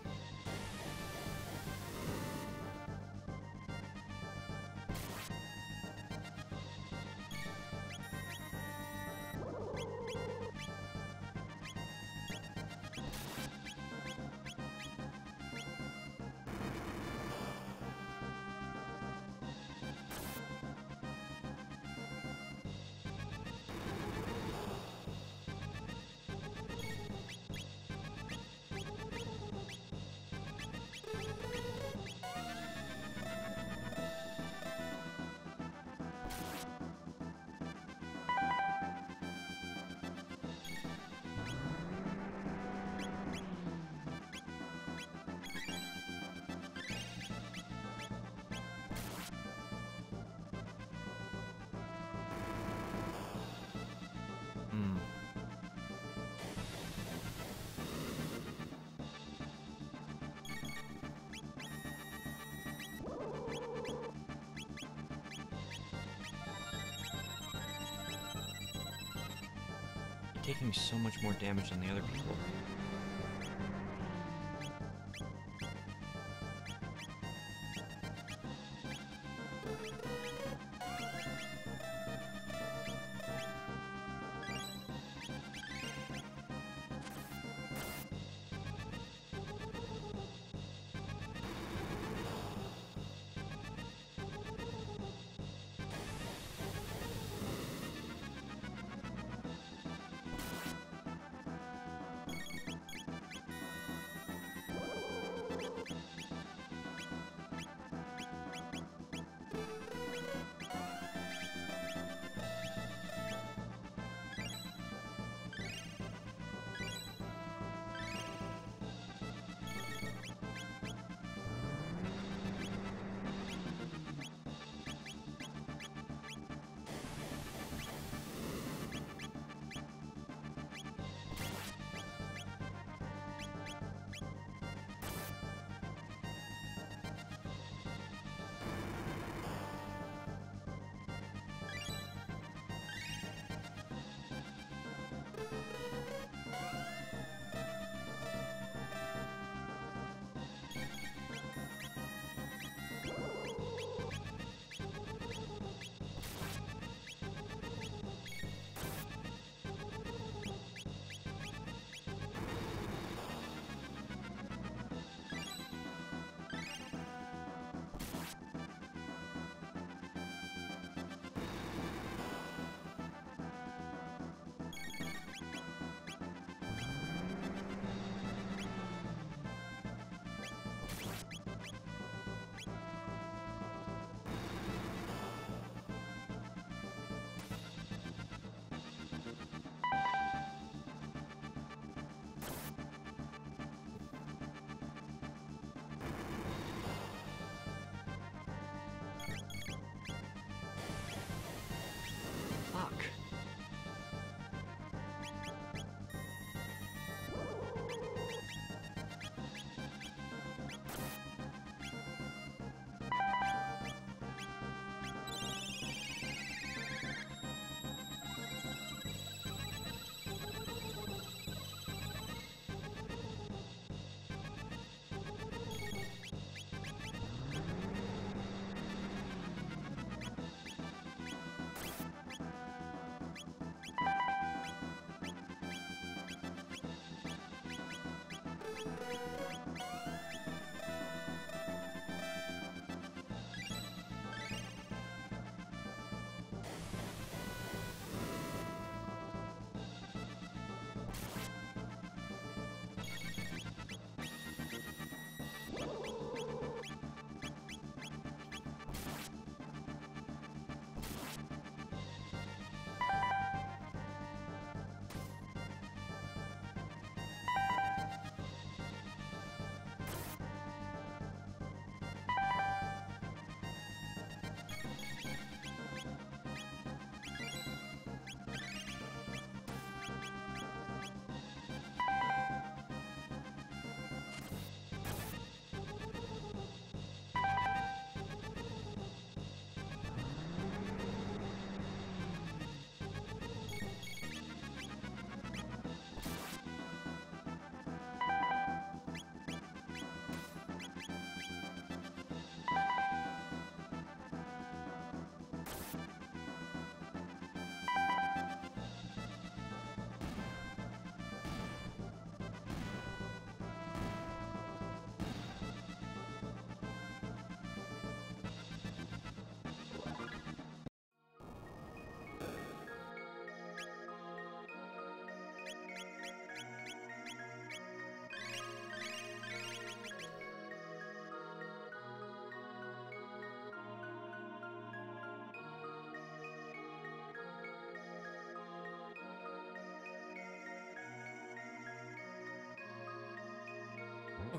Hmm. Taking so much more damage than the other people.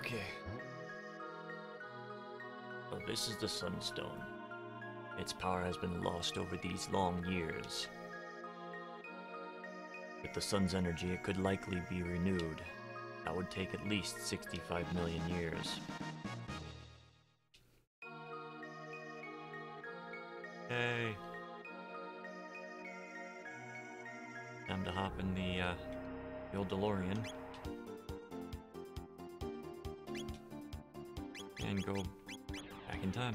Okay. So this is the Sunstone. Its power has been lost over these long years. With the sun's energy, it could likely be renewed. That would take at least 65 million years. Hey. Time to hop in the old DeLorean. And go back in time.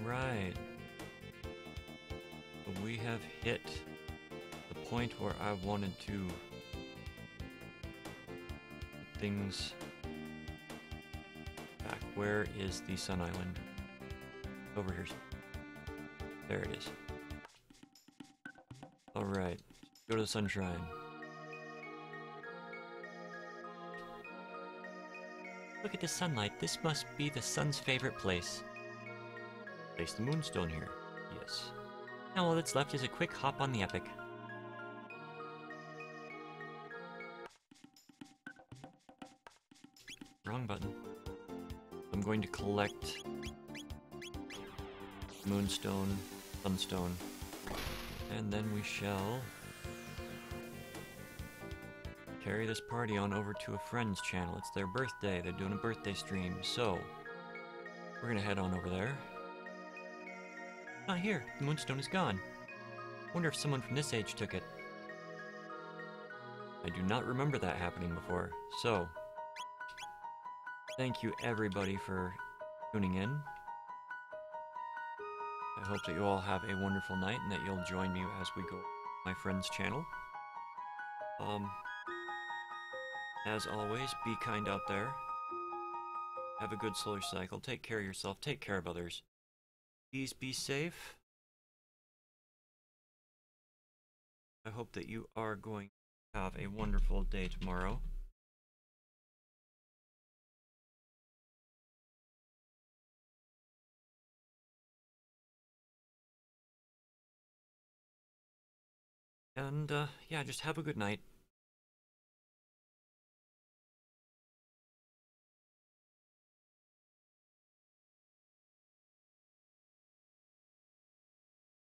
Right. We have hit the point where I wanted to put things back. Where is the Sun Island? Over here. There it is. Alright. Go to the Sun Shrine. Look at the sunlight. This must be the sun's favorite place. Place the Moonstone here. Yes. Now all that's left is a quick hop on the Epic. Wrong button. I'm going to collect Moonstone, Sunstone, and then we shall carry this party on over to a friend's channel. It's their birthday. They're doing a birthday stream, so we're gonna head on over there. Not here. The Moonstone is gone. Wonder if someone from this age took it. I do not remember that happening before, so thank you everybody for tuning in. I hope that you all have a wonderful night and that you'll join me as we go to my friend's channel. As always, be kind out there. Have a good solar cycle. Take care of yourself. Take care of others. Please be safe. I hope that you are going to have a wonderful day tomorrow. And, yeah, just have a good night.